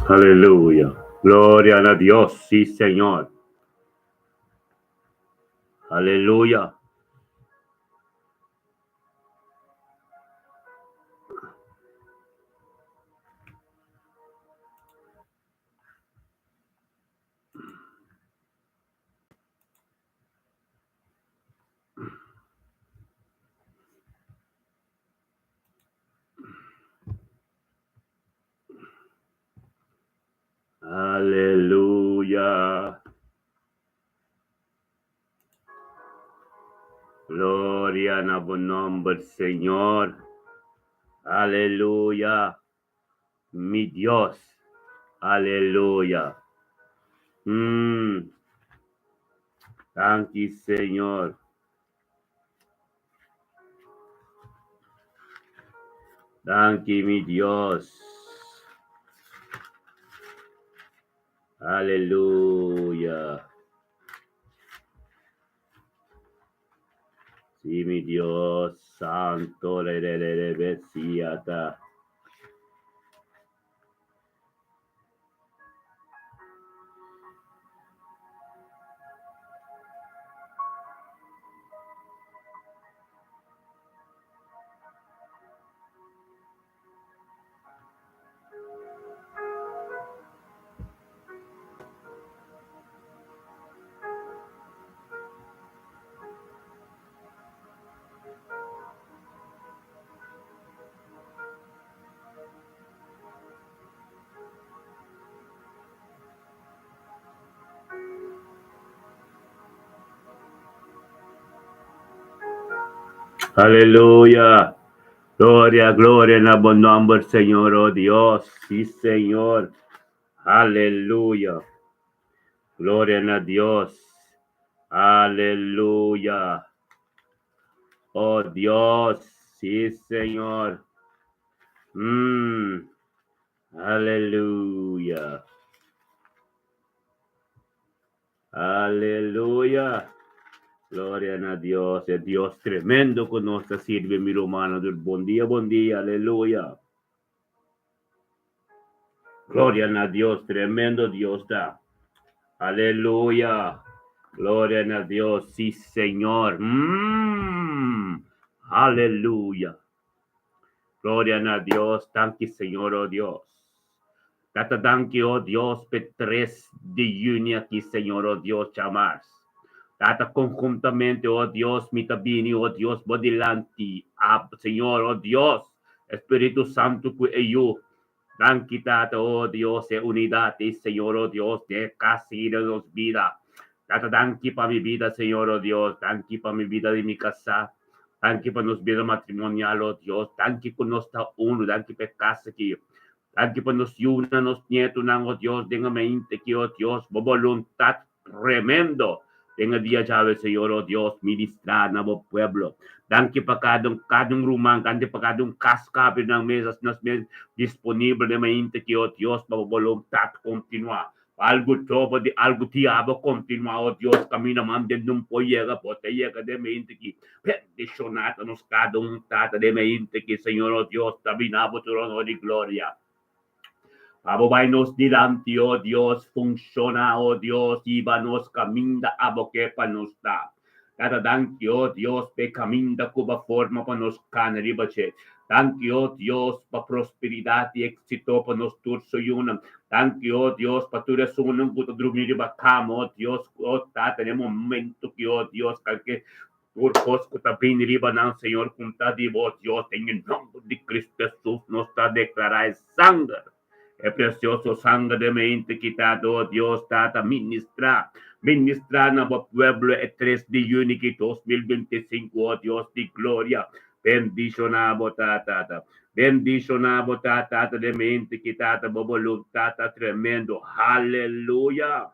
Aleluya. Gloria a Dios, sí, Señor. Aleluya. Aleluya. Gloria a buen nombre, Señor. Aleluya. Mi Dios. Aleluya. Thank you, Señor. Thank you, mi Dios. Aleluya. Sí, mi Dios santo, le besiata. Aleluya. Gloria, gloria en buen nombre, Señor, oh Dios. Sí, Señor. Aleluya. Gloria a Dios. Aleluya. Oh Dios. Sí, Señor. Aleluya. Aleluya. Gloria a Dios. Es Dios tremendo con nos sirve, mi hermano. Buen día. Aleluya. Gloria a Dios. Tremendo Dios da. Aleluya. Gloria a Dios. Sí, Señor. Aleluya. Gloria a Dios. Thank you, Señor, oh Dios. Data thank you, oh Dios, per 3 de junio aqui, Senhor, oh Dios, chamar. Data conjuntamente, oh Dios, mitabini, oh Dios, bodilanti, Senhor, oh Dios, Espírito Santo, que eu. Thank you, Tata, oh Dios, e unidade, Senhor, oh Dios, de casi de nos vida. Tata, thank you para mi vida, Senhor, oh Dios, thank you para mi vida de mi casa. Thank you para nos vida matrimonial, oh Dios, thank you por nos estar uno, thank you para casa aqui. Thank you por nos yuna, nos nieto, oh Dios, tenga mente que, oh Dios, voluntad tremendo. Tenga dia chave, Senhor, oh Dios, ministrar na mo pueblo. Thank you para cada rumang, thank you para cada cascape ng mesas, nas mesas disponível de mente que, oh Dios, para voluntad continuar. Algo tropa de algo diabo continuar, oh Dios, camina mande num poiega, poteiega de mente que peticionata nos cada tata de mente que, Senhor, oh Dios, taminabo trono de glória. Abo vai nos dilante, oh Dios, funciona, oh Dios, iba nos caminda, abo que pa nos da. Cada danke, oh Dios, pe caminda cuba forma pa nos canaribache. Danke, oh Dios, pa prosperidad y éxito pa nos turso yunam. Danke, oh Dios, pa tu resunam puto drumiriba camo, oh Dios, oh ta, tenemos momento que, oh Dios, que por cosco ta riba ng Señor, kung ta di, oh Dios, en el nombre de Cristo Jesús, nos ta declarar sangre. El precioso sangre de mente quitado, oh Dios, tata, ministra na pueblo el 3 de junio 2025, oh Dios de gloria. Bendicionabo, tata. Bendicionabo, tata, de mente quitata, voluntad tremendo. Aleluya.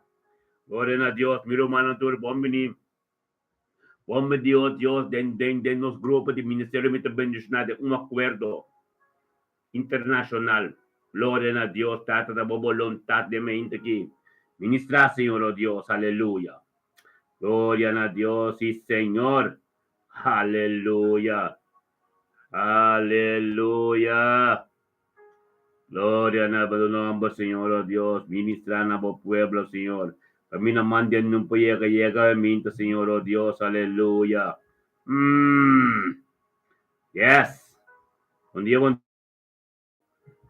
Gloria a Dios, mi hermano, tu bombini. Bomba Dios, den los grupos de ministerio bendicional de un acuerdo internacional. Gloria a Dios, tata da voluntad de mente aquí. Ministra, Señor, oh Dios, aleluya. Gloria a Dios, sí, Señor. Aleluya. Aleluya. Gloria. Gloria a tu nombre, Señor, oh Dios. Ministra a tu pueblo, Señor. Camina mandian nung llega minta, Señor, oh Dios. Aleluya. Yes.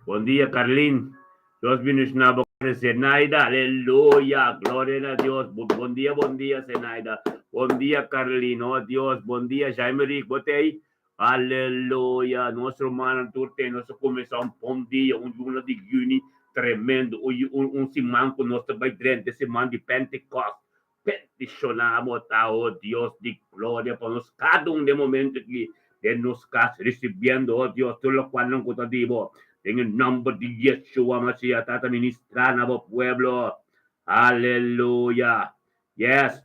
Buen día, Carlín. Dios bendice Zenaida. Aleluya. Gloria a Dios. Buen día, Zenaida. Buen día, Carlín. Oh Dios. Buen día, Jaime Botei. Aleluya. Nuestro hermano Turte, nuestro comenzó un día, un 1 de junio, tremendo. Un semana con nuestro baidrente, semana de Pentecost. Peticionamos a oh Dios de gloria por nos cada de momento que de nos casa recibiendo, oh Dios, todo lo cual no digo. En el nombre de Yeshua Mashiach, trata de ministrar a nuestro pueblo. Aleluya. Yes.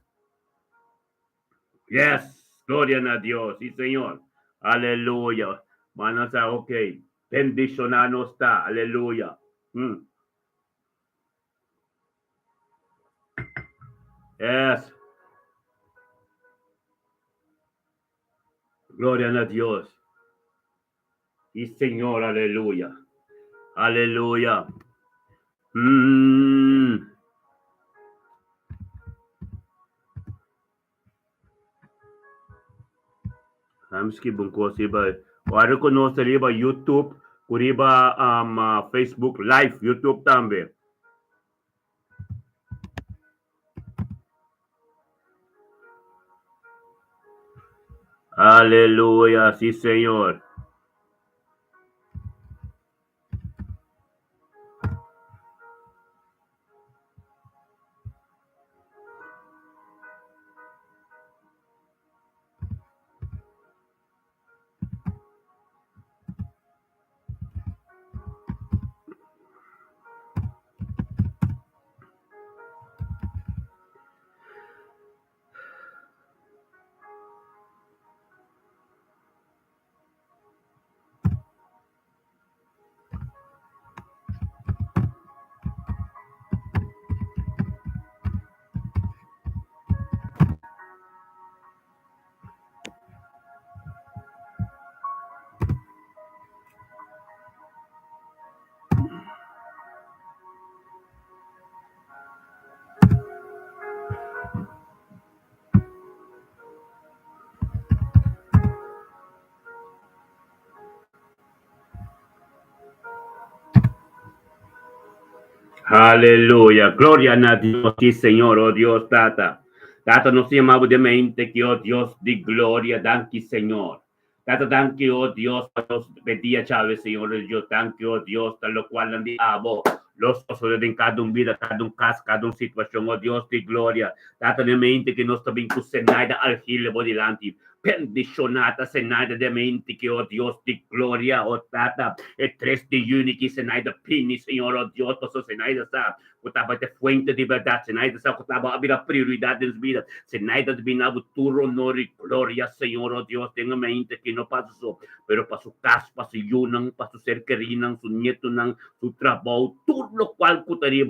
Yes. Gloria a Dios. Sí, Señor. Aleluya. Manasa, ok. Bendicionar no está. Aleluya. Yes. Gloria a Dios. Sí, Señor. Aleluya. Aleluya. Hamski bungko siba. Wari ko no sa riba YouTube, kuriba Facebook Live, YouTube tambe. Aleluya, sí, Señor. Aleluya, gloria a Dios, sí, Señor, oh Dios, Tata. Tata, nos llamamos de mente que, oh Dios, de gloria, danke, Señor. Tata, danke, oh Dios, nos pedía Chávez, Señor, Dios, danke, oh Dios, tal lo cual abo. Los osos en cada vida, cada caso, cada situación, oh Dios, de gloria. Tata, de mente que nos también cusenaida al gile, delante. Bendicionata, senaida de mente que, oh Dios, de gloria, oh Tata, el 3 de junio que senaida pini, Señor, oh Dios, por senaida, sa, kutaba de fuente de verdad, senaida, sa, kutaba abrir prioridad en su vida, senaida de binabo tu honor y gloria, Señor, oh Dios, tenga mente que no pasó, pero para su casa, para su yunan, para su ser querido, su nieto, su trabajo, todo lo cual kutaria,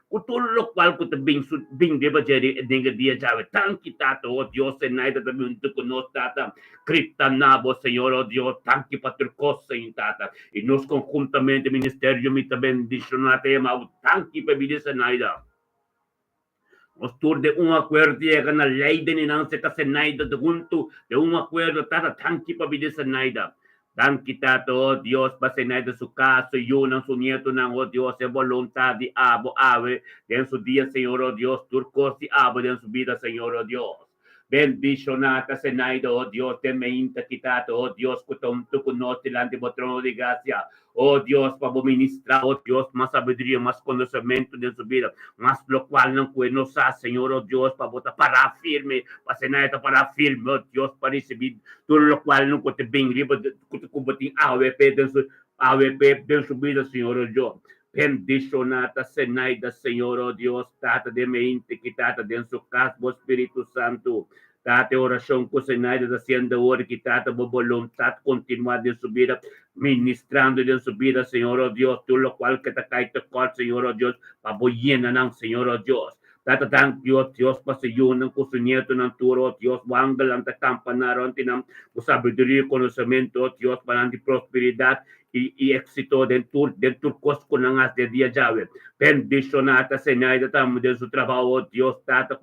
todo lo cual kutabing deba jadi dengan dia jawa, tan kita, oh Dios, senaida de mente que nos Tata, Cristanabo, Señor, oh Dios, tanque patricosa em Tata, e nos conjuntamente ministério me também bendicionar tema, o tanque para vida naida. Os tur de acordo chega na lei de não se tá naida de junto de acordo Tata, tanque para vida naida. Tanque Tata, oh Deus, para naida su caso, eu não sou nieto, não, oh Deus, é vontade de abo, ave, dentro do dia, Senhor, oh Deus, turcosi, abo, dentro da vida, Senhor, oh Deus. Bendicionata Senaido, oh Dios, te me quitato, oh Dios, cutonto con nos delante del trono de gracia, oh Dios, para ministrar, oh Dios, más sabiduría, más conocimiento de su vida, más lo cual no puede nos hacer, Señor, oh Dios, para votar para firme, para Senaido para firme, oh Dios, para recibir todo lo cual no puede venir, que combatir AWP de su vida, Señor, oh Dios. Bendicionata Senaida, Senhor, oh Deus, Tata de mente que Tata dentro do caso do Espírito Santo. Tata oração com Senaida da senda hora que Tata boa vontade continuar de subir, ministrando de subir, Senhor, oh Deus, tudo o qual que te cai te corte, Senhor, oh Deus, para boiena não, Senhor, oh Deus. Tata thank you, Dios, pasayunan ko sa nieto ng turo, Dios, wanggal ang takampanaron, tinam, sabiduría, conocimiento, Dios, para ang prosperidad, y éxito del turcos con las de día llave. Bendicionata, Señor, de su trabajo, Dios, tata,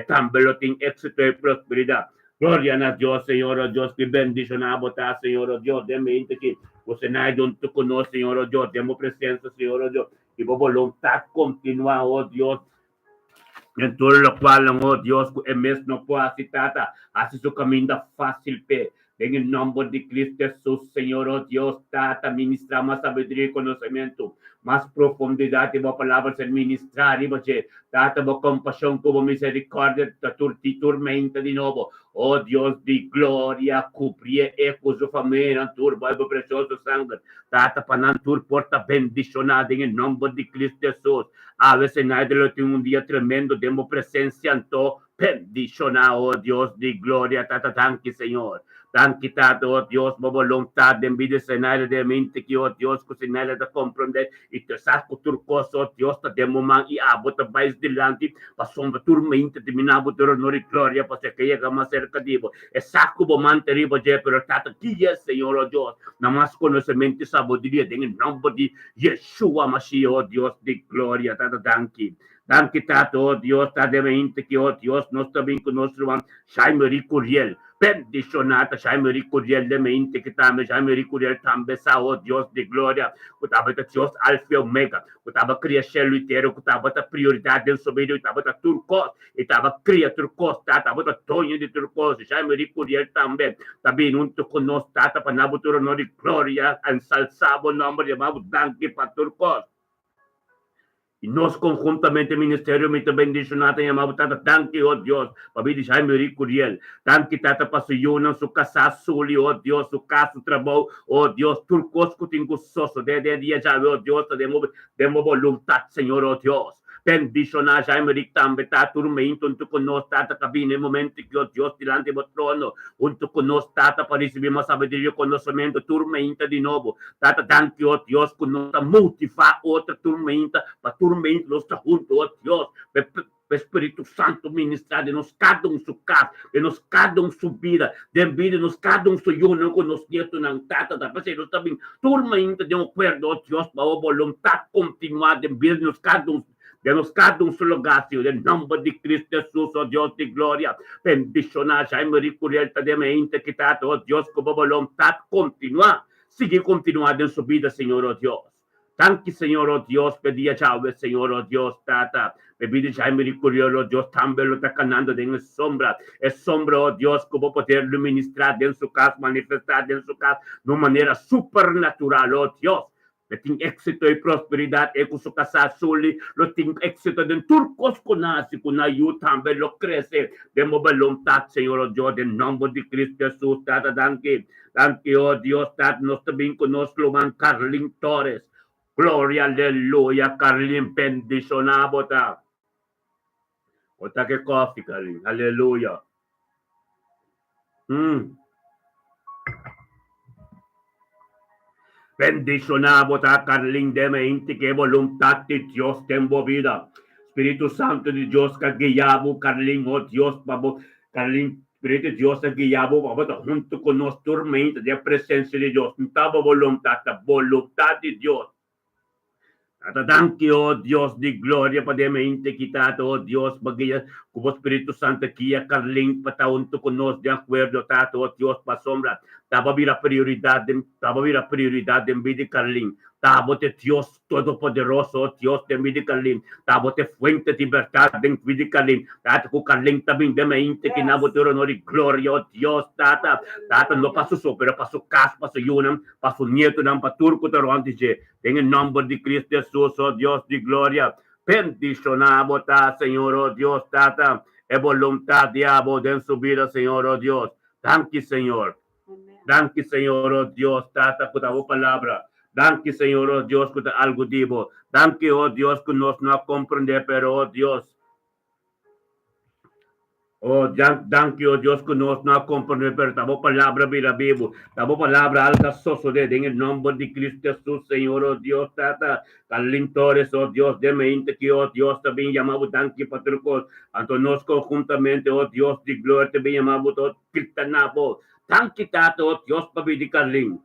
tambelo tin éxito y prosperidad. Gloria a Dios, Señor, Dios, que bendicionamos, Señor, Dios, de mente que você não é junto conosco, Senhor, Deus, temos presença, Senhor, Deus, e por vontade continua, oh Deus, em tudo o qual, oh Deus, é mesmo para tata, assim o caminho da fácil, em nome de Cristo Jesus, Senhor, oh Deus, tata, ministrar mais sabedoria e conhecimento, mais profundidade, a palavra ser ministrar, e você, tata, a compaixão, como misericórdia, tormenta de novo, oh Deus de glória, cobrir ecos de família, turbo, o precioso sangue, tata, panantur, porta bendicionada, em nome de Cristo Jesus, a veces nadie tem dia tremendo, demos presença, então, bendicionar, oh Deus de glória, tata, tanque, Senhor. Tanque, tata, oh Deus, uma vontade de vida, cenário de mente, que, oh Deus, que o cenário de compreender, e te saco turcoso, oh Deus, te demos man, e abota mais delante, para sombra turmente, de minabo, de honor e glória, para que chega mais cerca de você. E saco, vou manter, pero tata, que é, Senhor, oh Deus, na mais conhecimento e sabedoria, em nome de Yeshua, Mashiach, oh Deus de glória, tata, tanque. Tanque, tata, oh Deus, tata, de mente, que, oh Deus, nós também conosco, Shaime Ricuriel, bendicionata, Shaime Ricuriel, de mente, que também, Shaime Ricuriel, também, oh Deus de glória, que estava Deus Alfa e Omega, que estava criação inteiro, que estava a prioridade do soberano, que estava turcos, e estava cria turcos, estava tonho de turcos, Shaime Ricuriel também, junto conosco, tata, para nabutura, no de glória, ensalzado o nome de Mabu, danke para turcos. E nós conjuntamente, Ministério, me bendicionado, e amado, tata, tanque, oh Deus, pabidi, Jaime Ricuriel, tanque, tata, pasuyunan, su casa, suli, oh Deus, su casa, trabalho, oh Deus, turcos, cutingo, soso, de dia, já, oh Deus, demo voluntad, Senhor, oh Deus. Bendicionar, Jaime Ric, também, tá, turmento, junto conosco, tata, cabine, momento que, oh Deus, dilante do trono, junto conosco, tata, para receber uma sabedoria, conhecimento, turmenta de novo, tata, tanque, oh Deus, conosco, multifa, outra turmenta, para turmento, nós está junto, oh Deus, o Espírito Santo ministrar de nós, cada sua casa, de nós, cada sua vida, de vida, nós, cada sua união com nós, neto, não, tata, da parte, nós também, turmenta de um acordo, oh Deus, para a vontade continuar de vida, nós, cada seu lugar, Senhor, em nome de Cristo Jesus, oh Deus de glória, bendicionar, Jaime Ricuriel, de mente, que está, oh Deus, com a vontade continuar, seguir continuar em sua vida, Senhor, oh Deus. Tanque, Senhor, oh Deus, pedia chave, Senhor, oh Deus, tata, bebida Jaime Ricuriel, oh Deus, também lo está canando de sombra, oh Deus, que vou poder ministrar dentro de sua casa, manifestar dentro de sua casa, de uma maneira supernatural, oh Deus. Tem êxito e prosperidade, e com sua casa soli, tem êxito de turcos com na yu também lo cresce, de uma vontade, Senhor, oh Deus, em nome de Cristo Jesus, tata, danke, oh Deus, tata, nós também conosco, man, Carlin Torres, glória, aleluia, Carlin, bendicionado, tá, ota que coffee, Carlin, aleluia, bendicionado, tá, Carlin, de mente, que voluntad de Dios tem vida. Espírito Santo de Deus, que guiabo, Carlin, oh Deus, babo, Carlin, Espírito de Deus, que guiabo, babo, junto com nós, tormenta de presença de Deus, não estava vontade de Deus. Danke, oh Dios de glória, para mente quitado, oh Dios, bagaya, como Espírito Santo, que a Carlin, pataunto conosco, de acordo, tato, oh Dios, para sombra, tava vira prioridade em vida de Carlin, tava te Dios Todo-Poderoso, oh Dios, de vida de Carlin, tava te fuente de liberdade em vida de Carlin, tato com Carlin também, de mente, que na botura, honor e glória, oh Dios, tata, não passo só, pero passo casa, passo yunam, passo nieto, não para turco, antes de, em nome de Cristo Jesus, oh Deus de glória, bendicionado, tá, Senhor, oh Deus, tata, é vontade de abo, de subir, Senhor, oh Deus, danke, Senhor, danke, Senhor, oh Deus, tata, por tua palavra, danke, Senhor, oh Deus, por algo divo, danke, oh Deus, que nós não compreender, pero, oh Deus, Oh, thank you, Dios, que nos no comprende, pero tamo palabra vida vivo, tamo palabra alga soso de en el nombre de Cristo Jesús, Señor, oh Dios, tata, calentores, oh Dios, de mente que, oh Dios, también llamamos, thank you, patrocos, anto nos conjuntamente, oh Dios, de gloria, también llamamos, oh Cristanabo, thank you, tata, oh Dios, papi de Carlin,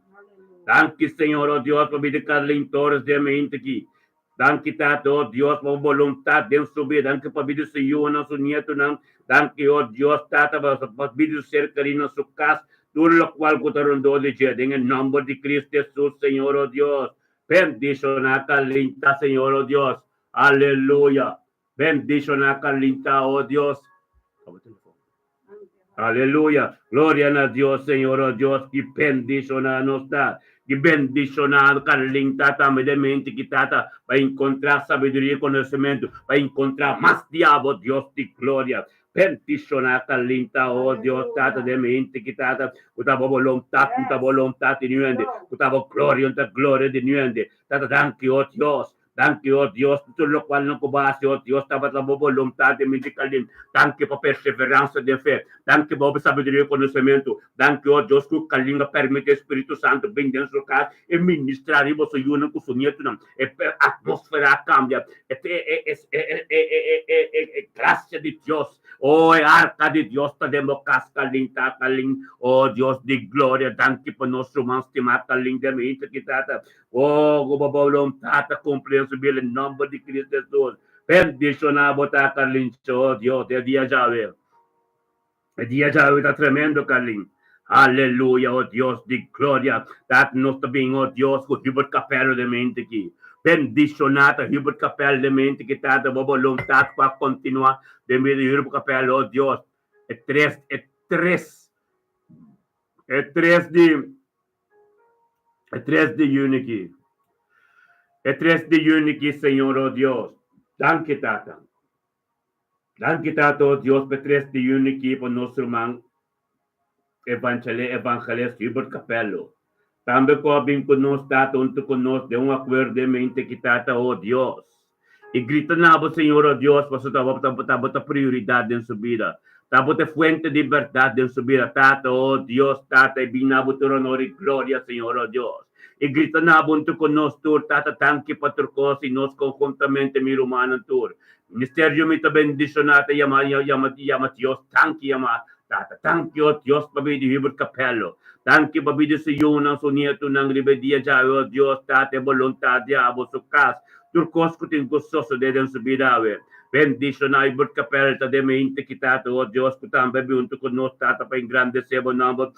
thank you, Señor, oh Dios, papi de Carlin, torres de mente que, thank you, tata, oh Dios, por voluntad de su vida, thank you, papi de su hijo, su nieto, thank you, oh Dios, tata, para vídeo cerca de su casa, todo lo cual cotaron dos de en el nombre de Cristo Jesús, Señor, oh Dios. Bendición a Calinta, Señor, oh Dios. Aleluya. Bendición a Calinta, oh Dios. Aleluya. Gloria a Dios, Señor, oh Dios. Y bendición a nuestra. Y bendición a Calinta también de mente quitada. Para encontrar sabiduría y conocimiento. Para encontrar más diablo, Dios de gloria. Bendición a Calinta, oh Dios, tata de mente quitada. Kutaba voluntad de niente. Kutaba gloria de niente. Tata, thank you, oh Dios. Thank you, oh Dios, todo lo cual no cobaste, oh Dios, estaba la voluntad de mi calim. Thank you por perseverancia de fe. Thank you por sabiduría y conocimiento. Thank you, oh Dios, que o calinga permite o Espírito Santo vir dentro do casa e ministrar e você une com o nieto. A atmosfera cambia. Graça de Deus. Oh, arca de Deus, está dentro calim, tá calim. Oh, Deus de glória. Thank you por nosso irmão estimado calim de mente que tá. Oh, como voluntad compreensível em nome de Cristo Jesus. Bendición a botar Carlin, oh Dios, de dia já veio. O dia já está tremendo, Carlin. Aleluia, oh Deus de glória. Dat nós também, oh Deus, com o Hubert Capello de mente aqui. Bendicionata, Hubert Capello de mente que está de boa vontade para continuar. De meio de Hubert Capello, oh Deus. É três de unity. É 3 de unity, Senhor, oh Deus. Danke, Tata. Danke, Tata, oh Deus, por 3 de unity, por nosso irmão evangelista Hubert Capello. Também cobrem conosco, Tata, junto conosco, de acordo de mente que Tata, oh Deus. E grita na voz, Senhor, oh Deus, para sua prioridade em sua vida. Tata, fuente de verdade em sua vida, Tata, oh Deus, Tata, e binabo tu honor e glória, Senhor, oh Deus. E grita na bunto conosco, Tata, tanque patrocos e nós conjuntamente mi romano tur. Ministério me ta bendicionata, yama Dios, tanque yama, Tata, tanque o Dios, pabi de Hubert Capello. Tanque pabi de Siyuna, sunieto ng ribedia ja, o Dios, Tata, voluntad diabo su cas. Turcos kutin gustoso de den subidawe. Bendición a Hubert Capello, de mente quitado, oh Dios, kutam bebi unto conosco, Tata, pa in grande sebo nabo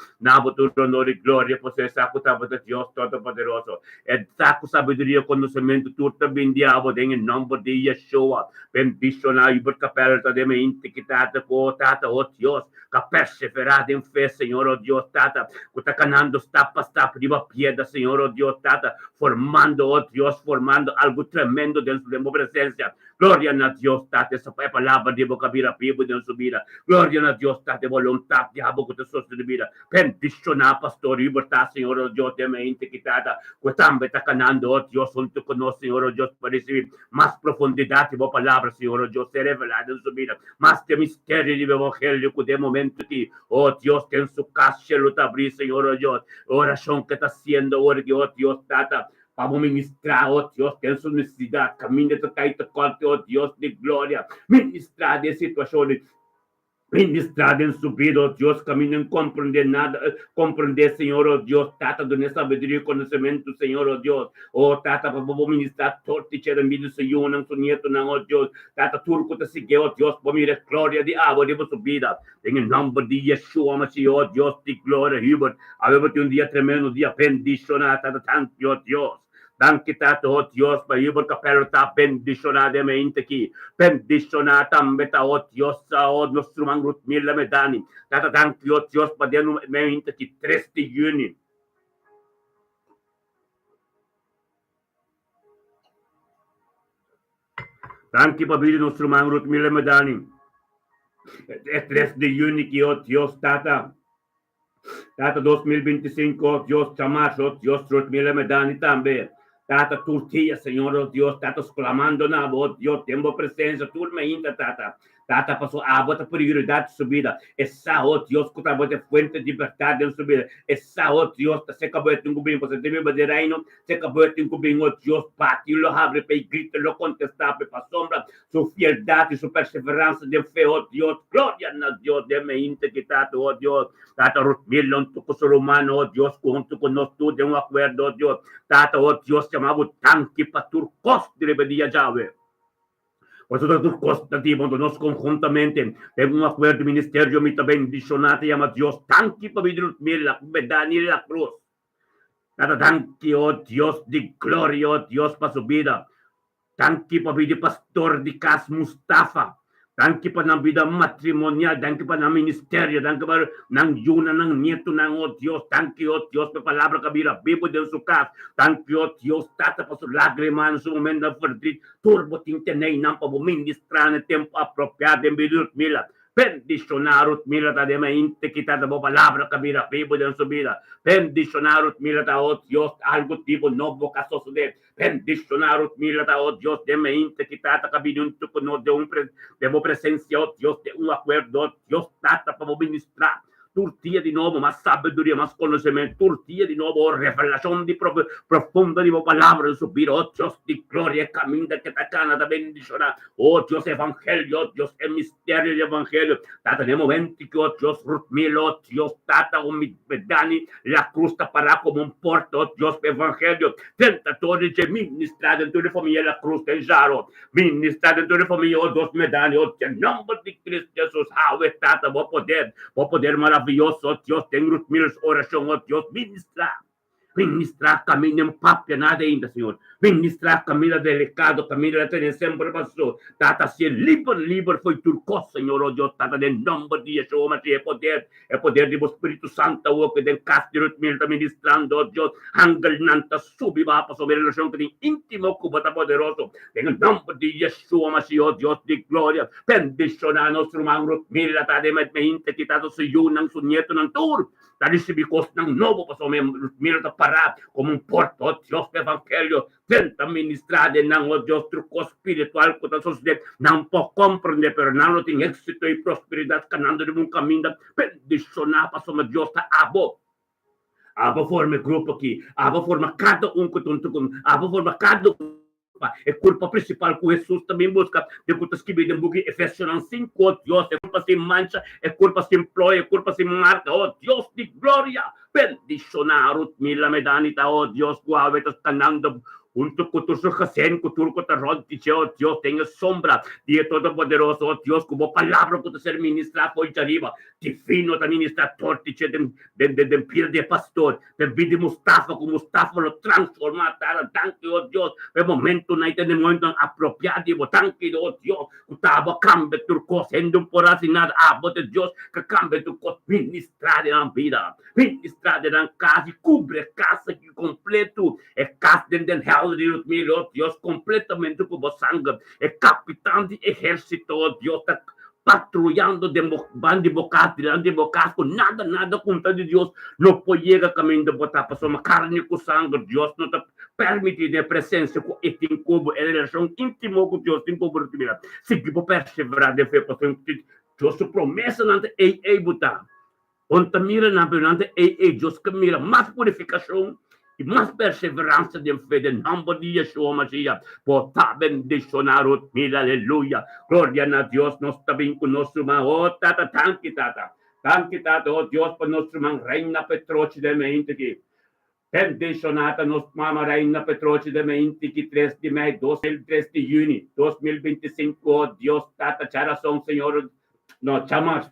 tu honor e glória, você saco tava de Deus Todo-Poderoso. É saco sabedoria, conhecimento, tu também diabo, em nome de Yeshua. Bendición a Hubert Capello, de mente quitado, oh Tata, oh Deus, que perseverado em fé, Senhor, oh Deus, Tata, que tá canando stapa de uma piedra, Senhor, oh Deus, Tata, formando, oh Deus, formando algo tremendo dentro de minha presença. Glória a Deus, Tata, essa é a palavra de boca vira pibo dentro sua vida. Glória a Deus, Tata, vontade de abo que te sustenta vida. Bendicionar, pastor, libertar, Senhor, oh Deus, de mente que Tata, que também tá canando, oh Deus, junto conosco, Senhor, oh Deus, para receber mais profundidade de boa palavra, Senhor, oh Deus, ser revelada em sua vida. Mais de mistério de evangelho que de momento que, oh Deus, tem sua caixa, luta abrir, Senhor, oh Deus, oração que está sendo, oh Deus, Tata, para ministrar, oh Deus, tem sua necessidade, caminho de cair de corte, oh Deus, de glória, ministrar de situações, ministrar em sua vida, oh Deus, caminho em compreender nada, compreender, Senhor, oh Deus, Tata, de sabedoria e conhecimento, Senhor, oh Deus, oh Tata, para ministrar todo e tirar vida, Senhor, não sonhento, não, oh Deus, Tata, tudo que te seguiu, oh Deus, para mirar glória de água de sua vida, em nome de Yeshua, mas, oh Deus, de glória, Hubert, havemos um dia tremendo, dia bendicionado, Tata, thank you, oh Deus. Danke, Tata, oh Dios, para Hubert Capello, está bendicionadamente aqui. Bendicionada também, oh Dios, oh nosso irmão Ruth Mila Medani. Tata, danke, oh Dios, para dentro mente aqui, 3 de junho. Danke, para vir nosso irmão Ruth Mila Medani. É 3 de junho que, oh Dios, Tata. Tata 2025, oh Dios, chamar, oh Dios, Ruth Mila Medani também. Tata, tortilla, Senhor, oh Deus, Tata, exclamando na voz, Deus, tempo presença, turma ainda, Tata. Tata pasó abot a prioridad su vida. Esa, oh Dios, que de fuente de libertad en su vida. Esa, oh Dios, se acabó de encubrir, pues debe de reino, se acabó de encubrir, oh Dios, pati, lo abre, pe grita, lo contesta, pe pa sombra, su fieldad y su perseverancia de fe, oh Dios, gloria a Dios, de me integridad, oh Dios, Tata Rutmilon, tu ser humano, oh Dios, junto con nosotros de un acuerdo, oh Dios, Tata, oh Dios, llamado tanque para turcos de rebeldía Yahweh. Vosotros turcos, nosotros conjuntamente, en un acuerdo ministerio, mi bendicionate, llama Dios, tanque para vivir la verdad y la cruz. Tata, tanque, oh Dios de gloria, oh Dios, para su vida. Tanque para vivir pastor de Cas Mustafa. Tanque pa ng vida matrimonial, tanque pa ng ministerio, tanque pa ng yuna, ng nieto, ng oh Dios, tanque oh Dios, pa palabra kabila, bibo din su kas, tanque oh Dios, tata pa su lagrima, su momento na verdit, turbo tintenay ng pabuministra na tempo apropiado en bidut mila. Bendicionarut mila ta de mainte kita ta palabra kabila, bibo din su vida. Bendicionarut mila ta oh Dios, algo tipo novo caso de bendicionarut mila ta oh Dios, de mainte kita ta kabinun tukuno de un presencia, oh Dios, de un acuerdo, oh Dios, trata para ministrar. Turtia di nuovo, más sabiduría, más conocimiento, turtia di nuovo, revelación de profunda de palabra en su vida, oh Dios, de gloria, camino que te cana, de bendición, oh Dios, evangelio, oh Dios, el misterio del evangelio, tata de momento que, oh Dios, Rutmilo, oh Dios, tata, oh mi Dani, la cruz para como un porto, oh Dios, evangelio, tentatori de ministrar dentro de familia la cruz del Jaro, ministrar dentro de familia, oh Dios, Medani, oh Dios, en nombre de Cristo Jesús, tata, vos poder maravilloso, Dios, tengo miles oración, oh Dios, ministrar camino en papia, nada ainda, Senhor. Ministrar camino delicado, camino de sempre passou. Tata, se livre foi turco, Senhor, oh Deus, tata, em nome de Yeshua, mas é poder do Espírito Santo, o que tem castro, ministrando, oh Deus, angel nanta, subi, va, sobre a relação que tem íntimo, que bota poderoso, em nome de Yeshua, mas, oh Deus, de glória, bendicionar nosso irmão, mira, tá, de mente, que tá, se yunang, su nieto, ng tur, tá, recibikos ng novo, paso, mira, tá, parar, como um porto, oh Deus, do Evangelho, tenta ministrar de não, oh Deus, truco espiritual, que a sociedade não pode compreender, pero não tem êxito e prosperidade, canando de um caminho, bendicionar, paso, mas Deus tá abo. Abo forma grupo aqui, abo forma cada um que tuntukun, abo forma cada um. É culpa principal que Jesus também busca. De contas que vem em Efésios 5, oh Deus, é culpa sem mancha, é culpa sem ploy, é culpa sem marca, oh Deus de glória. Bendicionarut mila medanita, oh Deus, guave, tas tanando untuk kutusur kasen, kutur kutarod, oh Dios, tenha sombra, dia todo-poderoso, oh Dios, como palavra que tu ser ministrar foi de arriba, divino da ministrador, de pira de pastor, de vida de Mustafa, como Mustafa lo transforma, tanque, oh Dios, é momento na ite, momento apropriado, tanque, oh Dios, que tava cambia turco, sendo por assim nada, de Deus, que cambia turco, ministrar na vida, ministrar na casa, cubre a casa que completo, é casa dentro do hell, Dios, completamente como sangue, é capitão de exército, oh Deus, está patrullando de bocas, com nada contra de Deus, não pode chegar caminho de botar para uma carne com sangue, Deus não está permitindo a presença com este incubo, a relação íntima com Deus, tem como se que for perseverar de fé, para Deus promessa não é botar, onde mira na perante Deus que mira mais purificação, e mais perseverança de fé, em nome de Yeshua Mashiach, por bendicionar o mil, aleluia, glória a Deus, nós também com nosso irmão, oh tata, tanque tata, oh Deus, para nosso irmão, reina Petroche de mente aqui, bendicionata, nosso mama, reina Petroche de mente aqui, 3 de maio, 3 de junho, 2025, oh Deus, tata, charação, Senhor, não, chamar,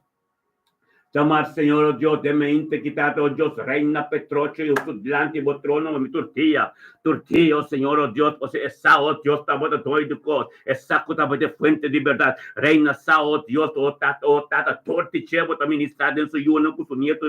Senhor, oh Dios, de mente quitado, oh Dios, reina Petroche, y su delante, vos trono, mi tortilla, oh Señor, oh Dios, pues esa, oh Dios, estaba de todo el cos, esa que estaba de fuente de verdad, reina, sa, oh Dios, oh tata, tortiche, vos también está en su yuno, con su nieto,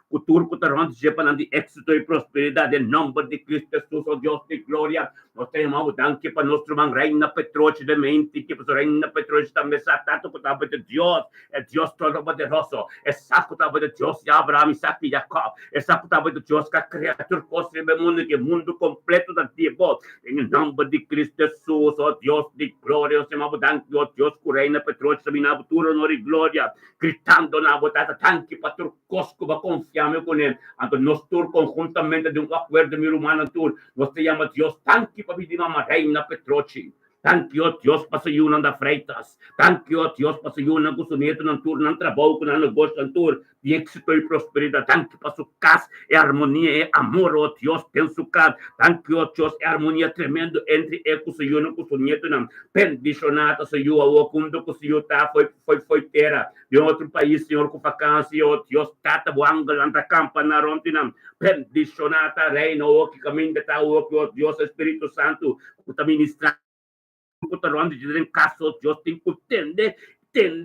con turco, tarón, sepan de éxito y prosperidad, en nombre de Cristo Jesús, oh Dios de gloria, nos tenemos, danke para nuestro man, reina Petroche de mente, que pues reina Petroche también está, tanto que estaba de Dios, el Dios todopoderoso, executava de Deus de Abraão, Isaac e Jacob, executava de Deus que a criatura construiu o mundo, que o mundo completo da Deus, em nome de Cristo Jesus, ó Deus de glória, Senhor, danke, ó Deus, que reina Petro, saminavo tudo honor e glória, gritando na botata, tanque para tu cosco, para confiar com ele, anto nós tur conjuntamente de um acordo meu humano tur, nós te chama Deus, tanque para pedir uma reina Petroci. Thank you, Dios, pasayunan da freitas. Thank you, Dios, pasayunan ko sunito ng tour, ng trabaho ko ng negosyo ng tour. De éxito e prosperidade. Thank you, pasukas, e harmonia, e amor, oh Dios, tensukat. Thank you, Dios, e harmonia tremendo entre eco sa yun ko sunito ng bendicionata sa iyo, o kundo ko sa iyo, foi terra. De outro país, Senhor, com vacância, oh Dios, tata buanga lang da campa na ronti ng bendicionata, reino, o que caminho de tao, oh Dios, Espírito Santo, o ministrar Putarão de dizer caso Deus tem que entender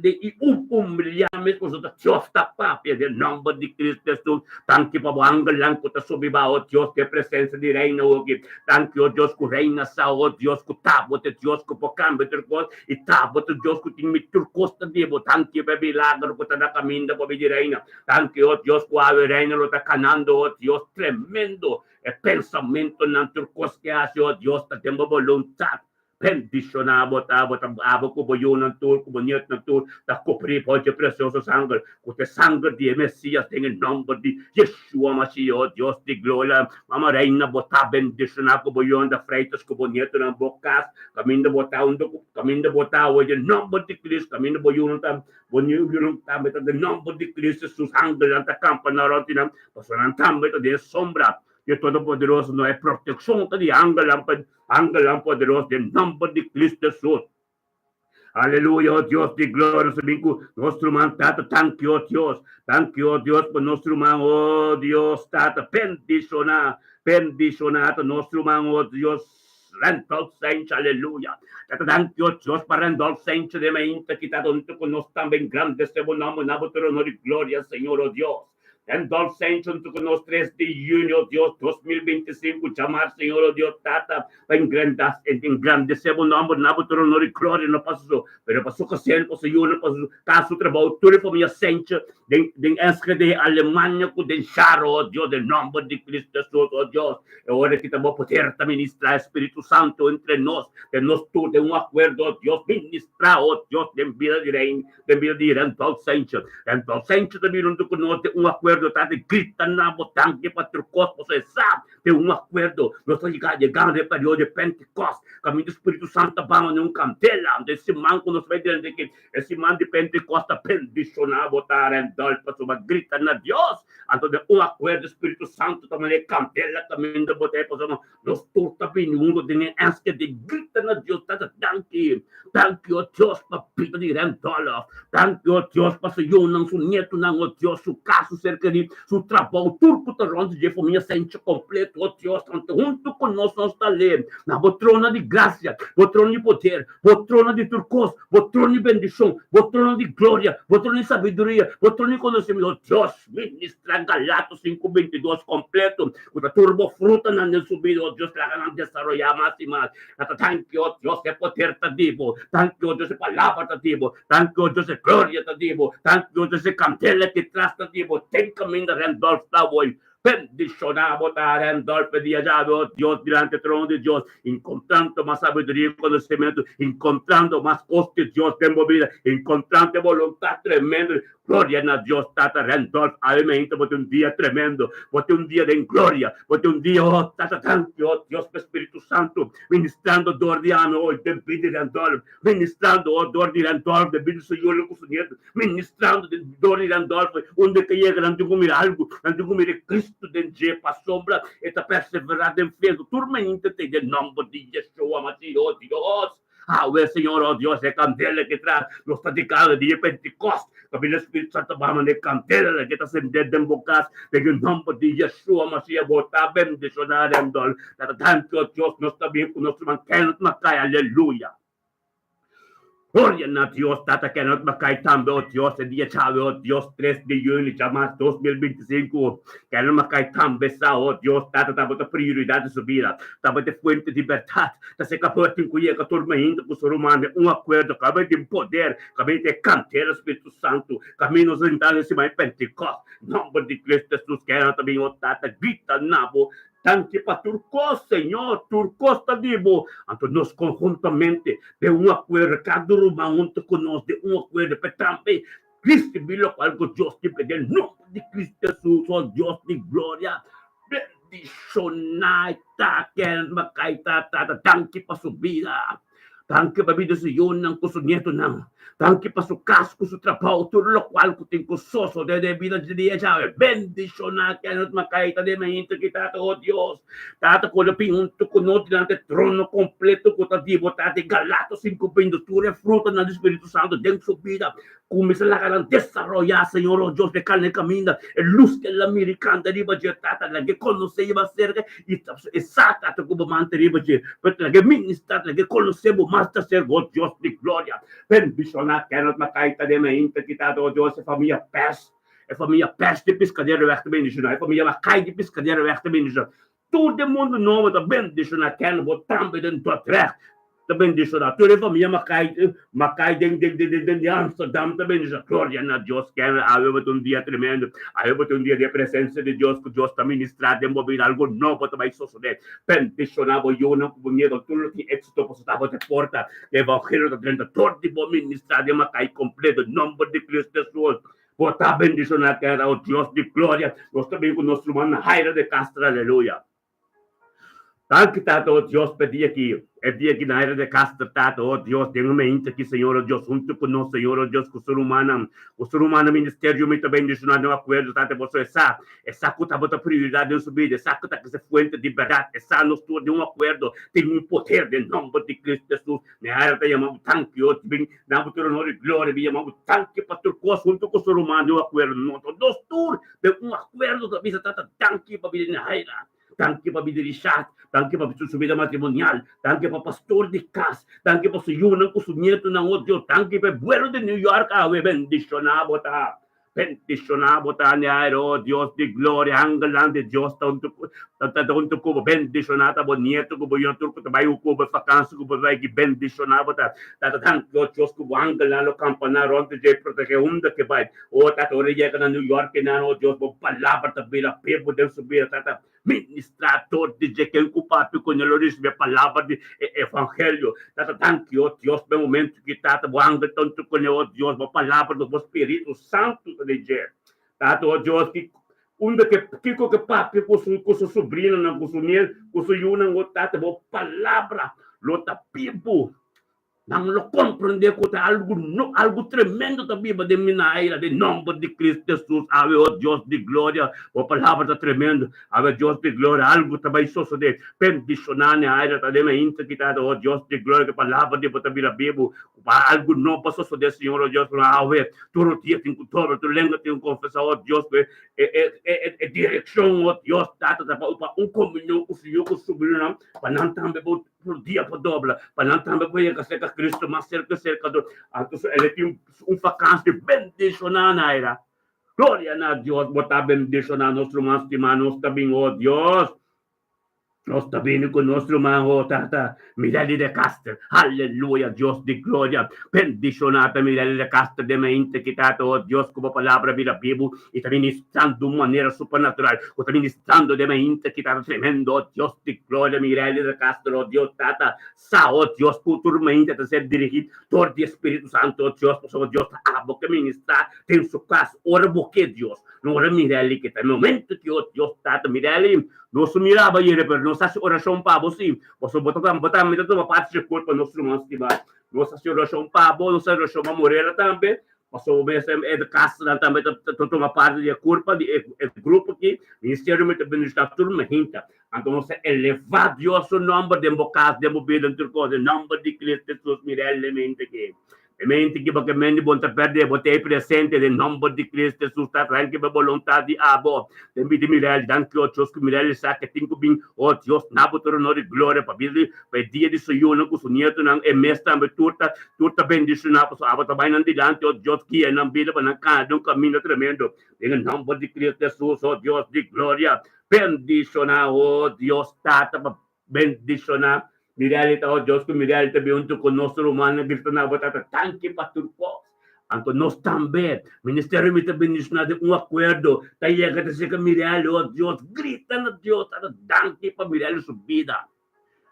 e humilhar-me com os outros. Deus está papia, em nome de Cristo Jesus. Tanque para o ângulo lá que está subindo, ó Deus, que é presença de reino aqui. Tanque, ó Deus, que reina, ó Deus, que tábua, Deus, que o câmbio de Deus, e tábua, Deus, que tem mitur costa de Deus. Tanque, para milagre, que está na caminho para pedir reina. Tanque, ó Deus, que a reina lo está canando, ó Deus, tremendo. É pensamento na turcos que hace, ó Deus, está tendo vontade. Bendicionado, abo ko boyo ng tour, kubonyot ng tour, da kopri po de precioso sangue, kute sangue de Messias, em nome de Yeshua Mashiach, Deus de glória, mama reina, bota bendicionado ko boyo da freitas, kubonyot ng bocas, caminho botar hoje, em nome de Cristo, caminho boyo ng tam, bonyo yung tam, em nome de Cristo, Jesus, sangue ng takampa na rotina, pasanan tam, ito de sombra, e Todo-Poderoso não é proteção de ângulo poderoso de nome de Cristo Jesus. Aleluia, oh Deus de glória, sabemos nosso irmão Tata, thank you, oh Deus, por nosso irmão, oh Deus, Tata, bendicionado, nosso irmão, oh Deus, Randolph Saints, aleluia. Tata, thank you, oh Deus, para Randolph Saints, de mente, que está junto com nós também, grande, seu nome, na honra e glória, Senhor, oh Deus. Randolph Saints, junto com nós 3 de junho, Deus, 2025, chamar, Senhor, oh Deus, Tata, em grande, seu nome, na honra e glória, não passou, pero passou que sempre, Senhor, não passou, caso trabalho, tudo para minha Saints, de SKD, Alemanha, com den Charo, oh Deus, em nome de Cristo Jesus, oh Deus, é hora que estamos poder ministrar Espírito Santo entre nós, de nós tudo, de acordo, oh Deus, ministrar, oh Deus, de vida de reino, de vida de Randolph Saints, também junto com nós, de acordo, tá de grita na botanque para o corpo, você sabe, tem acordo, nós estamos chegando no período de Pentecostes, caminho do Espírito Santo, vamos num candela, desse manco, nós vai dizer que esse man de Pentecostes, bendicionar, botar Randolph, para grita na Deus, então, acordo, Espírito Santo, também candela, caminho de botar, nós todos também, de essa de grita na Deus, tá, thank you, Deus, para Peter de Randolph, thank you, Deus, para o não seu neto, não, o Deus, o caso cerca de seu trabalho, tudo que onde de família sente completo, o Deus, junto conosco, nós está ali, na botrona de graça, botrona de poder, botrona de turcos, botrona de bendição, botrona de glória, botrona de sabedoria, botrona de conhecimento, Deus, ministra Galatas 5:22 completo, com a turbo fruta na subido, Deus, traga na desarrollar mais e mais, thank you, Deus, é poder tadivo, thank you, Deus, é palavra tadivo, thank you, Deus, é glória tadivo, thank you, Deus, é candela que traz tadivo, tem caminho de Randolph está hoje, bendicionamos a Randolph viajado, Deus, diante do trono de Deus, encontrando mais sabedoria e conhecimento, encontrando mais coste, Deus, de movida, encontrando vontade tremenda, glória a Deus, Tata Randolph, amém, bote dia tremendo, bote dia de glória, bote dia, oh, Tata, thank you, oh, Deus, Espírito Santo, ministrando dor de ano, oh, de vida de Randolph, ministrando, oh, dor de Randolph, de vida do Senhor, ministrando de dor de Randolph, onde que chega, não tem comer algo, não tem comer Cristo, de dia para sombra, esta perseverada em fé, turmente tem de nome de Yeshua, Mashiach, oh Deus, o Senhor, oh Deus, é candela que traz, nos praticado dia Pentecostes, o Espírito Santo vai de candela que está acendendo em bocas, em nome de Yeshua, Mashiach, botar bendicionar em dol, tanto, oh Deus, nós também, com nosso manqueno, na caia, aleluia. Gloria a Dios, Tata, que nos macay tambe, oh Dios, el día chave, oh Dios, 3 de junio, llamas 2025, que nos macay tambe, sa, oh Dios, Tata, estamos de prioridade de su vida, estamos de fuente de libertad, está se capaz de incluir a turma ainda com o ser humano, acordo, acabei de poder, acabei de cantar o Espírito Santo, caminhos entrados em cima de Pentecostes, nome de Cristo Jesus, que era também o Tata, grita, nabo, tanque para Turcos, Senhor, Turcos está vivo. Então, nós conjuntamente, de acordo, cada uma junto conosco, de acordo, para também, Cristo, bilo, algo Deus te pede, nome de Cristo Jesus, ó Deus de glória, bendicionai, tá, quer, macaita, tá, tanque para subida. Tanque para vida sa yun ng kusunyeto ng. Tanque para su casco, su trabaho, todo lo cual ko tengo soso de vida de dia sabe. Bendición na que nos makaita de mahinto kita, oh Dios. Tato ko na pinunto ko no dinante trono completo ko tadibo tate Galatos 5:22 fruto ng Espiritu Santo dentro su vida. Comienza la gran desarrollar, Señor, oh Dios, de carne camina, el luz que la americana riba tata, la que conoceva cerca, y esata como mante riba pero la que ministra, la que conocemos más de ser, oh Dios de gloria. Bendicionar, que nos makaita de mente, quitado, oh Dios, familia pes, família peste de pescadeira weg te bendicionar, família macai de pescadeira weg te bendicionar. Todo mundo novo da bendicionar, que não botam dentro do atrás. Da bendicionar. Toda a família macai de Amsterdam, da bendicionar. Glória a Deus, que havia dia tremendo, havia dia de presença de Deus, que Deus está ministrando, de mover algo novo também suceder. Bendicionar, eu não conheço tudo que êxito estava de porta, de evangelho da dentro, todo tipo ministrar de macai completo, nome de Cristo Jesus. Botar bendicionar, que era o Deus de glória, nós também com o nosso irmão Jaira de Castro, aleluia. Tanto tato, oh Deus, pedia que na era de Castro, tato, oh Deus, tenha uma mente aqui, Senhor, oh Deus, junto com nós, Senhor, oh Deus, com o ser humano, ministério, muito bem, deixando no acordo, tato, você, essa cuta, bota prioridade em subida, essa cuta que se fuente de verdade, essa nos de um acordo, tem um poder de nome de Cristo Jesus, na era de chamamos tanque, oh, bem, na mutura honor e glória, me chamamos tanque, pastor, junto com o ser humano, de um acordo, nós todos, de um acordo, da vida, tato, tanque, para vir na era. Tanque para vida de chat, tanque para sua vida matrimonial, tanque para pastor de casa, tanque para sua yunang com seu neto ng outro, tanque para buero de New York, bendicionado ta. Bendicionado ta niya, oh Dios de gloria, hanggang de Dios, tanto ko, bendicionado po, nieto ko po, yung turko, tabayo ko po, vakanso ko po, bendicionado ta. Tatatang ko, Diyos ko po, hanggang lalo kampana, ron, te jay, protege, hunda ke bay, o tatoreye ka na New York, na, oh Diyos, po, palabra, tabila, pebo, del subira, tata, ministrador de que o papi com o Loris a palavra de evangelho. Tata tanque, oh Deus, no momento que tata boanga tanto com o Deus, a palavra do Espírito Santo de Deus. Tata, oh Deus, que que papi com sua sobrinha, com sua nele, com sua yuna, o tata, a palavra, lota pipo. Nang lo compreender que algo tremendo da Bíblia de Minaira, de nome de Cristo Jesus, ave o Deus de glória, a palavra está tremendo, ave Deus de glória, algo também sucede, bendicionar na área da minha integridade, o Deus de glória, que a palavra de Bíblia, algo não passa suceder, Senhor, o Deus, ave, todo dia tem que todo, tu lembra tem que confessar, o Deus, é direção, o Deus, tata, para comunhão com o Senhor, com o sobrinho, para não também por dia por dobra, para não também poder que Cristo mais cerca do, ele tem vacância de bendicionar na era. Glória a Deus, botar bendicionar nosso irmão estimado, nós também, oh Deus. Nós também com nosso irmão, oh tata, Mirelle de Castro, aleluia, Deus de glória, bendicionada Mirelle de Castro, de mente que tata, oh Deus, como a palavra vira vivo, e também ministrando de maneira supernatural, ou também ministrando de mente que tata, tremendo, oh Deus de glória, Mirelle de Castro, oh Deus, tata, oh Deus, por tua mente a ser dirigido, todo o Espírito Santo, oh Deus, oh Deus, a boca ministrar, tem sua casa, ora boque Deus, não ora Mirelle, que tem momento que, oh Deus, tata, Mirelle, não se mirava aí, não sa oração para você, você botar metade uma parte de corpo para nosso irmão estimado, não sa oração para você, não sa oração para morrer também, você é de casa também, uma parte de corpo, de grupo aqui, ministério muito bem está tudo junto, então você elevar Deus o nome de bocados, de mover dentro do nome de Cristo Jesus, mirelmente aqui. E mente che perché mendi bonta perde botei presente del nome di Cristo su sta anche per volontà di abo tempi di mirel danke o ciosco mirel sa che tinko bin o Dios nabo toro no di gloria pa bili pe dia di soyuno ku sunieto nang e mesta be turta bendicionato so abo tabay nan dilante o Dios ki nan bile pa nan un cammino tremendo nel nome di Cristo Gesù o Dios di gloria bendiciona o Dios tata bendiciona Miralita o Dios que miralita biunto con nostro umano virtu na botata tanki paturpo. Anto nos también ministerio mita bendicionado un acuerdo tayega te se que mirale o Dios grita na Dios tata tanki pa mirale su vida.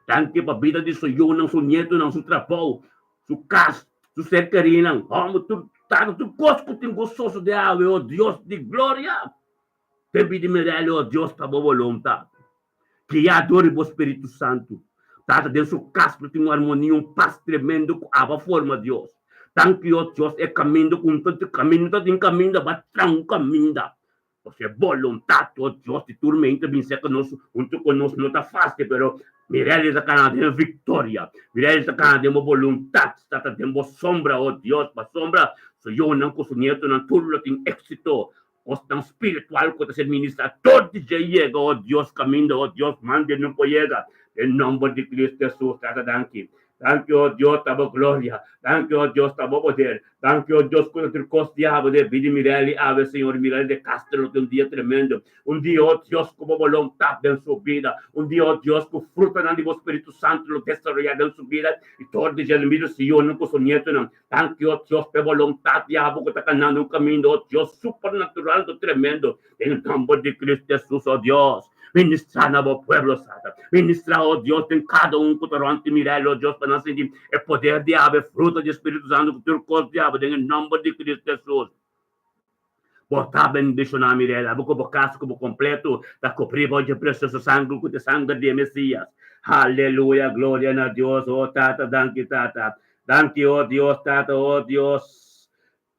Tanki pa vida di su yunang su nieto nang su trapo su cas su ser querinang oh tu tata tu cosco tin gozoso de ave o Dios di gloria. Te pidi mirale o Dios pa volontà. Criador e bo Espírito Santo. Tata dentro do casco tem uma harmonia, paz tremendo com a forma de Deus. Tanto que Deus é caminho com tanto caminho, tanto em caminho, vai um caminho. Você é vontade, Deus te tormenta, bem sei que nós, junto conosco, não está fácil, pero mirele da cana de vitória, mirele da cana de uma vontade, tata de uma sombra, Deus, para sombra, sou eu não consumo, não tudo tem êxito. Ostang espiritual ko sa ministra todo dia llega o Dios caminho o Dios mande não pode llegar em nome de Cristo Jesus tata danki danki o Dios tabo gloria danki o Dios tabo poder danki o Dios con el costo diabo de vida mirali ave Senhor mirali de castelo de dia tremendo dia o Dios como voluntad de sua vida dia o Dios com fruto na do Espírito Santo lo desarrollar de sua vida e todo dia no meio se eu não com sonhento não danki o Dios pe voluntad diabo que tá canando um caminho o Dios supernatural do tremendo em nome de Cristo Jesus o Dios ministrar na bo pueblo sata ministrar o Dios em cada cotorante mirelo o Dios para nós sentir é poder de ave fruto de Espírito Santo que turcos de ave em nome de Cristo Jesus botar bendicionar mirela boco bocasco bo completo da cobrir hoje precioso sangue com o sangue de Messias aleluia glória a Deus oh tata danke oh Dios tata oh Dios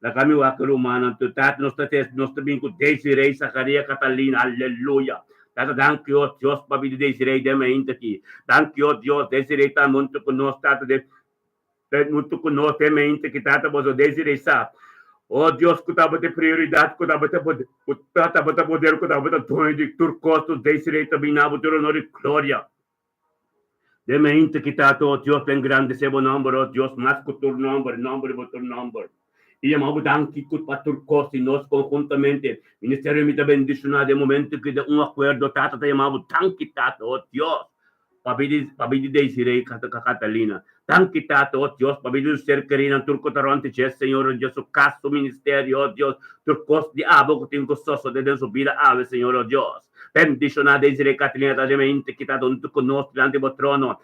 la kami wakil humano tu tata nos também com Desiree Zacaria Catalina aleluia Tata danke o Dios pabili Desiree de mente aqui danke o Dios Desiree tá muito conosco tata de muito conosco de mente que tata bozo Desiree sa oh Dios que tava de prioridade que tava de poder que tava de tonho de turcostos Desiree também na botura honor e glória de mente que tata o Dios tem grande sebo número o Dios mais que o teu número e chamamos danke que para turcos e nós conjuntamente ministério me bendicionado de momento que de acordo tata chamamos danke tata o Dios pabili Desiree Catalina danke tata o Dios pabili ser querida turco tarante Senhor Jesus caso ministério o Dios turcos de abo que tem gostoso de sua vida ave Senhor o Dios bendicionar Desiree Catalina da mente que está junto conosco diante do trono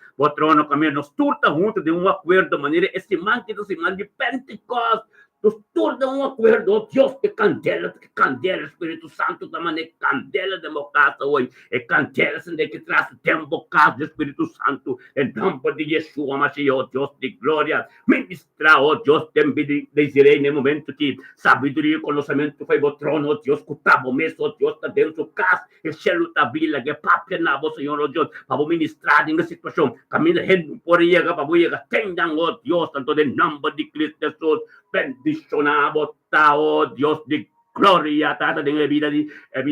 caminho nos turta junto de acordo de maneira esse man que se man de Pentecostes nos turda acordo, oh Deus, que candela, Espírito Santo, também candela de meu casa hoje, é candela, sem que traz tempo, casa do Espírito Santo, em nome de Yeshua, Mashiach, oh Deus de glória, ministrar, oh Deus, também Desiree, no momento que sabedoria e conhecimento foi o trono, oh Deus, que estava mesmo, oh Deus, está dentro do casa, e cheio da Bíblia, que papel na voz, Senhor, oh Deus, para ministrar em situação, caminho, por aí, para você, tenham, oh Deus, tanto em nome de Cristo Jesus, bendicionado, oh Dios de gloria, tata de vida de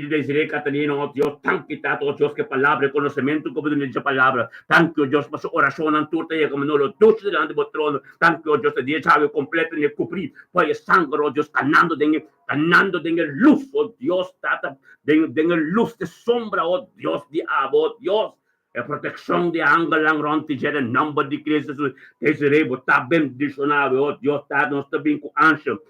Desiree Catalina, oh Dios, tanque tata, oh Dios, que palavra, conhecimento, como diz a palavra, tanque, oh Dios, para sua oração, não turta, e como não lo duche delante do trono, tanque, oh Dios, de dia chave completo, e cobrir, foi sangue, oh Dios, canando de luz, oh Dios, tata, de luz de sombra, oh Dios, de abo, oh Dios, a proteção de ângulo lang ronti em nome de Cristo Jesus Desiree está bendicionado oh Deus está nós também com anjo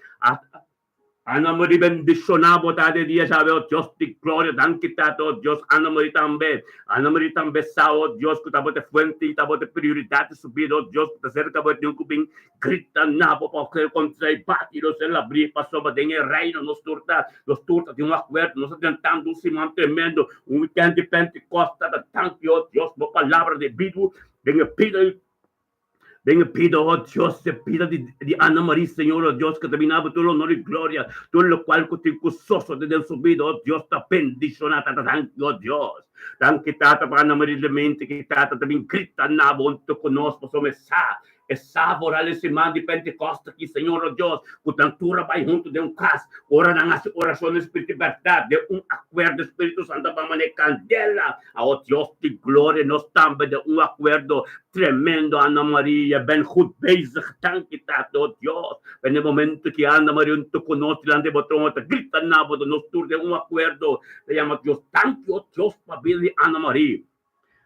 Ana Maria bendicionado tá de dia sabe oh Deus de glória danke tato oh Deus Ana Maria também sa oh Deus que tá bote fuente tá bote prioridade subir oh Deus que tá cerca bote um cubim grita na porque contra e bate los ela abrir passou para dengue reino nos turta de acordo nós tentando se manter tremendo weekend de Pentecostes da tanque oh Deus uma palavra de vida dengue pido, oh Dios, se pida de Ana María, Señor, oh Dios, que terminaba todo honor y gloria, todo lo cual que te cusoso de su vida, oh Dios, está bendicionada, oh Dios. Tanque tata para Ana María de mente, que tata também grita na bonto conosco, somos sa, essa orar semana de Pentecostes aqui, Senhor, oh Deus, com tantura vai junto de casa, ora na oração do Espírito de verdade, de acordo Espírito Santo para manejar candela, ao Deus de glória, nós também de acordo tremendo, Ana Maria, bem goed bezig, tanque tato, Deus, bem no momento que Ana Maria junto conosco, lá de botão, grita na boda, nós todos de acordo, se chama Deus, tanque, oh Deus, para ver Ana Maria.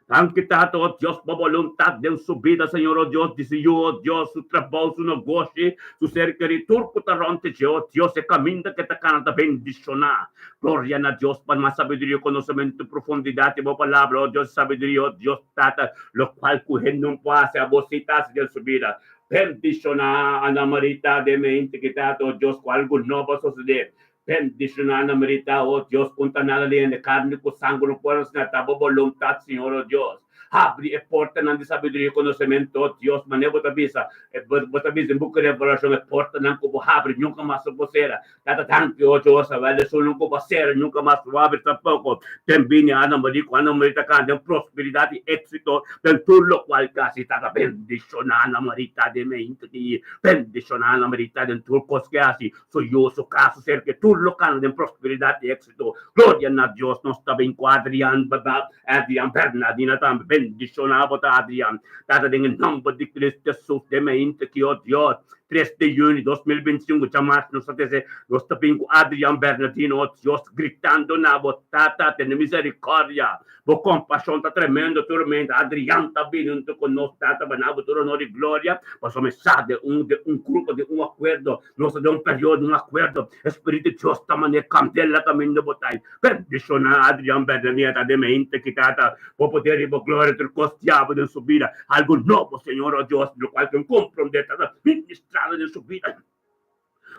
Tanque tato, oh Deus, para vontade de subida, Senhor, oh Deus, disse oh Deus, o trabalho, o negócio, o cerca de turco, taronte, oh Deus, é caminho que te canta bendicionar. Glória a Deus, para mais sabedoria, conhecimento, profundidade, boa palavra, oh Deus, sabedoria, oh Deus, tata, lo qual correndo não passa, a você de subida. Bendicionar Ana Marita de mente que tato, oh Deus, com algo novo suceder. Bendicionar na merita, oh Deus, punta na linha de carne com sangue no coração, na tabo voluntad, Senhor, oh Deus. Abre a porta de sabedoria e conhecimento, oh Deus, mas bota visa, em boca de revelação, a porta não como abre, nunca mais se possera. Tata tanque, oh Deus, velho, só nunca possera, nunca mais abre tampouco. Também Ana Marita, tem prosperidade e êxito, tem tudo o qual casi, tata bendicionar Ana Marita de mente, bendicionar Ana Marita de tudo que assim, sou eu, sou caso, ser que tudo o cano tem prosperidade e êxito. Glória a Deus, nós também com Adrian Bernardina também. Bendicionava Adrian, data dengan nombre de Cristo Jesus de mente que oh Dios, 3 de junio 2025, chamar nos também com Adrian Bernardino, oh Dios, gritando na botata, tem misericórdia, bo compaixão tá tremendo, tormenta, Adrian tá vindo conosco, tata, banabo, todo honor e glória, mas mensagem de grupo, de acordo, nós de período, acordo, Espírito de Deus tá mané candela caminho de botai, bendicionar Adrian Bernardino, de mente que tata, por poder e por glória, ter costeado de subida, algo novo, Senhor, oh Deus, do qual tem comprometer, ministrado de subida.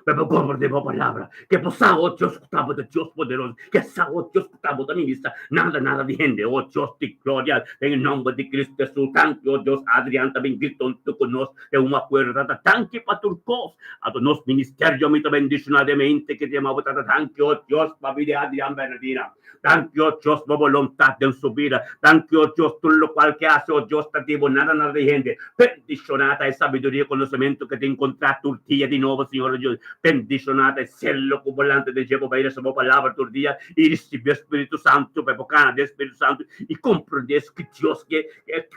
Pero como de palavra, que possa, oh Deus, escutava de Deus poderoso, que essa, oh Deus, escutava da ministra, nada de gente, oh Deus, de glória, em nome de Cristo Jesus, tanque, oh Deus, Adrian também gritou conosco, é uma coisa, tanque para turcos, a nosso ministério, me também bendicionadamente, que te amava, tanque, oh Deus, para vida Adrian Bernardina, tanque, oh Deus, para vontade de subida, tanque, oh Deus, tudo o qual que hace, oh Deus, tativo, nada de gente, bendicionada e sabedoria, conhecimento que te encontrar turquia de novo, Senhor Deus, bendicionada e sello com volante de Jehová, essa boa palavra todo dia, e receber o Espírito Santo, para bocar do Espírito Santo, e compreender que Deus que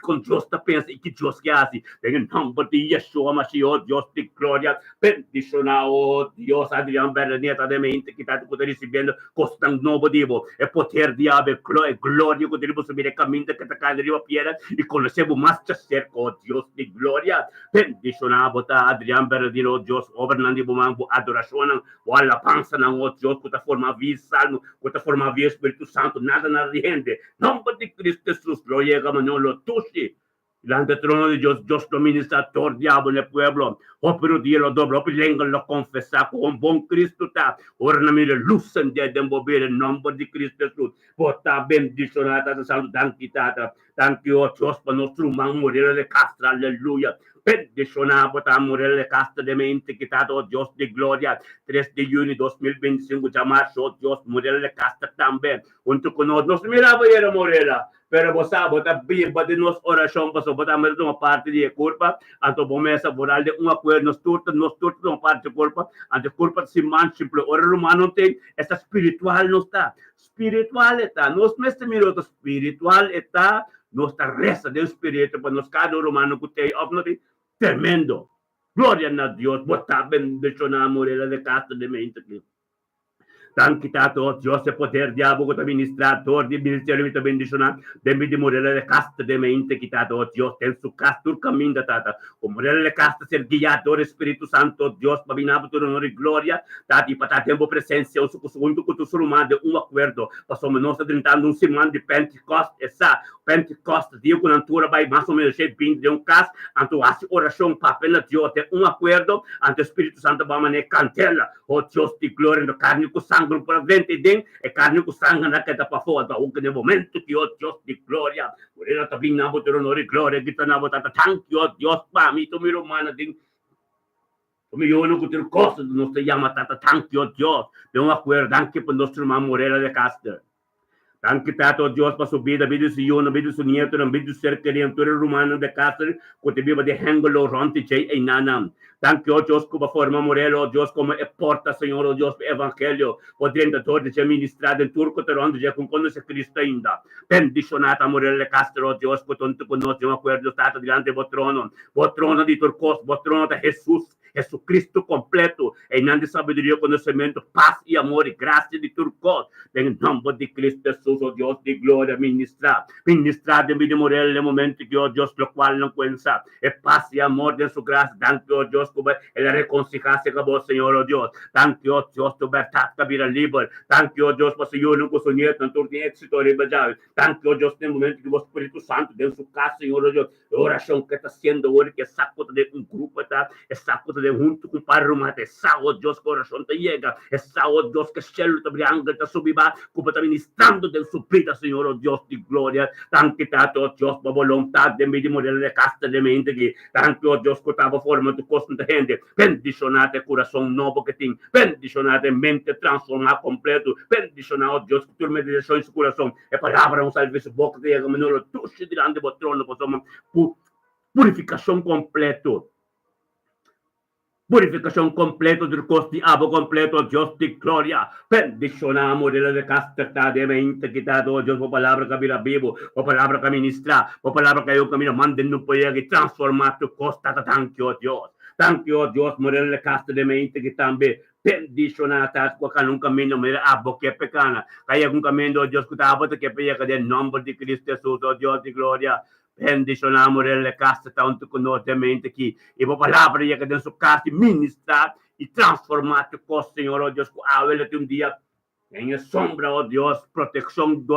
com Deus está pensa e que Deus que hace, em nome de Yeshua, Mashiach, Deus de glória, bendicionar, oh Deus, Adrian Bernardino, de mente, que está recebendo, costando novo divo, é poder diabo, é glória, que devemos subir caminho, que está caindo a piedra, e conhecemos mais de cerca, oh Deus de glória, bendicionar, botar Adrian Bernardino, Deus, governando o adoração, ou alabança, não, oh Deus, que está formando via salmo, que está formando via Espírito Santo, nada de gente, não de Cristo Jesus, lo llega, mas não lo tuxe. Delante del trono de Dios, Dios lo ministrador, diablo en el pueblo. Oh, pero Dios lo doblo, pero lengua lo confesa con un buen Cristo. Ora na mire luz en de envolver el nombre de Cristo Jesús. Bota bendicionada, santo, tanta. Thank you, Dios, por nuestro man morir de castra, aleluya. Bendicionado, bota morir de castra de mente, quitado, Dios de gloria. 3 de junio 2025, llamar, Dios, morir de castra también. Junto con nosotros, miraba y era morela. Pero bota Bíblia de nossa oração, bota mais uma parte de culpa, anto promessa moral de um acordo, nos turta uma parte de culpa, anto culpa se mantém simple, ora romano tem, essa espiritual não está, nós mesmo miramos espiritual está, nós está resta do espírito, para nós cada romano que tem, tremendo, glória a Deus, bota bendicionar morela de casta de mente aqui. Tan quitato, Dios de poder, diabo, que administrador, de ministerio, de bendicionar, de morir de casta, de mente, quitado, Dios, ten su casta, tu camino, tata, como morir de casta, ser guiador, Espíritu Santo, Dios, babinado, tu honor y gloria, tati, para tempo presencia, o segundo que tu surumar de um acordo, passamos nós tentando semana de Pentecoste, essa, Pentecoste, Deus, com a altura, vai mais ou menos, vindo de caso, anto a oração, papel, Deus, tem acordo, anto o Espírito Santo, vai manejar cantela, oh Deus, de glória, no carne, com sangue, para dentro de é carne com sangue na queda para fora, o que no momento que o Deus de glória, por ele está vindo na botar honor e glória, que está na botar tanque, o Deus para mim, tu me romana, tu me uno com o costo, não se chama tanque, o Deus, de um acordo, anche para nosso irmão Moreira de Castro. Tanquitato, oh Dios, para su vida, vida su yuna, vida su nieto, vida su ser querido, todo el rumano de casa, que te viva de hengolo, ronti, chay, e nanam. Tanque, oh Dios, como forma morelo, oh Dios, como porta, Señor, oh Dios, evangelio, podriendo todo de ministrado en turco, te ronde, ya con conoce Cristo ainda. Bendicionata, morele, castro, oh Dios, con tanto conoce, un acuerdo, stato delante de trono de turcos, trono de Jesús, Jesucristo completo, e nada sabedoria, conhecimento, paz e amor e graça de turcos, em nome de Cristo Jesus, oh Deus de glória, ministrar de vida moral no momento que, oh Deus, lo qual não pensa, e paz e amor de sua graça, tanto, oh Deus, como ele reconciliar-se com o Senhor, oh Deus, tanto, oh Deus, tu verdade que vira livre, tanto, oh Deus, para o Senhor não conseguir, tanto, tem êxito, tanto, oh Deus, no momento que o Espírito Santo, dentro do caso, Senhor, oh Deus, oração que está sendo hoje, que é saco de grupo, tá? É saco de junto com o Pai Romano, é saco, Deus, que a oração te chega, é saco, Deus, que o cielo te abrianga, te subiba, como está ministrando de sua vida, Senhor, oh Deus de glória, tanto que tá, oh Deus, para vontade de mim, de morrer de casta de mente, que tanto, oh Deus, que estava formando costa de gente, bendicionate coração novo que tem, bendicionate mente transformada completo, bendicionate, oh Deus, que tu me deixou em seu coração, é palavra, um salve esse boca, que chega, menor, tuxe, diante do trono, possamos, purificação completo. Purificação completa do corpo de abo completo, Deus de glória. Bendicionamos de castidade de mente que está todo Deus, por palavra que vira vivo, por palavra que ministra, por palavra que eu caminho, mande no poder transformar tu costa, thank you, Deus. Thank you, Deus, morrer de casta de mente que também bendicionata com um caminho, mas abo que é pecana. Kaya kung caminho, Deus, que está abo que pecana, em nome de Cristo Jesus, Deus de glória. Bendicionamos le casta tanto conoscimento que e a palavra que dentro sua casa ministrar e transformar o corpo, Senhor, oh Deus, que dia em sombra, oh Deus, proteção do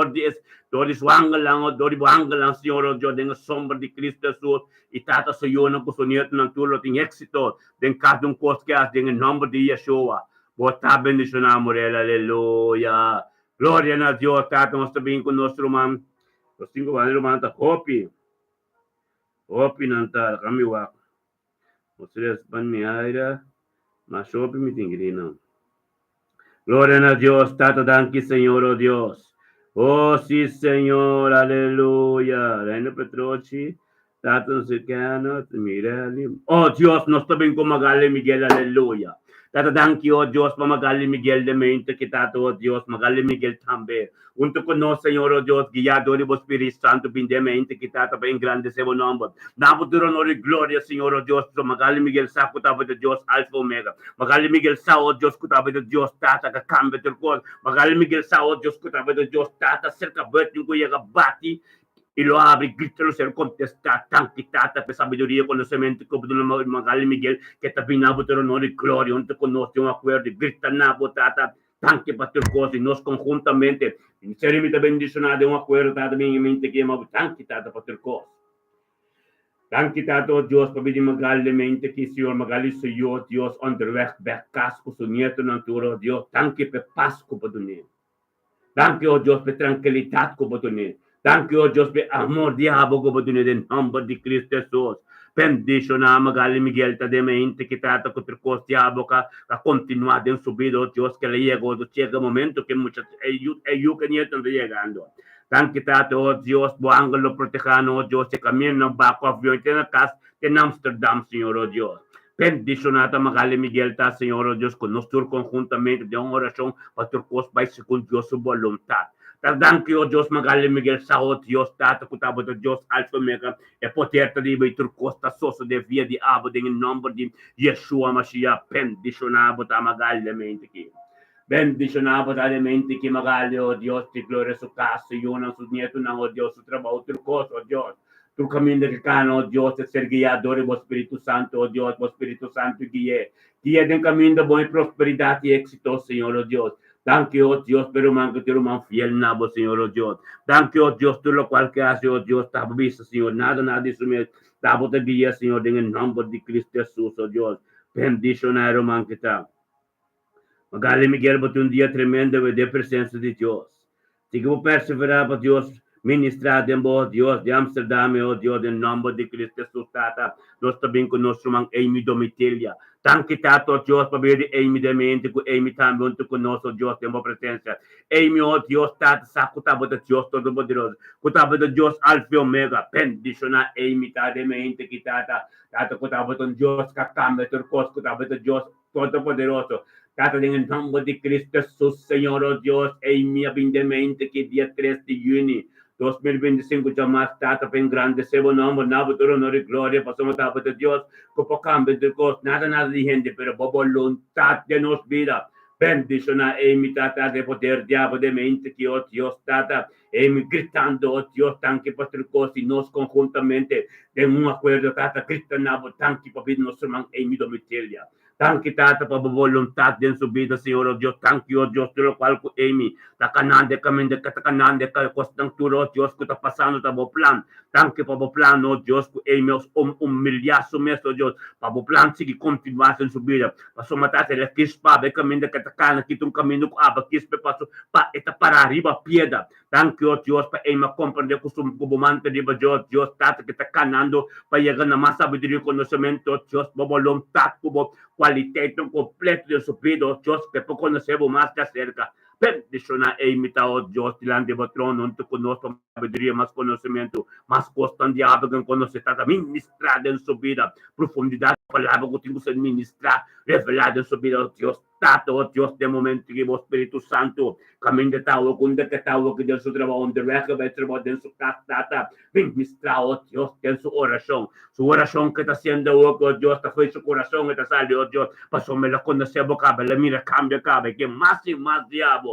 Suangalang, do Buangalang, Senhor, oh Deus, em sombra de Cristo Jesus, e tata sa iyo na gusto niya ng tulo ting éxito, den kadong corpo que há em nome de Yeshua. Bota bendicionamos ele, aleluia. Glória a Deus, tata, nós também com nosso irmão, os 5 anos, irmão, tá Hopi nantar kami wak. Mostras pan mi aira. Mas hopi mi tingrina. Gloria a Dios, Tata danki, Señor, oh Dios. Oh, sí, Señor, aleluya. Reino Petrochi, Tata Sicano, Mirali. Oh, Dios, nos también con Magali Miguel, aleluya. Tata danki, oh Dios, pa Magali Miguel de mente, que Tata, oh Dios, Magali Miguel también. Junto con nos, Señor, oh Dios, guiado de vos Espíritu Santo, bindemente, que Tata, pa grande se nombre. Damos tu honor y gloria, Señor, oh Dios, so Magali Miguel sa kutaba de Dios, Alfa Omega. Magali Miguel sa, oh Dios, kutaba de Dios, Tata, ka cambia ter cor. Magali Miguel sa, oh Dios, kutaba de Dios, Tata, cerca bertin ko yaga bati. E lo abre, grita ser contestar, tanti Tata, per sabedoria, conhecimento, que do Magali Miguel, que tá binabo ter honor e glória, onde conosco um acordo, grita na Tata, tanti pastor cose, nós conjuntamente, inserimento bendicionado, um acordo, Tata, bem em mente, que é uma tanti Tata, pastor cose. Tanti Tata, oh Deus, para pedir Magali mente, que Senhor, Magali Senhor, Deus, onderweg, casco, su nieto, natura, Deus, tanti per pasco, para donner. Tanti, oh Deus, per tranquilidade, para donner. Thank you, Diyos, pe amor di habo ko ba din number di Cristo Jesus. Bendition na Magali Miguel ta de mente que trata con tricos di habo ka continuar en su vida, Dios, que le llegó, llega momento que muchas ellos que ni están llegando. Thank you, oh Dios, buangalo protejano, oh Dios, que camino bajo avión, en la casa en Amsterdam, Señor, oh Dios. Bendicionata Magali Miguel ta, Señor, oh Dios, con nosotros conjuntamente de una oración para tricos by según Dios su voluntad. Thank you, Dios, Magali Miguel, Sao, Dios, Tata, Kutabo, Dios, Alfa, Omega, e poter te riba itur costa soso de via di abo, in number di Yeshua, Mashiach, bendicionabo ta Magali mente ki. Bendicionabo ta mente ki Magali, oh Dios, ti gloria su casa, yuna, su nieto, na, oh Dios, su trabajo, tur costa, oh Dios. Tu camino que cano, oh Dios, te ser guiador, oh Espíritu Santo, oh Dios, oh Espíritu Santo, guíe. Guíe den camino de buena prosperidad y éxito, Señor, oh Dios. Thank you, oh Dios, pero man que tiro man fiel nabo, Señor, oh Dios. Thank you, oh Dios, tú lo cual que hace, oh Dios, está visto, Señor. Nada de eso me tabo te guía, Señor, en el nombre de Cristo Jesús, oh Dios. Bendicionario, man que está. Magali Miguel, bote un día tremendo de presencia de Dios. Sigo perseverar, oh Dios. Ministrado, oh Dios, de Amsterdam, oh Dios, en nombre de Cristo Jesús, Tata, nós também conosco, mang Amy Domitilia. Tanto Tato, Dios, para ver Amy de mente, que Amy também junto conosco, Dios, tem uma presença. Amy, oh Dios, Tata, sacutava de Dios, todo poderoso. Cutava de Dios, Alfa e Omega, pendiciona Amy, Tata, de mente, que Tata, cutava de Dios, cacamba, turcos, cutava de Dios, todo poderoso. Tata, em nome de Cristo Jesus, Senhor, oh Deus, Amy, abindemente, que dia 3 de junho, 2025 jamais Tata bem grande seu nome na futuro honor e glória passamos tapa de Deus que por cambio de cos nada de gente pero por voluntad de nos vida bendicionar Amy Tata de poder diabo de mente que oh Deus Tata Amy gritando oh Deus tanque por cos e nós conjuntamente de acordo Tata gritando tanque para vida nosso irmão Amy Domitilia. Tanque Tata para vontade de sua vida, Senhor, oh Deus, tanque, oh Deus, pelo qual com Amy, takanande kami, takanande ka, kostang turo, oh Deus, que está passando, tá bom plano, tanque para o plano, oh Deus, com Amy, humilhar seu mestre, oh Deus, para o plano, seguir, continuar em sua vida, para sua matar, ele quis para, caminho, que takana, que um caminho, que aba, quis para, eta para arriba, pieda, tanque, oh Deus, para Amy, compreender com o comandante de Deus, Deus, Tata, que está canando, para chegar na massa, sabedoria, conhecimento, oh Deus, para vontade, qualidade completa de sua vida, oh Deus, que por conhecer mais de cerca. Bendicionar e imitar, oh Deus, diante do trono, onde conosco sabedoria, mais conhecimento, mais constante, que conhecer, está ministrado em sua vida, profundidade, palavra que tem que ser ministrada, revelada em sua vida, oh Deus, Tato, oh Deus, de momento que o Espírito Santo, caminho de tal, quando que tal, que Deus trabalha, onde vai trabalhar dentro sua casa, Tata, ministrar, oh Deus, dentro sua oração que está sendo, oh Deus, está feito seu coração, que está saindo, oh Deus, passou me la conhecer, boca, ela mira, cambia, que mais e mais diabo.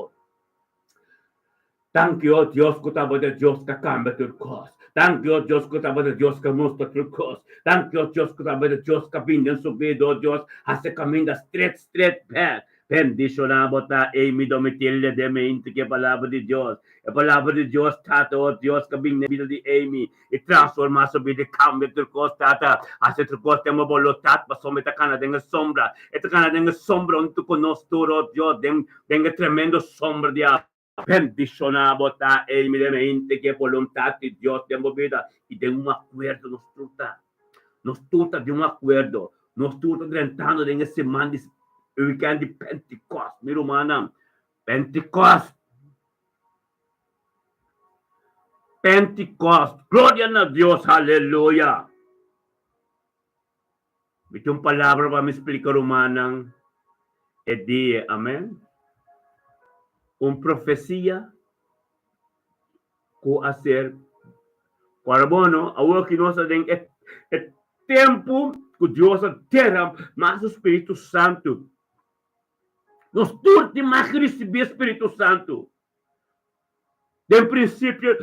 Thank you, oh Dios, que estava de Deus que cambia tua coisa. Thank you, oh Deus, que estava de Deus que mostra tua coisa. Thank you, oh Deus, que estava de Deus que vinha em subida, oh Deus, hace caminho straight path. Bendicionar, botar Amy Domitilia de mente, que a palavra de Deus. A palavra de Deus, Tata, oh Deus, que vinha na vida de Amy. E transformar sua vida, cambia tua coisa, Tata. Hace tua coisa, tem uma vontade, para somente a cana de sombra. E a cana de sombra, onde tu conosco, oh Deus, tem tremendo sombra, diabo. Bendicionar, botar Amy de mente, que a vontade de Deus tem vida. E de acordo, nos tuta de acordo. Nos tuta tentando de essa semana de weekend de Pentecost, meu irmão. Pentecost. Glória a Deus, aleluia. Ito yung palavra para me explicar, humanang, dia, amém? Profecia ko hacer carbono, agora que nós temos tempo que Deus terra, mas o Espírito Santo. Nós todos mais receber o Espírito Santo. De princípio,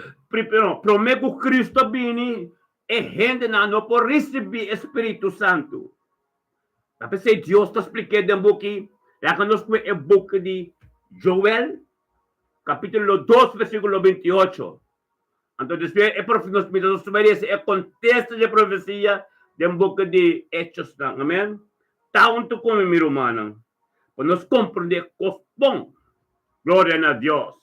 prometo Cristo bini, e gente não pode receber o Espírito Santo. Tapi se Deus está explicando em book, lá que nós é book de Joel, capítulo 2, versículo 28. Então, después, nos merece o contexto de profecia de boca de Hechos. Amém? Tanto como meu irmão. Para nos compreender bom. Glória a Deus.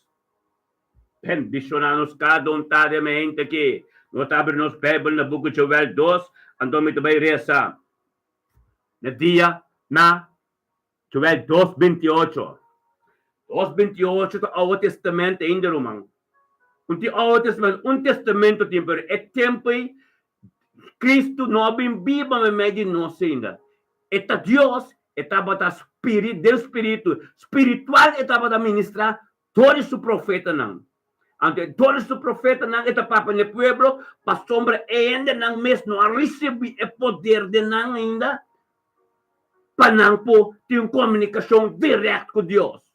Bendicionar-nos cada de mente aqui. Nós abrimos nos Bíblia na boca de Joel 2. Então, me também reza. No dia, na Joel 2, 28. 2:28 do Novo Testamento ainda, irmão. Testamento tempo é tempo Cristo não viva no meio de nós ainda. Eta Deus estava da Espírito espiritual estava da ministrar todos os profetas não. Ante todos os profetas não eta papa no pueblo, para sombra ainda não mesmo não recebe o poder de não ainda para não ter uma comunicação direta com Deus.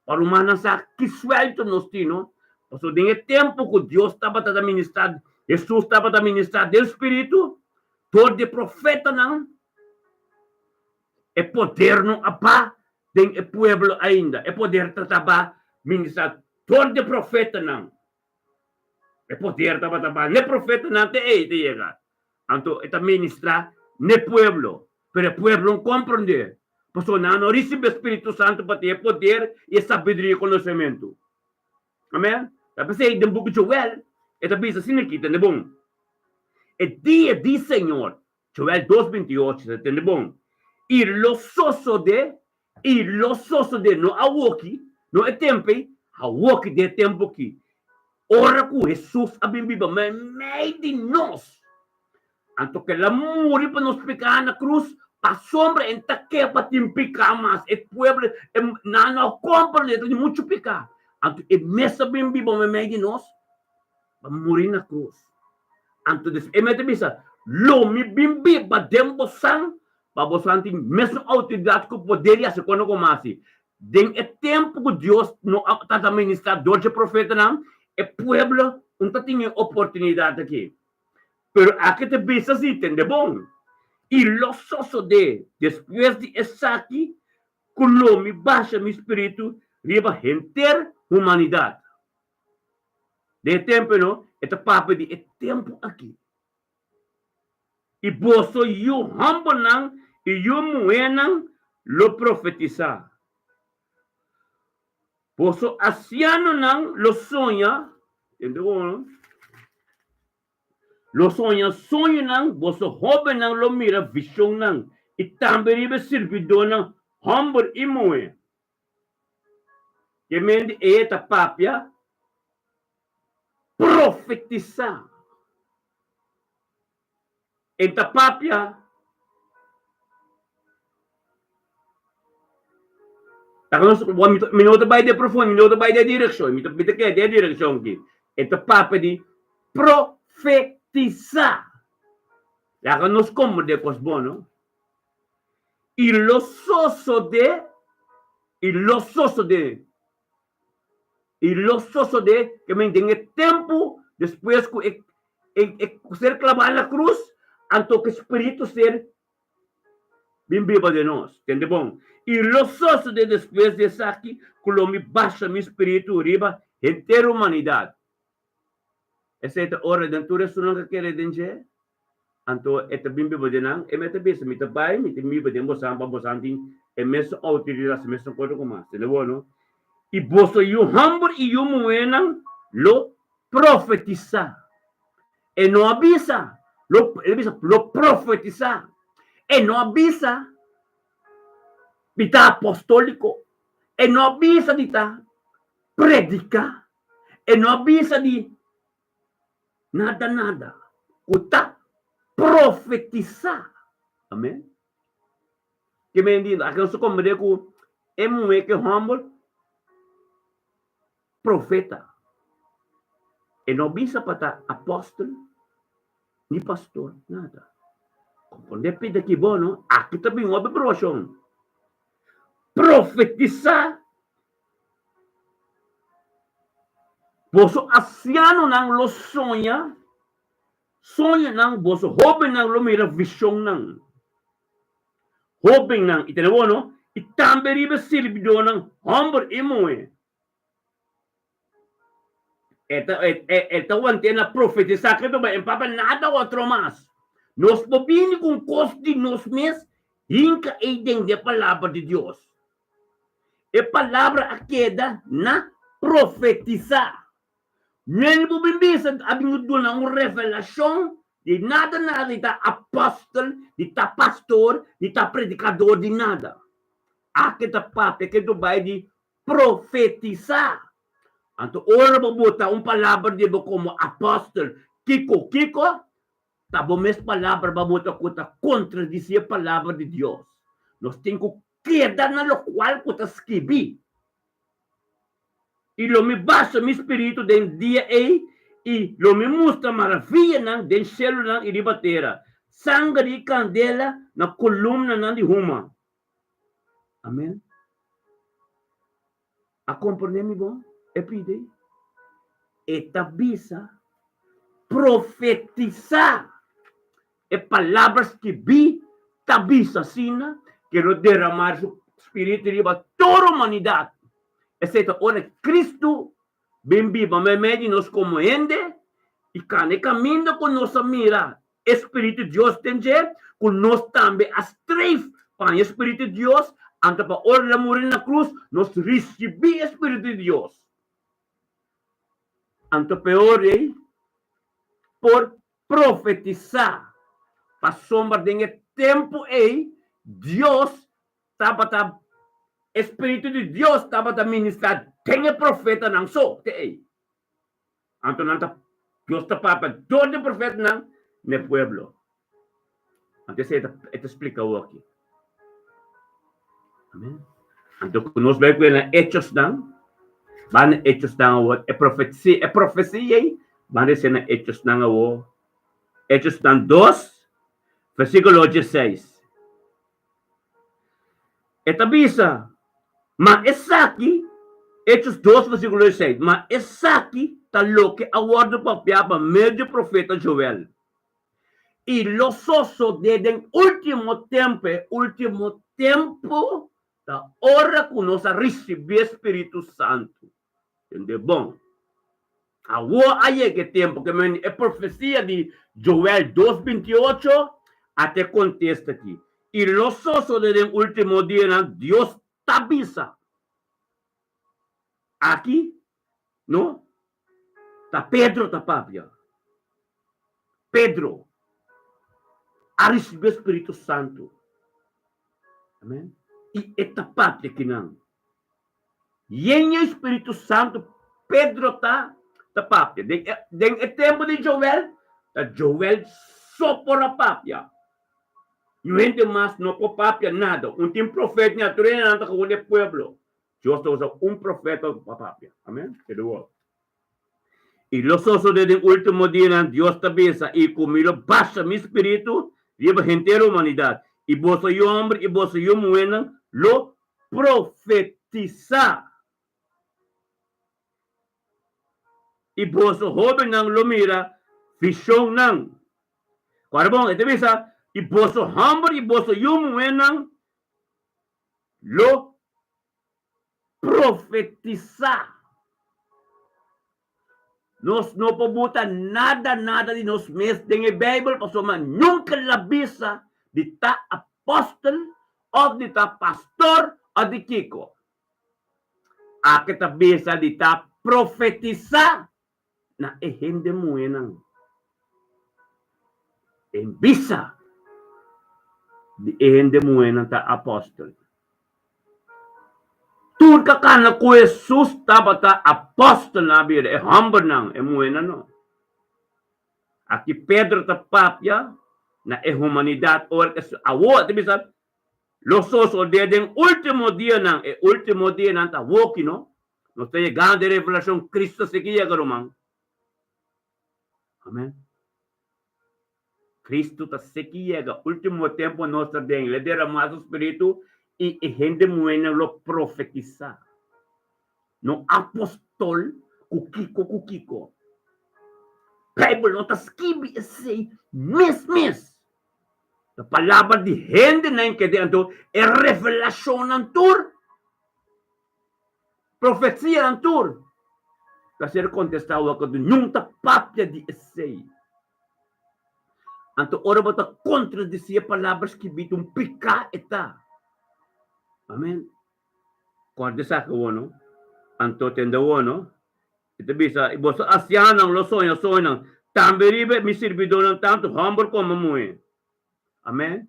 Para o humano sabe que suelto nos tino, porque em tempo que Deus estava a ministrar, Jesus estava a ministrar do Espírito, todo de profeta não, é poder não apa, tem o povo ainda, é poder tratar ministrar todo de profeta não, é poder tratar ne profeta não te chega, então é ministrar ne povo, pero o povo não compreende. Porque não recebe o Espírito Santo para ter poder e sabedoria e conhecimento. Amém? Dapat sa, the book of Joel, Esta bisa sinakita na bom. E dia di Senhor, Joel 2:28, entende bom? E lo soso de no awoki, no é tempo, awoki de tempo que ora com Jesus a bimbiba, mas meio de nós. Anto que la muri para nos picar na cruz, pa sombra en taque pa timpicar mas, e pueblo, na compra de muito picar. Anto e mesa bimbiba, mas meio de nós, pa muri na cruz. Anto des, e mete bisa, lo mi bimbiba dembo sang, pa bosanti mesmo autoridade que poderia se quando comasi. Den é tempo que Deus no tata ministrador de profeta não, e pueblo não tinha oportunidade aqui. Pero aqui te bisa assim, entende bom? E lo soso de, depois de essa aqui, culo mi baixa mi espírito, riba enter humanidade. De tempo, não? Esta papo de é tempo aqui. E boso yu humble nang, e yu muenang, lo profetizar. Boso anciano nang, lo sonha, entende bom? Lo sonha nang, boso joven nang, lo mira visão nang, e também riba servidor nang, humble e mue. Que mende eta papia, profetizar. Eta papia, minuto vai de profundo, minuto vai de direção, minuto que é de direção aqui. Eta papia de profetizar. Já que nós como de coisa boa, não? E lo soso de, que me tem tempo, depois que ser clavado na cruz, anto que o Espírito ser bem viva de nós, entende bom? E lo soso de depois de isso aqui, quando me baixa meu Espírito, riba, inteira humanidade. Essa é a hora de tudo isso não quer dizer, anto é bem viva de nós, e me bisa, me bai, me viva de nós, samba, bosantin, e mesmo autoridade, mesmo coisa como essa, entende bom, não? E boso yu humble e yu muenang lo profetizar. E não avisa, lo profetizar. E não avisa, está apostólico. E não avisa de tá predicar. E não avisa de nada. Está profetizar. Amém? Que me diz, aqui eu sou como de que é muito humble, profeta. E não bisa para apóstolo, ni pastor, nada. Compreende pede que bom, não? Aqui também uma aberração. Profetizar. Boso anciano nang lo sonha nang boso jovem nang lo mira visão nang. Jovem nang, entendeu, não? E também riba servidor nang, humble e moe. Esta antena profetizar que também empapa nada outro mais. Nós bobini com costo de nós mesmos, inca e entender a palavra de Deus. E palavra a queda na profetizar. Nem bobimisa abrindo uma revelação de nada, de tá apóstolo, de tá pastor, de tá predicador, de nada. Aqui tá papo, que tu vai de profetizar. Então, ora para botar palavra de como apóstolo, Kiko, tá bom, mesma palavra para botar contradizer a palavra de Deus. Nós temos que quedar na qual que está escrevi. E lo me baixa meu espírito den dia e lo me mostra maravilha não den céu não e ribateira. Sangue de candela na coluna não de ruma. Amém? A compreender-me bom? É pedir. Eta bisa profetizar. É palavras que vi, tabisa sina, que não derramar o espírito riba toda a humanidade. Exceto ora Cristo, bem viva, me mede nos como ende, e cane caminho com nossa mira. Espírito de Deus tem que, com nós também, as três, para o Espírito de Deus, antes para ora morrer na cruz, nós recebemos o Espírito de Deus. Anto pior, por profetizar. Para sombra de tempo aí, Deus estava a Espírito de Deus estava a ministrar. Tem profeta não só. Então, Deus está para todo profeta não no pueblo. Então, isso explica o aqui. Amém. Então, nós vemos que na Hechos não, van Hechos não, é profecia aí, van dizer na Hechos não, Hechos não 2, versículo 16. Esta bisa, mas essa aqui, Hechos 2, versículo 16, mas essa aqui está louco a ordem para meio do profeta Joel. E los osos desde último tempo, da hora que nós recebemos o Espírito Santo. Entendeu? Bom, aí que tempo, que é profecia de Joel 2:28, até contesta aqui. E los osos desde o último dia, Deus te avisa. Aqui, não? Está Pedro, está Pápia. Pedro. A receber o Espírito Santo. Amém? E esta parte aqui não. E em Espírito Santo, Pedro está pápia. Den tempo de Joel, Joel só por a pápia. Não gente mais não por pápia nada. Tem profeta na natureza com o pueblo. Deus usa profeta para pápia. Amém? E los osos de último dia, Deus te avisa, e comigo baixa meu espírito, lleva gente a humanidade. E vos soy hombre, e vos soy mujer, lo profetiza. E vos joven nang lo mira, visión nang. Quando ete bisa, e vos hombre, e vos soy mujer, lo profetiza. Nós não podemos nada de nós mesmos na Bíblia, porque nunca la bisa de ta apóstolo, ou de ta pastor, ou de Kiko. A que ta bisa de ta profetizar na gente muena. Em bisa de gente muena ta apóstolo. Tudo que kana com Jesus estava ta apóstolo na vida, é humble não, é muena não. Aqui Pedro ta papia, na humanidade, or awo, te bisa, los osos de último dia não, último dia não ta woki no, não está chegando a revelação Cristo se que chega romang. Amém. Cristo ta se que chega, último tempo nós ta den, le derramado espírito e gente muena lo profetiza. No apóstol, kukiko. Bible não ta escreve esse mes. A palavra de gente nem que dentro é revelação antur. Profecia antur. Para ser contestado quando nunca papia de esse. Então, ora bota contradizer palavras que bitum pica eta. Amém. Quando sa ko no, anto tendo no. Ito bisa ibos asyanang lo sonhang. Tamberibe mi servidor ng tanto humble como mui. Amém?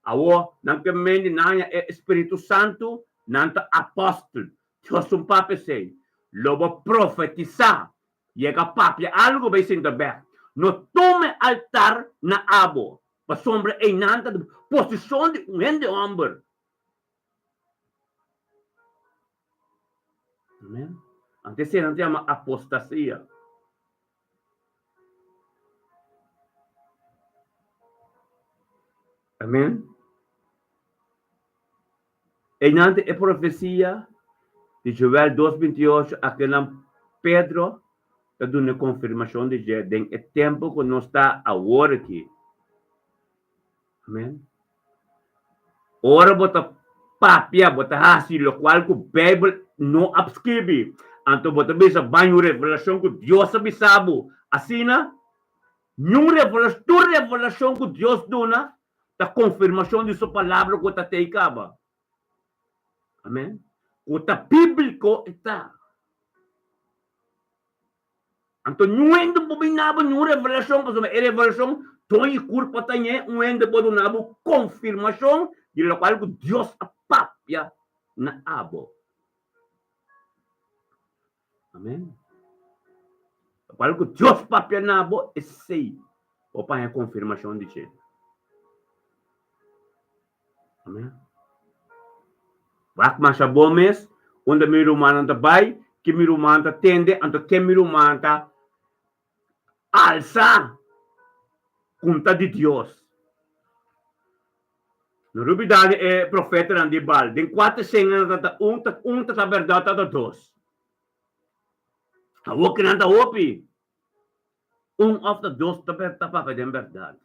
Awo, nang kemen nanya Espírito Santo, nanta apóstolo. Deus papi say, lobo profetizar. Yega papi, algo vai sendo bem. No tome altar na abo. Pa sombra e nanta posição de ende hombre. Amém? Antes se não chama apostasia. Amém? E nante é profecia de Joel 2:28, aquele Pedro está dando confirmação de que é tempo que não está agora aqui. Amém? Ora bota papia, bota hasi, lo qual que a Bíblia não abscribe. Então bota bisa banho revelação que Deus abisabo. Assim na, nenhuma revelação que Deus dona, a confirmação de sua palavra que está teicaba. Amém? O está bíblico está. Anto nuendo po binabo nu revelação, kasi may revelação toy curpa tanye, nuendo po nabo confirmação, di lo qual Dios apapya na abo. Amen. Qual Dios papya na abo, sei. O pa yung confirmação de che. Amen. Bak masya bomes, onda mi rumanan tabay, que mi rumanta tende, anto que mi rumanta alza conta de Deus. No rubidade é profeta de Baal. Den quatro senhas da ta verdade da dos. A o que nanta opi. Of the dos ta pa den verdade.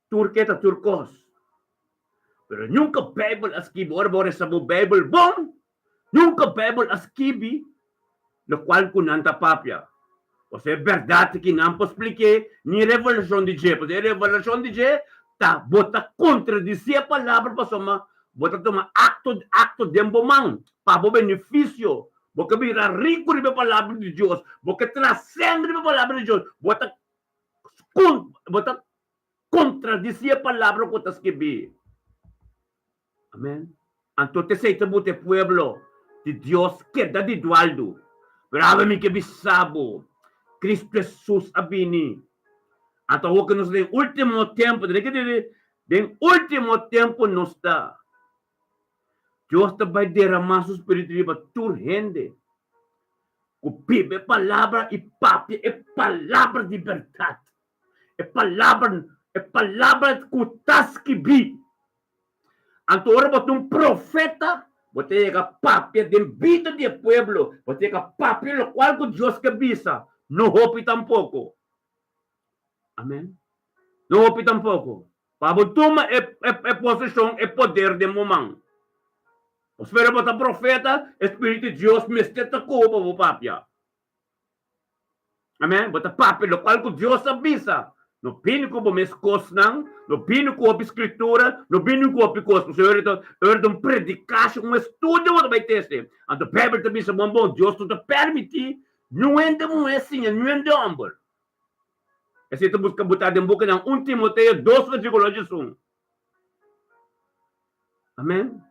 Turque ta turcos. Pero nunca Bible askibi, ora sa Bible bom. Nunca Bible askibi, lo qual kunanta papia. Você é verdade que não posso explicar nem revelação de Deus. Porque a revelação de Deus tá bota contradizer a palavra para somar, bota tomar acto de embomão para o benefício. Porque virar rico de palavra de Deus, porque transcende a palavra de Deus, bota contradizer a palavra que está escrito. Amém. Então te sei que o pueblo de Deus queda de dualdo. Brava me que bisabo. Cristo Jesus abini. Então o que nos tem último tempo, den último tempo nos dá. Deus vai derramar seu espírito para tur gente. O pibe palavra e papi é palavra de verdade. É palavra que tas que bi. Então ora botar profeta, botar a papi de vida do pueblo, botar a papi lo qual que Deus que bisa. No hope tampoco. Amém? No hope tampoco. Para toma é posição, é poder de momento. Espera para o profeta, Espírito de Deus me esteta cuba o papia. Amém? Bota papia, lo qual que Deus avisa. No pino que o mes cosnan, no pino que o escritura, no pino que o cosnan. Se eu predicação, estudo, você vai ter. Então, a Bíblia também se bom, Deus te permite. Não é um assim, não é de homem. Esse tu busca botar em boca de 1 Timoteo 2, versículo 1. Amém?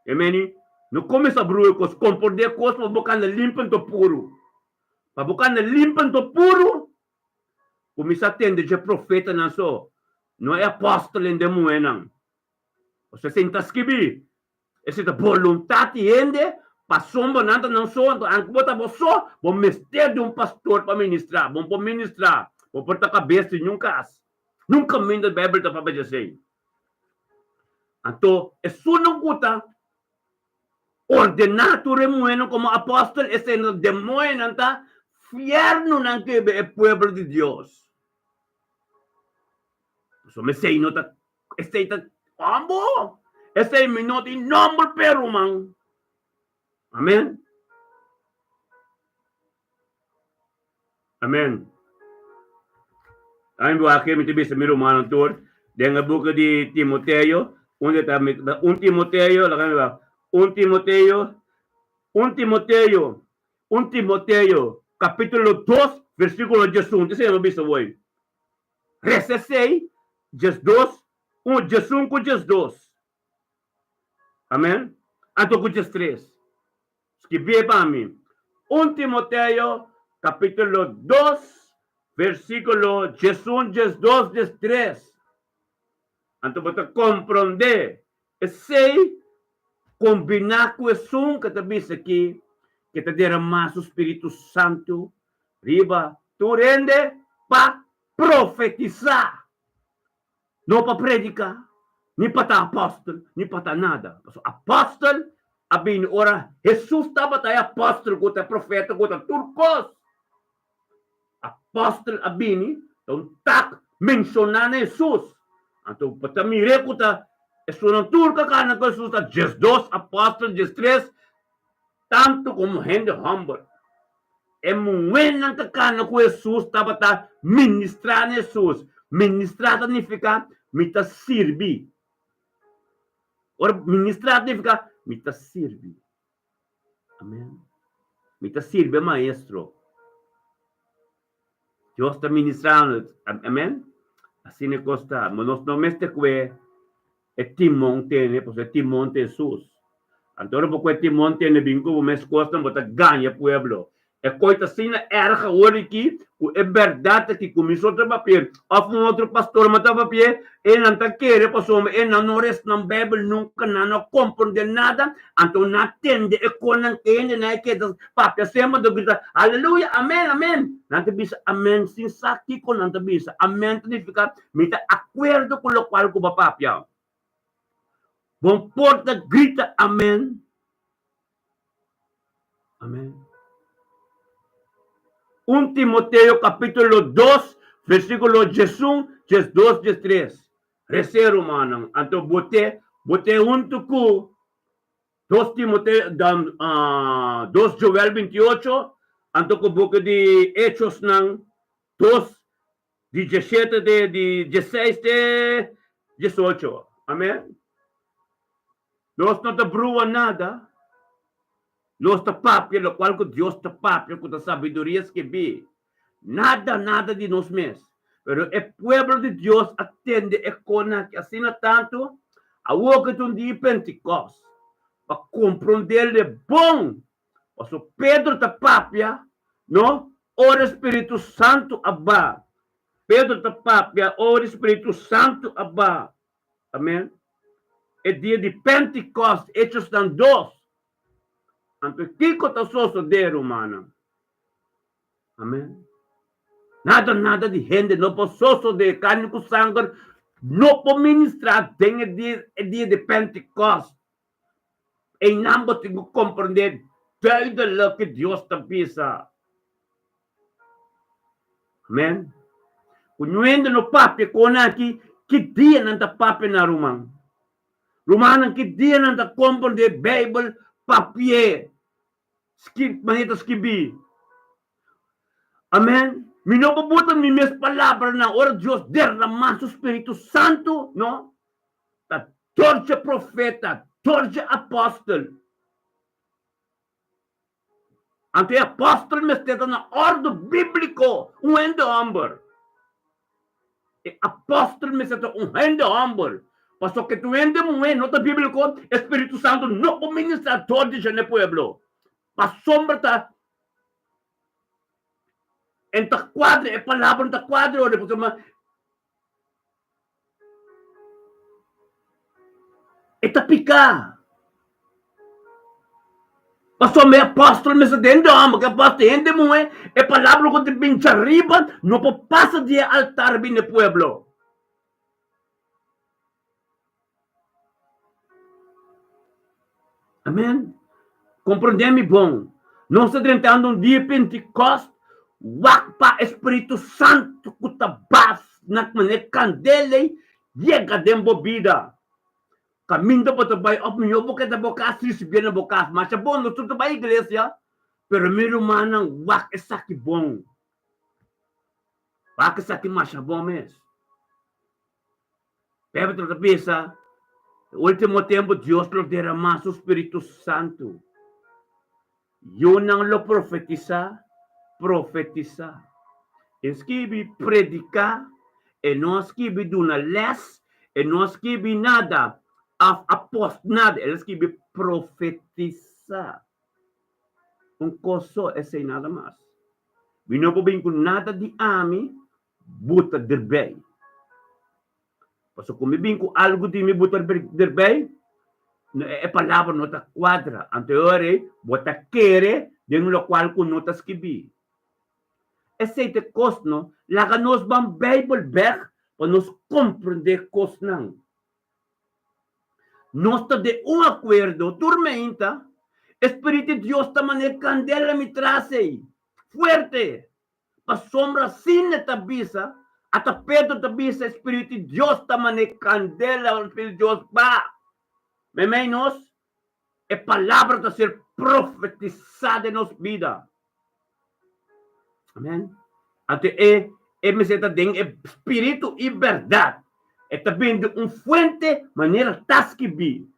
Amém? Não começa a brulhar com os comportar coisas para bocar na limpa do puro. Para bocar na limpa do puro, começa a atender de profeta não só. Não é apóstolo em demoé não. Você senta escrever. Esse é a vontade ainda. Passou nada não só, ang bota só, vou mestre de pastor para ministrar, vou ministrar, vou portar cabeça em caso. Nunca me da Bíblia da para dizer. Então, é só não guta ordenar tu remoendo como apóstolo, esse no demônio não tá fierno não que é pueblo de Deus. Só me sei nota, esse tá ambo, esse me nota em nome pero man. Amém? Amém. Ang buha kami tibi sa mirumanon tour. Dengan buka di Timoteo. Un Timoteo. Lakan ba? Un Timoteo. Capítulo 2, versículo 11. Ito siya mabisa boy. Resa 6, 2. Un 1 com 2. Amém? Anto com 3. Escrevi para mim. 1 Timoteo, capítulo 2, versículo 1, 2, 3. Então, você compreender. Sei combinar com isso que está visto aqui, que está derramando o Espírito Santo, riba, tu rende para profetizar. Não para predicar, nem para apóstolo, nem para nada. Apóstolo, abin ora Jesus estava tayo apóstolo ko ta profeta ko ta turcos. Apóstolo abini então tak mencionar Jesus. Então para mire ko ta esunan turca kana ko Jesus ta just dos apóstolos just tres tanto como gente humble. É muito nang kakana ko Jesus estava ta ministrar Jesus. Ministrar significa mita sirvi. Ora ministrar significa mita sirve. Amém. Mita sirve maestro. Dios está ministrando. Amén. Así me costa. Nos no me este que es timón tiene, pues es timón de Jesús. Entonces, porque timón tiene vinco, me costa, pero gana pueblo. É coisa assim erga hoje aqui, é verdade que começou a trabalhar. Ou um outro pastor mas trabalhar, ele não está querendo, passou, ele não resta na Bíblia, nunca não compreende nada, então não atende, é quando ele não é que papai sempre do grita, aleluia, amém, amém. Não te bisa amém, sim, aqui com não te bisa, amém significa, me está acordo com o qual com o papai. Bom porta grita amém, amém. 1 Timoteo capítulo 2, versículo 11, 2, 3. Recero, mano. Então, bote junto com 2 Timoteo, 2 Joel 28, então com o book de Hechos, 2, 17, de 16, de 18. Amém? Nós não te brua nada. Los tapapia, lo cual que Dios tapapia, con la sabiduría que vi. Nada de nos mes. Pero el pueblo de Dios atende e cona que así no tanto, a que un día Pentecost, para comprender bom. O so Pedro tapapia, no? Ora Espírito Santo abba. Pedro tapapia, ora Espírito Santo abba. Amém? É dia de Pentecost, Hechos 2. Anto kiko ta soso de humana. Amém. Nada de gente, não po soso de carne com sangue, não po ministrar, tem dia de Pentecost. Em não tenho compreender tudo o que Deus te pisa. Amém. Quando ainda no papi, quando aqui, que dia não ta papi na rumang. Rumang que dia não ta compreender Bible, papier. Manito skibi. Amém? Mi no pabutan mi mes palabra na ora Dios derramar su Espírito Santo, no? Ta torce profeta, torce apóstolo. Ante apóstolo me está na ordem bíblico, ende amber. E apóstolo me está ende amber. Pastor que tu ende não tá bíblico, Espírito Santo não pode ministrar todo no pueblo. A sombra está em ta quadro, é palavra em ta quadro, depois uma é ta picar. Pastor me apóstolo me dentro ama, que apóstolo ende moe, é palavra que te pincha arriba, não pode passar de altar bem no pueblo. Amém? Compreendem-me bom. Nós estamos tentando dia Pentecost, wakpa Espírito Santo kutabas na maneira candela chega dentro vida. Caminho para trabalhar, opinião porque da boca se bem na boca, mas é bom nós tudo vai igreja, pero meu irmão wak essa que bom. Wak essa que mais bom mesmo. Pega outra peça. Último tempo Deus lo derramar su Espírito Santo. Yun ang lo profetiza. Esquibi predicar, e não esquibi duna les, e não esquibi nada, nada, ele esquibi profetizar. Coso é sem nada mais. Não po bem com nada de ami, buta derbei. Paso kung bem com algo de mi buta derbei, é palavra nota quadra. Anteriore, bota quere, dentro do qual com notas esquibi. Esse é costo, laga nos bang Bible back para nos compreender costo não. Nós de acordo, tormenta, Espírito de Deus também candela me traz fuerte, para sombra sin tabisa, até Pedro tabisa, Espírito de Deus também candela, o Espírito de Deus ba. Menos, é palavra de ser profetizada em nossa vida. Amém? Até me senta dentro espírito e verdade. É também de fuente maneira tasquibi.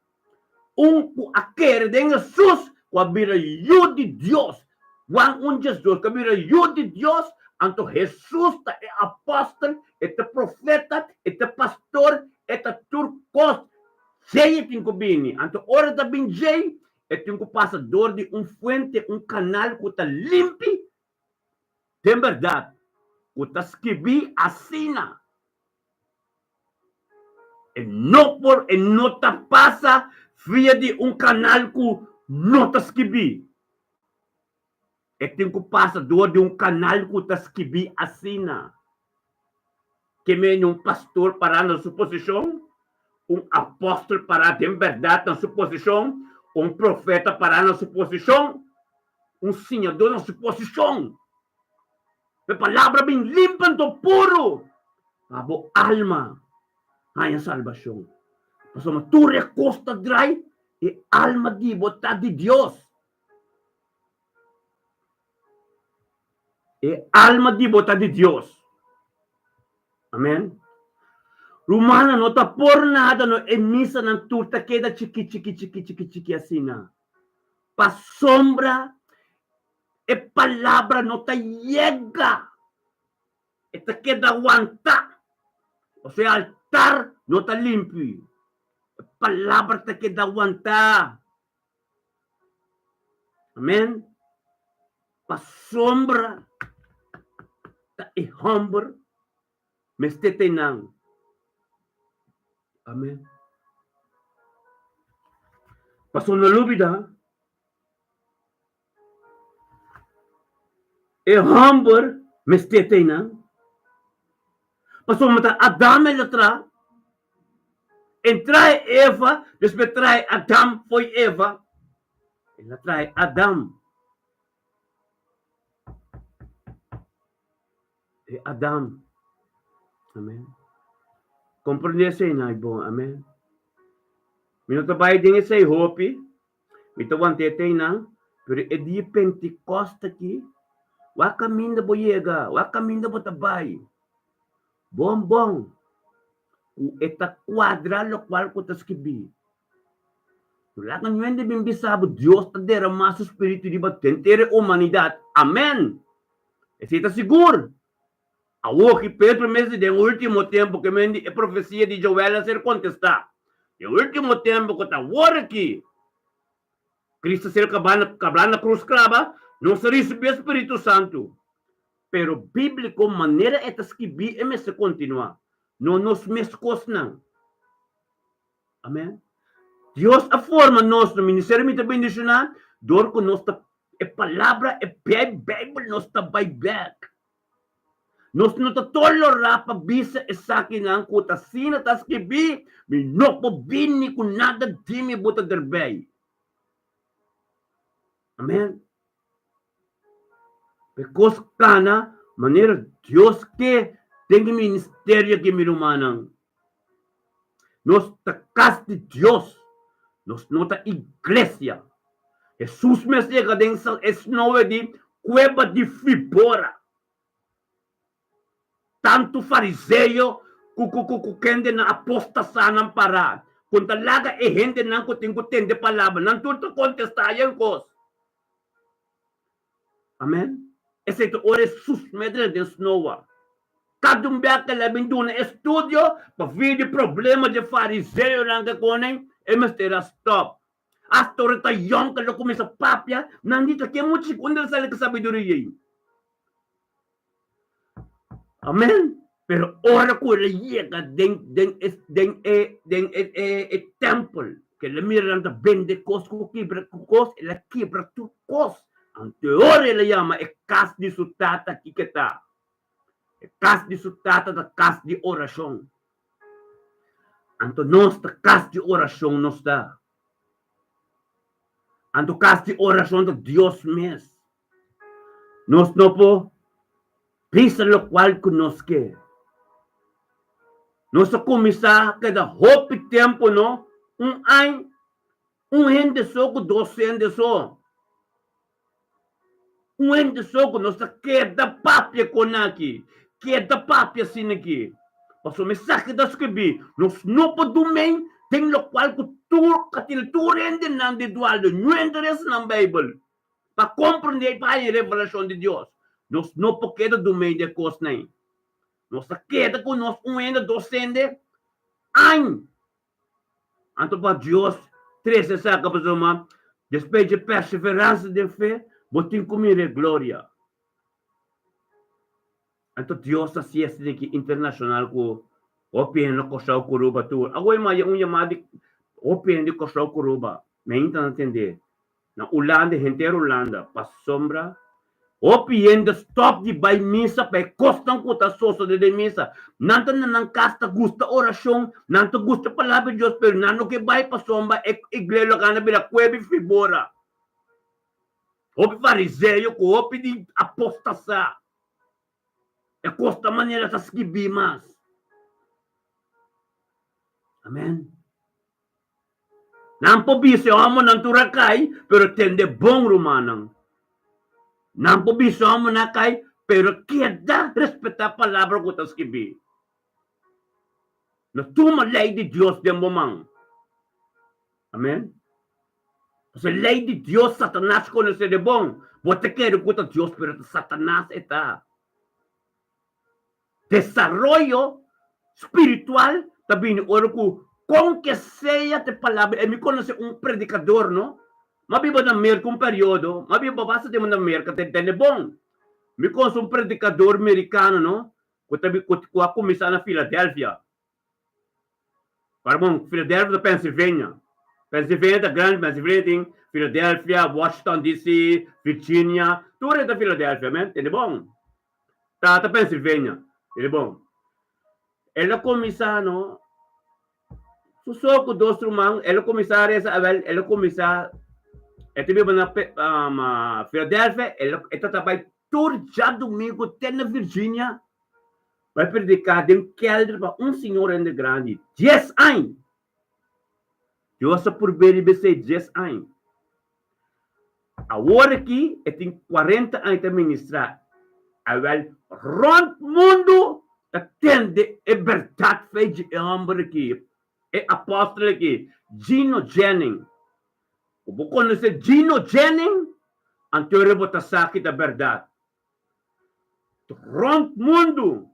A querer de Jesus, com a vida de Deus. Jesus, com a vida de Deus, Anto Jesus ta é apóstolo, é profeta, é pastor, é turcos. Jay tem que vir. Anto hora da bin Jay, é tem que passador de fuente, canal que tá limpo. Tem verdade. Que tá escrevi assina. E não tá passa via de canal que não tá escrevi. É tem que passador de canal que tá escrevi assina. Que me pastor para na sua posição, apóstolo para ter verdade na sua posição, profeta para na sua posição, senhor na sua posição. A palavra bem limpa do puro. A boa alma hay salvação. Pasama tu recosta dry e alma di bota de Deus. E alma di bota de Deus. Amém? Romana não tá por nada no emissa ng turta queda chiqui assim na. Pa sombra e palavra não tá llega. E ta queda aguanta. O sea, altar não tá limpo. E palavra ta queda aguanta. Amém? Pa sombra ta e humber mestete nang. Amen. Pastor nalubida. E humber mestete nang. Pastor mata Adam elatra. Entrai Eva, después trai Adam foi Eva. Ela trai Adam. E Adam. Amen. Compreende na bom, amen. Minuto bay din sa hopi. Ito wan tetay na, pero edi Pentecoste aqui. Wa caminho boyega, wa caminho botabay. Bom. O eta quadra lo qual ko taskibi. Wala kan yun de bimbisabo Dios ta derrama su espiritu di batentere humanidad. Amen. Está seguro. Awo que Pedro mesmo de último tempo que mendi a profecia de Joel a ser contestada. De último tempo que está agora aqui. Cristo ser cabana na cruz crava, não se recebe o Espírito Santo. Pero bíblico maneira é escrever e se continua. Não nos mescos não. Amém? Deus a forma nosso ministério de bendicionar, dor com nossa palavra e Bible nossa by back. Nós não tolerar para bisa essa aqui na conta sina tas que bi não po bini com nada de me bota derbei. Amém. Because kana maneira Deus que tem ministério que me humanang. Nós ta casa de Deus. Nós não ta igreja. Jesus mesmo chega dentro esnove de cueva de fibora. Tanto fariseu kende na apostasan ng para. Kung talaga hindi nang kuting-kuting de palavra, nang tuto contestayan kos. Amen? Ese ito ores sus medre de snowa. Kadung biya ka labing doon na estudio, pa-video problema de fariseo lang kakunin, mestera stop. Hasta rita yung kalukumi sa papya, nandito kaya mo chikundal sa sabiduria. Amen. Pero ora ko llega den temple que le miran da vende cos ko kibra cos e la kibra tu cos. Ante ora le llama e cas di sutata kiketa. E cas di sutata da cas di oración. Anto nos da cas di oración nos da. Anto cas di oración da Dios mes. Nos no po pisa lo cual conosque. Nossa comissão cada hope tempo no hende soco 200 só. Hende soco nossa queda papia conaqui, queda papia sin aqui. Passo mensagem da escrevi, nos não podem tem lo qual que tu katil tu rende nang de dual de não interesse na Bible. Para compreender para a revelação de Deus. Nós não podemos do meio de coisa nem. Nós queda com nós ainda docente. Ai! Então, para Deus, três essa pessoa, depois de perseverança de fé, botem comer glória. Então, Deus assim é que internacional com o pena coxar o curuba tu. Agora uma chamada o pena de coxar o curuba. Me entende entender? Na Holanda, gente Holanda, para sombra. O pena stop de vai missa, para costam com a soça de missa. Nanto não casta gusta oração, nanto gusta palavra de Deus, pero nanto que vai para sombra igreja cana bira cuebi fibora. O fariseu com o de apostasia. É costa maneira de escrever mais. Amém. Não pode ser homem não turacai, pero tende bom romano. Não pode ser homem não cai, pero queda respeitar a palavra que está escrever. Não toma a lei de Deus de momento. Amém. Se a lei de Deus, Satanás conhece de bom. Você quer que Deus, pero Satanás está. Desarrollo espiritual também ora com que seja a palavra. Eu me conhece predicador, não? Mas viva na América período, mas viva basta de na América tem bom. Me conhece predicador americano, não? Que a começar na Filadélfia. Para bom, Filadélfia, Pensilvânia. Pensilvânia da grande, Pensilvânia tem Filadélfia, Washington DC, Virgínia, tudo é da Filadélfia, né? Tem bom. Tá Pensilvânia. Ele bom. Ela começar, não? Só com dois irmãos, ela começar ela começar, teve na Filadélfia, ela trabalha todo dia domingo, até na Virgínia, vai predicar de kelder para senhor ainda grande, 10 anos. Eu só por ver ele ser 10 anos. Agora aqui, tem 40 anos de ministrar. Agora, rond mundo, atende a verdade feita de homem aqui. É apóstolo aqui, Gino Jennings. Vou conhecer Gino Jennings, anterior a botar saque da verdade. Rond mundo,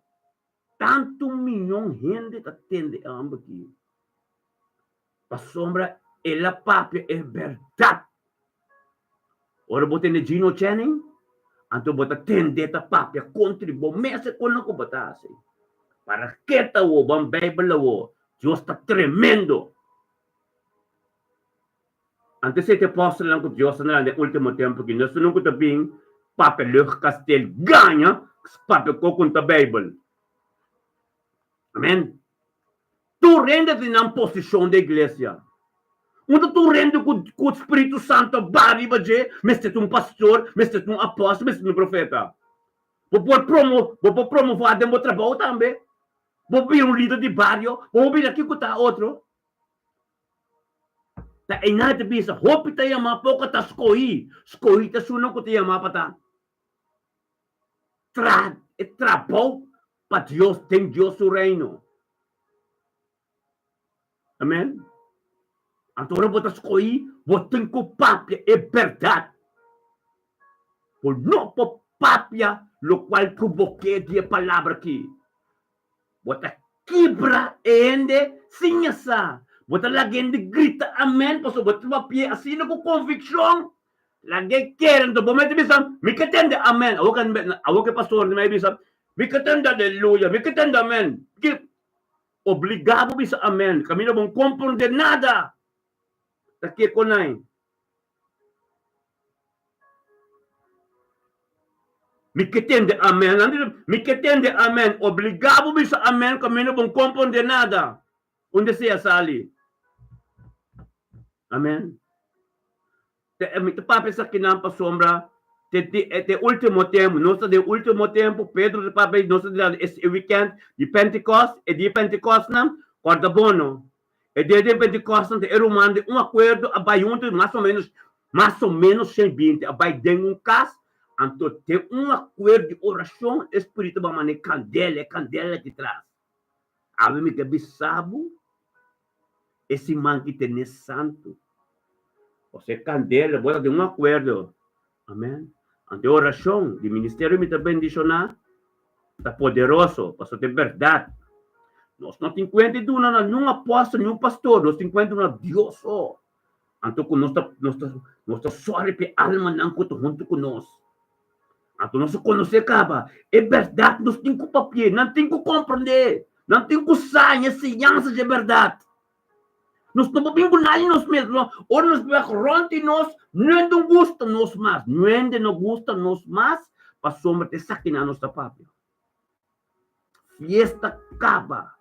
tanto milhão de gente atende a homem aqui. A sombra, ela papia é verdade. Ora, botar Gino Jennings, então botar atende a papia, contribui, mas é quando eu botar assim. Para que está o bom Bíblia o Deus está tremendo. Antes de apóstolo lang ko Deus na no último tempo que nós não está bem papel castel ganha papel ko conta Bíblia. Amém. Tu rende na posição da igreja. Onde tu rende com o Espírito Santo bari baje, mestre um pastor, mestre um apóstolo, mestre um profeta. Vou promover a demo trabalho também. Vou vir líder de bairro, vou vir aqui com outro. Ta ingat bisa hopi tayo mapo kata skohi ta suno ko tayo mapata. Trabalho para Deus, tem Deus o reino. Amém? Então bota skohi, botem ko papia é verdade. Por não por papia, lo qual provoque a palavra aqui. Bota quebra e ende sim essa. Bota lagi de grita amen, paso bota papie asino ko conviction. Lagi querendo, momento bisa, me ketende amen. Awak ke pastor ni may bisa, me ketende hallelujah, me ketende amen. Obligado bisa amen. Kami na bang comprender nada. Taki ko nai. Me ketende amen. Obligado bisa amen. Kami na bang comprender nada. Onde se sali. Amém. Te papi sa kinampa sombra. Te último tempo. Nossa de último tempo. Pedro de papi. Nossa de esse weekend. De Pentecost. E de Pentecost não. Corda bono. E de Pentecost não. Era de acordo. Abai mais ou menos 120. Abai den caso. Então tem acordo de oração. Espírito vai manejar candela de trás. Ave me que bisabo. Esse man que tem santo. Você candela, bota de acordo. Amém? Ante oração, de ministério me também bendicionar, está poderoso, para ter verdade. Nós não temos conta de nenhum apóstolo, nenhum pastor, nós temos conta de Deus. Então, nós sorri para alma não junto com nós. Então, nós conhecer acaba. É verdade, nós temos que papel, não temos que compreender, não temos que sair, ciência de verdade. Nós não podemos nada nós mesmos. Ora, nós vamos e nós não gusta nós mais. Não gusta nós mais, para sombra de saquinar nossa papel. Fiesta acaba.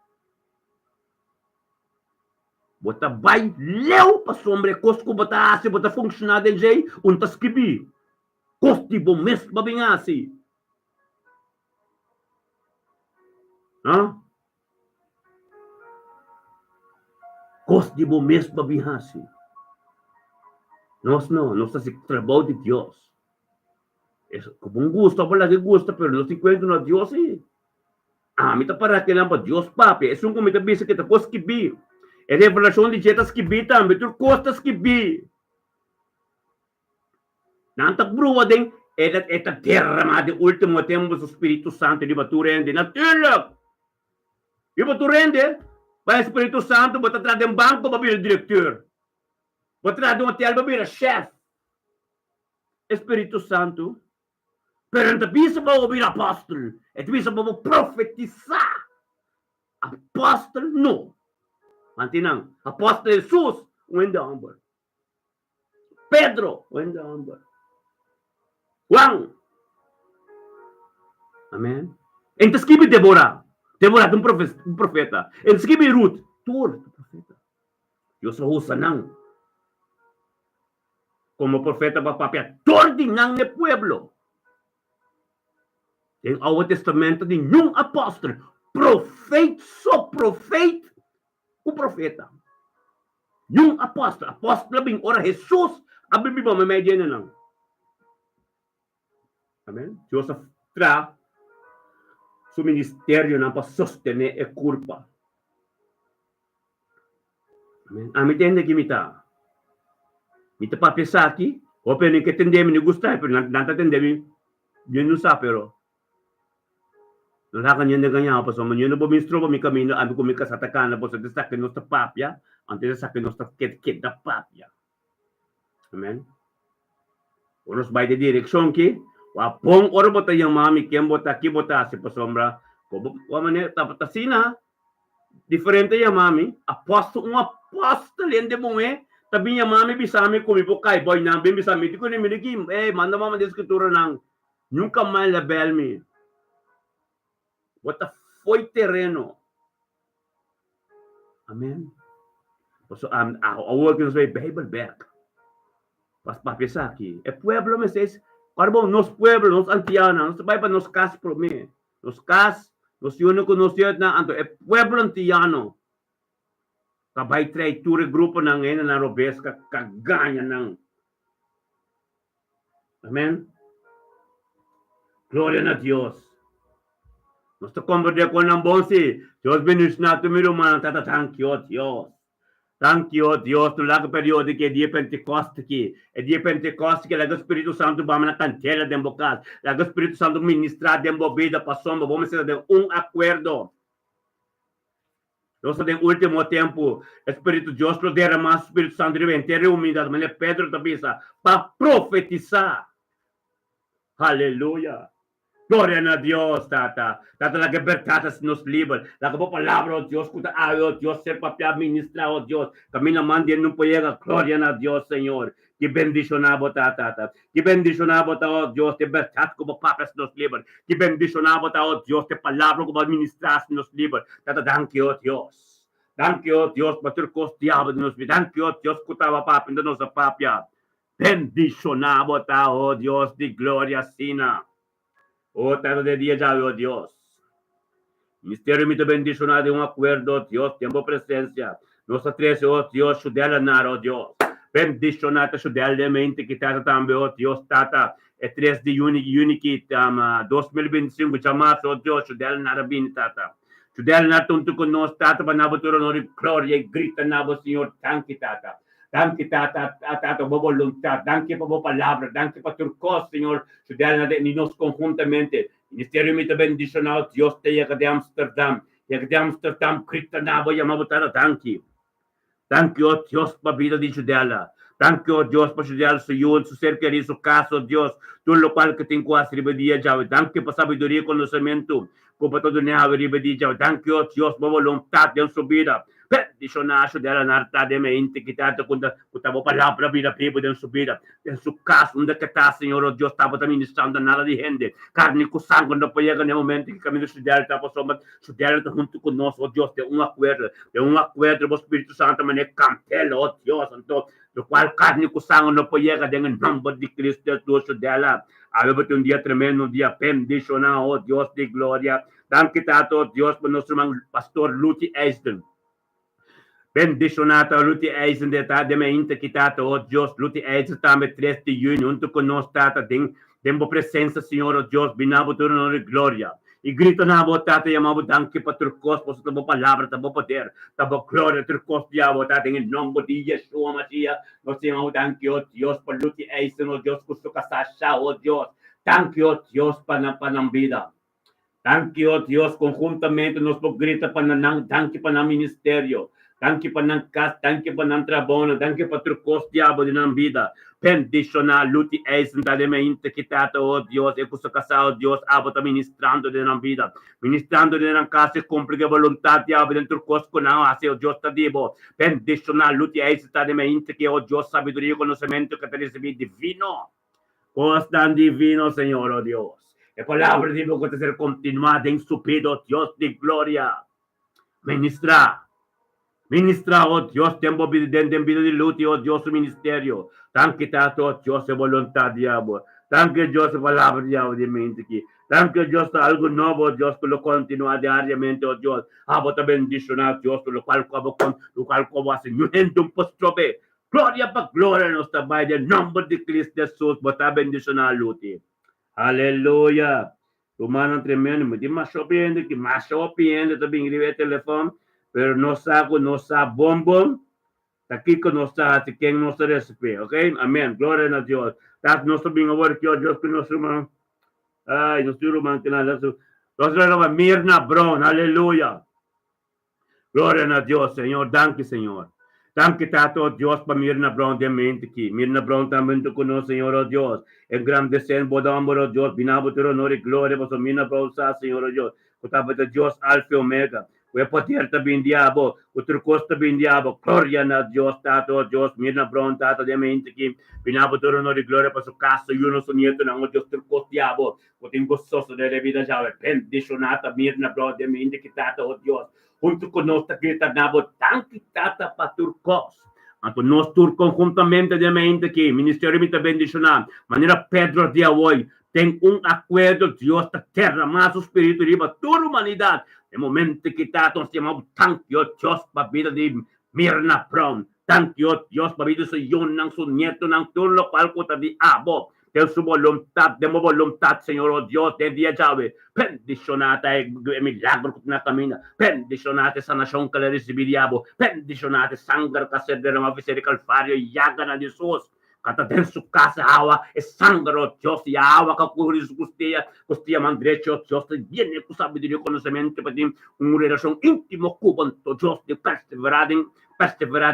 Bota vai leu para sombra cosco bota assim, bota funcionar de jeito, tá escrever. Costi bom mesmo bem assim. Hã? Costi bom mesmo bem assim. Nós se trabalho de Deus. Como gusta, para que gusta, pero nós encontramos na Deus aí. Mita para que lamba Deus papi, é um comida bisa que tá pos que bi. É revelação de jetas que bi também, tu costas que bi. Nanta brua den, é terra mas de último tempo o Espírito Santo de baturende, natuurlijk. De baturende, vai Espírito Santo bota atrás de banco para vir diretor. Bota atrás de hotel para vir chef. Espírito Santo, pero não bisa para vir apóstolo, é bisa para profetizar. Apóstolo não. Mantinang, apóstolo Jesus, when the humble. Pedro, when the humble. Juan. Amen. Então, escreve Deborah. Deborah é um profeta. Então, escreve Ruth. Tu é profeta. Eu sou o sanang. Como profeta para papel. Tordinang de pueblo. Tem o testamento de nenhum apóstolo. Profeta, só profeta. O profeta. Yung apóstolo. Apóstolo bing ora Jesus. A Bíblia ba medya na lang. Amen. Joseph tra su ministério na para sostener a culpa. Amen. Amitende que mita. Mita pa pensar aqui. O pena que tendemos ni gustar, pero não tendemos. Yun não sabe, pero nalakan niya na ganyan pa so man yun na bumistro pa mi kamino abi ko mi kasatakan na po sa desak nos ta papya ante sa nos ta ket da papya. Amen. Oros by the direction ki wa pong oro bota yang mami kem bota ki bota si pasombra ko wa man tapos sina diferente yang mami apóstolo ende mo tabi yang mami bisami ko mi po kay boy na bisami ko ni miliki manda mama de escritura nang nunca mais label mi. Bota foi terreno. Amen. So, awal que nos vai Bible back. Pas papisa aqui. É pueblo, me diz, carbo, nos pueblo, nos antiana, nos vai para nos cas pro me. Nos cas, nos uno conocido na anto, é pueblo antiano. Kabay tray ture grupo ng ngayon na robesca kaganya ng. Amen. Gloria na Dios. Nós converter com um bom se Deus bendice na tu miro man tata thank you Dios. Thank you Dios no lago período que dia Pentecoste que é dia Pentecoste que o Espírito Santo vai na cantela de embocado. O Espírito Santo ministrar de embobida passou, vamos ter acordo. Nós tem último tempo Espírito Deus pro derramar Espírito Santo de ventere humildade, mas Pedro também para profetizar. Aleluia. Gloria a Dios, tata. Tata la libertad nos libre. La palabra, oh Dios, cuta oh Dios, ser papel ministra, oh Dios. Camina mandi no pueda. Gloria a Dios, Señor. Que bendicionado, tata. Que bendicionado, oh Dios, libertad como papas nos libre. Que bendicionado, oh Dios, te palabra como administras nos libre. Tata, thank you, oh Dios. Thank you, oh Dios, matur costiaba de nos vida. Thank you, oh Dios, cutaba papa de nossa papia. Bendicionado, oh Dios, de gloria sina. Oh, tanto de dia já, oh Deus. Mistério muito bendicionado em acordo, oh Deus, tempo presença. Nossa três, oh Deus, chudela na, oh Deus. Bendicionado, chudela de mente que tata também, oh Deus, tata. É 3 de junho que 2025, chamados, oh Deus, chudela na bem, tata. Chudela na tunto com nós, tata, para nabutura, no glória e grita na, Senhor, thank you, tata. Danke, Tata, Tata, mo voluntad. Danke po mo palabra. Danke pa turcos, Señor. Sudala natin ninos conjuntamente. Ministerio mi te bendicionado, Dios te llega de Amsterdam. Llega de Amsterdam, Cristo nabo, yamabutara, thank you. Thank you, oh Dios, pa vida de Judela. Thank you, oh Dios, pa Judela sa yun, sa ser querido, su caso, Dios. Tú lo cual que tengo a ribedia, Javi. Thank you pa sabiduría y conocimiento. Como pa todo niya, ribedia, Javi. Thank you, oh Dios, pa voluntad de su vida. Bendición a Judela, narta de me intiquitado, kunda mo palabra, vida, pibo de su vida. En su caso, donde que está, Señor, oh Dios, estaba administrando nada de gente. Carne con sangre, no puede llegar en el momento que camino de Judela, estaba Judela junto con nosotros, oh Dios, de un acuerdo, del Espíritu Santo, campelo, oh Dios, santo, lo cual carne con sangre no puede llegar en el nombre de Cristo, Dios, Judela. Había un día tremendo, un día bendicionado, oh Dios de gloria. Danke, Tato, Dios, por nuestro pastor Luty Eisden. Bendicionato Luty Eisen de me interquitato, oh Dios, Luty Eisen também 3 de junho, junto conosco, tata, tempo presença, Senhor, oh Deus, binabo tu no glória. E grito na boa, tata, yamabo, danke para turcos, por tua palavra, tabo poder, tabo glória, turcos, diabo, tata, em nome de Yeshua, Masia, nós chamamos, danke, oh Deus, por Luty Eisen, oh Deus, por sua casacha, oh Deus, danke, oh Deus, para a vida. Danke, oh Deus, conjuntamente, nós grita para danke para o ministério. Danke pa ng kas, danke pa ng trabaho, danke pa trucos diabo din ang vida. Bendicionar, Luty Eisen, dale me interquitato, oh Dios, e custo casao, Dios, abota ministrando din ang vida. Ministrando din ang casa, cumpre que voluntad diabo din trucos ko na, ase, oh Dios, tadibo. Bendicionar, Luty Eisen, dale me interque, oh Dios, sabiduría y conocimiento que te recibí divino. Constan divino, Señor, oh Dios. E palabra dibo que te ser continuada en su pido, Dios de gloria. Ministra, oh Dios, tempo den vida de luto, oh Dios, su ministerio. Danke, Tato, oh Dios, e voluntad, diabo. Danke, Dios, palabra, diabo, de mente aquí. Danke, Dios, algo nuevo, oh Dios, que lo continúa diariamente, oh Dios. Abota bendicionar, Dios, lo cual como hace, un postrope. Gloria pa gloria, nos tabay, de nombre de Cristo Jesús, bota bendicionar, luti. Aleluya. Tumanan tremendo, me di mas opiende, que mas opiende, também escreve telefone. Pero no sa bombom, takiko no sa tiking no sa recipe, okay? Amen. Gloria a Dios. That's nuestro bingo word, Dios que nuestro man. Ay, nuestro man que nada. Nuestro Mirna Brown, aleluya. Gloria a Dios, Señor. Danke, Señor. Danke, Tato, Dios, para Mirna Brown de mente aquí. Mirna Brown también tú conoces, Señor, oh Dios. El gran deseo, bodambo, oh Dios. Binabutero, honor y gloria, para Mirna Brown, Señor, oh Dios. Kutapata Dios, Alfa y Omega. Voy a poder también diabo, otro costo bien diabo, gloria a Dios, Tato, Dios, Mirna Brown, Tato, de mente que vinabo todo honor y gloria para su casa, y uno su nieto, no, Dios, otro costo diabo, o tengo gozoso de la vida ya, bendicionata, Mirna Brown, de mente que Tato, oh Dios, junto con nosotros, grita, nabo, tan quitata para turcos. Anto nós tur conjuntamente de mente que ministerio me bendicionar, maneira Pedro de hoy, tem acordo, Deus da terra, mas o Espírito riba toda a humanidade. No momento que está, nós chamamos tanto Deus para a vida de Mirna Brown, tanto Deus para a vida de seu não seu neto, não tudo o qual conta de abo. Tem sua vontade, demo vontade, Senhor, oh Deus, tem dia chave. Bendicionata é milagre que na caminha. Bendicionata essa nação que ela recebeu, bendicionata sangue que se derrama a Calvário e yaga na Jesus. Kata den su casa awa e sangro Dios e awa ka kuris costia mandrecho Dios viene con sabiduría y conocimiento para una relación íntimo con Dios de perseverar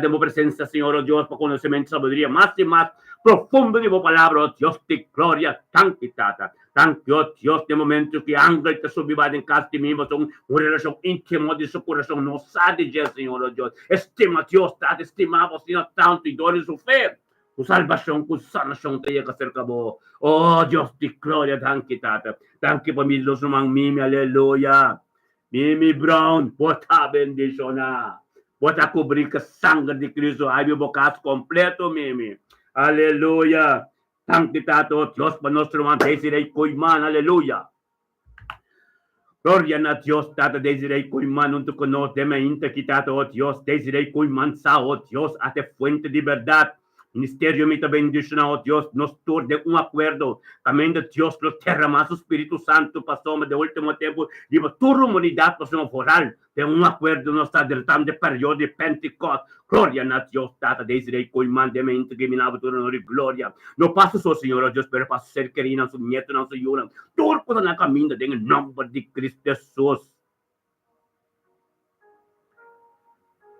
de mi presencia Señor oh Dios para conocimiento sabiduría más y más profundo de mi palabra oh Dios de gloria tan quitata tan que oh Dios de momento que ángel te subiva en casa de mí son una relación íntima de su corazón no sabe ya Señor oh Dios estima Dios está estimado Señor tanto y dore su fe. Tu salvación, tu sanación te llega cerca vos. Oh, Dios de gloria, danke, Tata. Danke por mi los humang Mimi, aleluya. Mimi Brown, bota bendicionar. Bota cobrir que sangre de Cristo. Hay mi bocas completo, Mimi. Aleluya. Danke, Tata, oh Dios, por nuestro man, Desiree Koyman, aleluya. Gloria a Dios, Tata, Desiree Koyman, junto con nosotros, de me interquitado, oh Dios, Desiree Koyman, oh Dios, a te fuente de verdad. Ministerio mita bendición, oh Dios, nos tur de un acuerdo. También de Dios, lo terra más Espíritu Santo, pasamos de último tiempo. Digo, tu humanidad, pasamos foral. De un acuerdo, nos está del tam de periodo de Pentecost. Gloria a Dios, tata de Israel, coimán de mente, que minaba tu honor y gloria. No paso so, Señor, oh Dios, pero paso ser querida, su nieto, no su yuna. Todo por la camino, en el nombre de Cristo Jesús.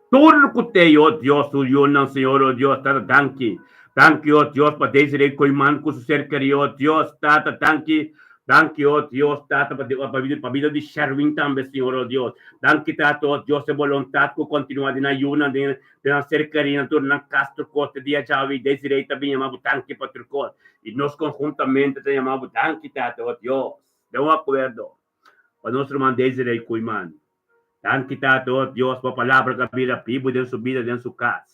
Todo que te, oh Dios, su yuna, Señor, oh Dios, tata, danki. Thank you, oh Dios, para Desiree Coiman, con su ser querido, oh Dios, tata, thank you, oh Dios, tata, para vida de Sherwin también, Señor, oh Dios. Thank you, tata, oh Dios, de voluntad, que continúa de ayuna, de ser querida, de una Castro Costa, de Javi, Desiree también llamamos, thank you, Patrick, y nos conjuntamente te llamamos, thank you, tata, oh Dios, de un acuerdo, para nuestro hermano Desiree Coiman. Thank you, tata, oh Dios, por palabra que vida, vivo de su vida, de su casa.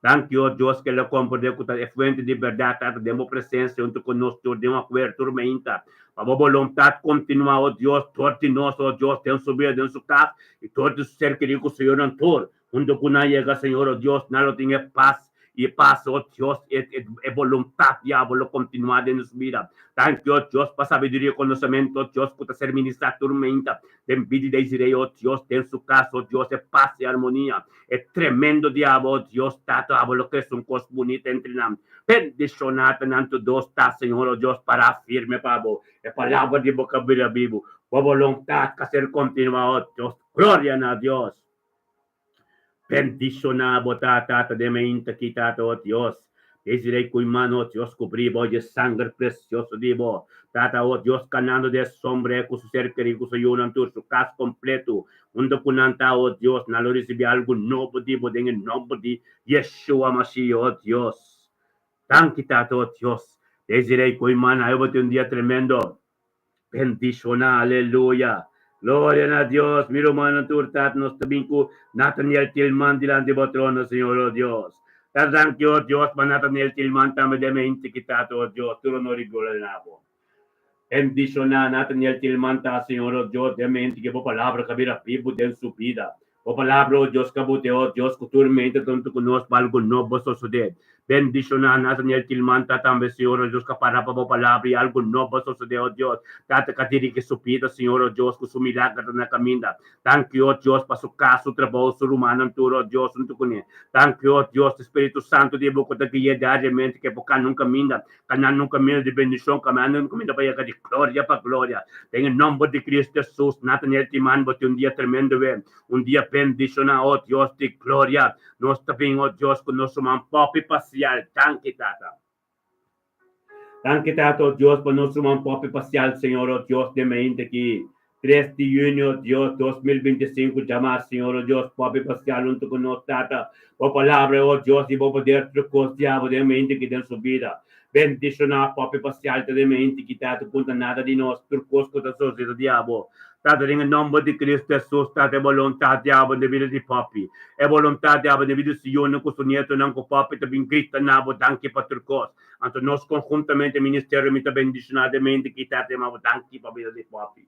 Thank you, oh Dios, que le compartilha com a fuente de verdade, tá? Demos presença junto conosco, de uma cobertura, tormenta. A vontade continua, oh Deus, todo de nós, oh Deus, tem subido em sua casa, e todo ser querido com o Senhor Antor. Junto com nós, Senhor, oh Deus, nós tem paz, e paz, oh Deus, é vontade, diabo, continuar em nossa vida. Thank you, oh Deus, para sabedoria e conhecimento, oh Deus, por ser ministrar tormenta. Tem vida de Israel, oh Deus, tem sua casa, oh Deus, é paz e harmonia. É tremendo diabo, oh Deus, tato, lo que es un cos bonito entre nós. Bendicionado nanto Deus, tá, Senhor, oh Deus, para firme, pabo. É palavra de boca viva, por vontade que ser continua, oh Deus. Glória a Deus. Bendicionado, tata, de mente, quitado, oh Deus. Desirei com mano, oh Deus, cobrir, oh de sangue precioso, dibo. Tata, oh Deus, canando de sombra, com su ser querido, com su yunantur, su caso completo. Undo kunanta, oh Dios, na lo recibe algo novo, dibo, en el nombre de Yeshua Mashiach, oh Dios. Thank you, tato, oh Dios. Desirei con mana, yo un día tremendo. Bendición, aleluya. Gloria a Dios. Miro, mano, turtat, nos tabingko, Nathaniel Tilman, dilan de botrono, Señor, oh Dios. Thank you, oh Dios, pa Nathaniel Tilman, tame de mente, kitato, oh Dios, turo no rigula na po. Bendicionar Nathaniel Tilmanta, Senhor, oh Deus, de mente que por palavra que vira vivo dentro de sua vida. Por palavra, oh Deus, que bote, oh Deus, que turmente tanto conosco, algo novo suceder. Bendicionar Nathaniel Tilmanta também, Senhor, oh Deus, que parar para a palavra e algo novo suceder, oh Deus. Tata que dirige sua vida, Senhor, oh Deus, que sua milagre na caminha. Thank you, oh Deus, para sua casa, o trabalho, o humano, oh Deus, junto com ele. Thank you, oh Deus, Espírito Santo, de boca da guia diariamente, que por cá não caminha, canal caminho de bendição, caminho não caminha para de glória para glória. Em nome de Cristo Jesus, Nathaniel Timan, bote dia tremendo, dia bendicionar, oh Deus, de glória. Nós também, oh Deus, com nosso man pop parcial. Thank you, tata. Thank you, tata, oh Deus, por nosso man pop parcial, Senhor, oh Deus, de mente que 3 de junio, Dios, 2025, llamar, Señor, oh Dios, pop parcial, junto con nosotros, tata. Por palabra, oh Dios, y por poder trucos, diabo, de mente que den su vida. Bendicionar, pop parcial, de mente que tata, conta nada de nós, trucos, conta sociedade, diabo. Tata, em nome de Cristo Jesus, tata, é vontade, diabo, de vida de papi. É vontade, diabo, de vida de Senhor, não com o nieto, não com o papi, também grita, nabo, danke, para trucos. Então, nós conjuntamente, ministério, me bendicionadamente, que tata, mas danke, para vida de papi.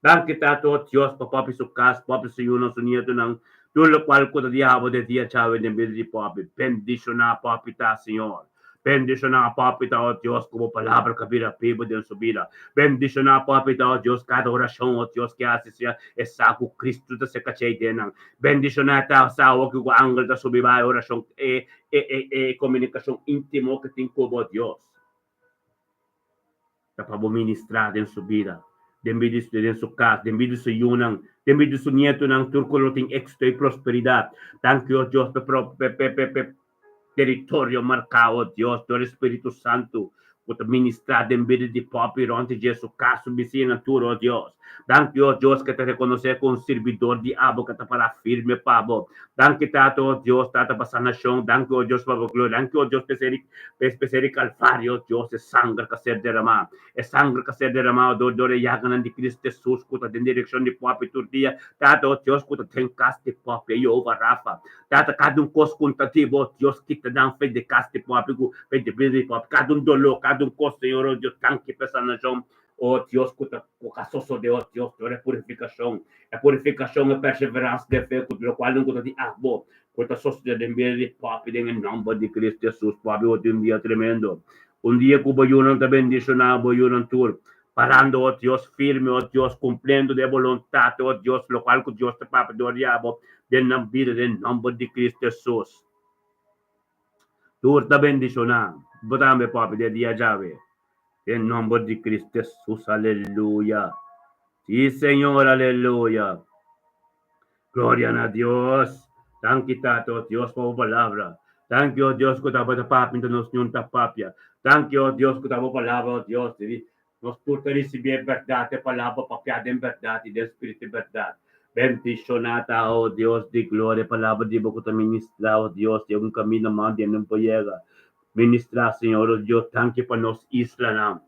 Danke, tato, Dios, pa papi su casa, papi su yuno, su nieto, nang, tulo qual ko diabo de dia chave de vida de papi. Bendicionar, papi, ta, Senhor. Bendicionar, papi, ta, oh Dios, como palavra que vira vivo de su vida. Bendicionar, papi, ta, oh Dios, cada oração, oh Dios, que hace sea, essa com Cristo, ta, se cachei de nang. Bendicionar, ta, sa, o que o ángel da subiba, oração, comunicação íntimo que tem com o Deus. Ta, para ministrar em sua vida. Dembidi su casa, dembidi su yunang, dembidi su nieto ng turcoloting éxito y prosperidad. Thank you, Dios, territorio marcado, Dios, do Espírito Santo, por ministrar dembidi de papi, ronte de su casa, vicina turo, oh Dios. Thank you, Dios, que te reconoce como servidor de abo, que te para firme, pabo. Thank you, tato, Dios, tata para sanación. Thank you, Dios, para gloria. Thank you, Dios, especial calvario, Dios, es sangre que ser derramado. Es sangre que ser derramado, dore yagan de Cristo Jesús, que te en dirección de papi, tu día. Tato, Dios, que te tencaste, papi, yo, Rafa. Tata, cada cos contativo, Dios, que te dan fe de caste, papi, fe de vida, papi. Cada dolor, cada cosa, Senhor, Deus, thank you, para sanação. oh Dios, com o casoso de oh Dios, toda a purificação e perseverança de fé, com o qual não conta de abo, com a sociedade de meio de papi, em nome de Cristo Jesus, papi, oh dia tremendo. Dia que o boiunan te bendicionar, boiunan tur, parando, oh Dios, firme, oh Dios, cumpliendo de voluntad, oh Dios, lo cual que Dios te papi, do diabo, de na vida, em nome de Cristo Jesus. Tur te bendicionar, botame papi, de dia jave. En nombre de Cristo Jesús, aleluya. Sí, Señor, aleluya. Gloria a Dios. Thank you, Tato, Dios, por palabra. Thank you, Dios, que estaba tapapia, nos niun tapapia. Thank you, Dios, que estaba palabra, Dios. Nos turta recibir verdade, palabra, papiada en verdad y de espíritu verdad. Bendicionata, oh Dios de gloria, palabra de boca ministra, oh Dios, de un camino más de no llega. Ministra, Senhor, oh Deus, tanque para nós isla não.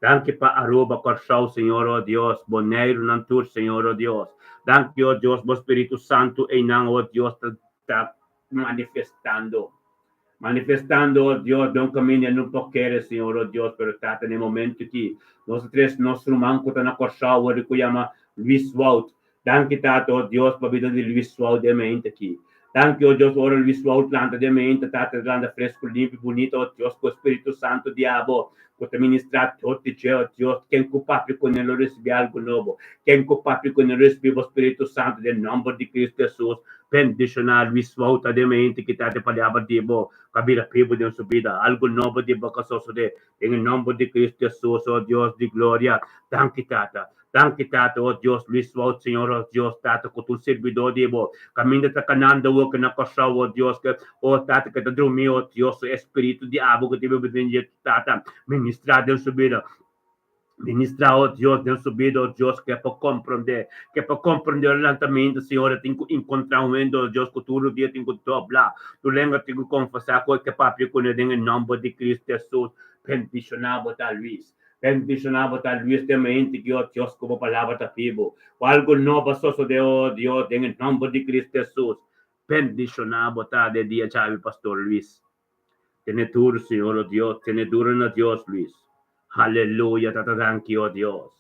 Tanque para Aruba, Corchão, Senhor, oh Deus, Boneiro, Nantur, Senhor, oh Deus. Tanque, oh Deus, o Espírito Santo, e não, oh Deus, está manifestando. Manifestando, oh Deus, de um caminho não toqueira, Senhor, oh Deus, pero está no momento que nós três, nosso irmão, que está na Corchão, o que chama Luiz Walt. Tanque, Tato, oh Deus, para a vida de Luiz Walt, de mente aqui. Thank you, Deus, ora visual planta de mente, tata grande, fresco, limpo, bonito, oh Deus, com o Espírito Santo, diabo, que te ministrar, Deus, quem culpado com ele receber algo novo, quem culpado com ele receber o Espírito Santo, em nome de Cristo Jesus, bendicionar visual de mente, que te palavra, diabo, cabira pibo de subida, algo novo de boca de, em nome de Cristo Jesus, oh Deus de glória, thank you, tata. Thank you, Tato, oh Deus, Luiz Walt, Senhor, oh Deus, Tato, com tu servidor, Diabo, caminho da cananda, o que na coxa, oh Deus, que, oh Tato, que te dormiu, oh Deus, o Espírito Diabo, que te bebeu, Tata, ministrar de subida. Ministrar, oh Deus, de subida, oh Deus, que é para compreender lentamente, Senhor, tem que encontrar um endo, oh Deus, que todo dia tem que dobrar, tu lembra, tem que confessar, que é papi com ele, em nome de Cristo Jesus, bendicionar, botar Luiz. Bendicionar, botar Luiz, de mente, que, oh Deus, como palavra da Bíblia, algo novo, só de, oh Deus, em nome de Cristo Jesus, bendicionar, botar de dia, chave, pastor Luiz. Tiene duro, Senhor, oh Deus, tiene duro na Deus, Luiz. Aleluya, tata, thank you, oh Dios.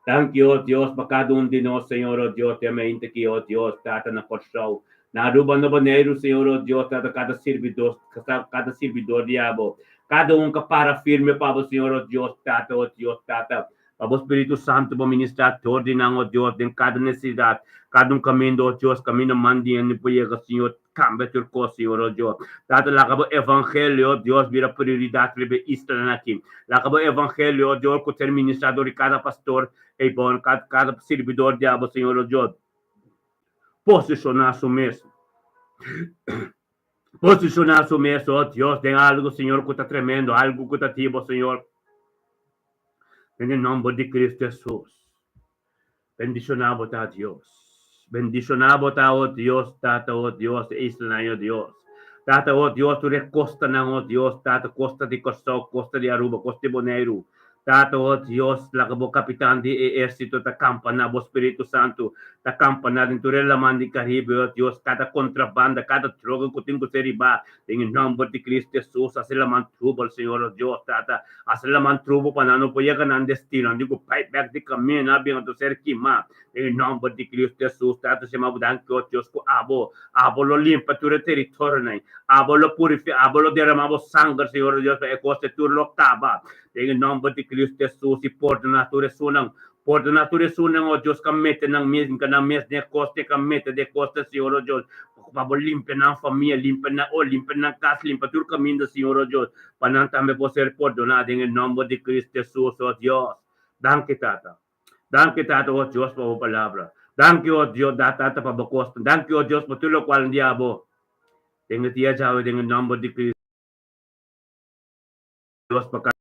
Thank you, oh Dios, para cada de nós, Senhor, oh Deus, te mente que, oh Deus, tata na porção. Na ruba no baneiro, Senhor, oh Deus, tata cada servidor, diabo. Cada que para firme para o Senhor, oh Deus, tata, para o Espírito Santo, para ministrar todo, oh Deus, em cada necessidade. Cada caminho, oh Deus, caminho mandiando, para Senhor, cambia tua coisa, Senhor, oh Deus. Tata, lá o evangelho, oh Deus, vira prioridade, para Israel aqui. Lá o evangelho, oh Deus, que o ministrador de cada pastor, e bom, cada servidor, diabo, Senhor, oh Deus, posicionar-se mesmo. Posicionar-se mesmo, oh Deus, tem algo, Senhor, que está tremendo, algo que está ativo, Senhor. Em nome de Cristo Jesus. Bendicionado a Deus. Bendicionado a oh Deus, Tata, oh Deus, Israel, oh Deus. Tata, oh Deus, tu recosta na, oh Deus, Tata, costa de Costa, costa de Aruba, costa de Bonaire. Tata, oh Deus, lagabo capitán de exército, ta campana, o Espírito Santo, ta campana, dentro da man de Caribe, oh Deus, cada contrabanda, cada droga que tem que ser riba, em nome de Cristo Jesus, hacer la man trouble, Senhor, oh Deus, Tata, hacer la man trouble, para não poder ganhar destino, digo, fight back de caminho, abbiamo to ser queimar, em nome de Cristo Jesus, Tata, se mabudan que, oh Deus, ko abo lo limpa tu território, né, abo lo purifica, abo lo derramavo sangue, Senhor, oh Deus, e coste tu lo taba, em nome de Cristo Jesus, e por natureza sunang, oh Deus, kamete ng mes, kanang mes de costa, kamete de costa, Senhor, oh Deus, para limpa ng família, limpa ng casa, limpa tudo caminho, Senhor, oh Deus, para não também ser perdonado, em nome de Cristo Jesus, oh Deus. Danke, Tata. Danke, Tata, oh Deus, por a palavra. Danke, oh Deus, Tata, para a costa. Danke, oh Deus, por tudo o qual diabo. Tenho tia jawe, em nome de Cristo, Deus, para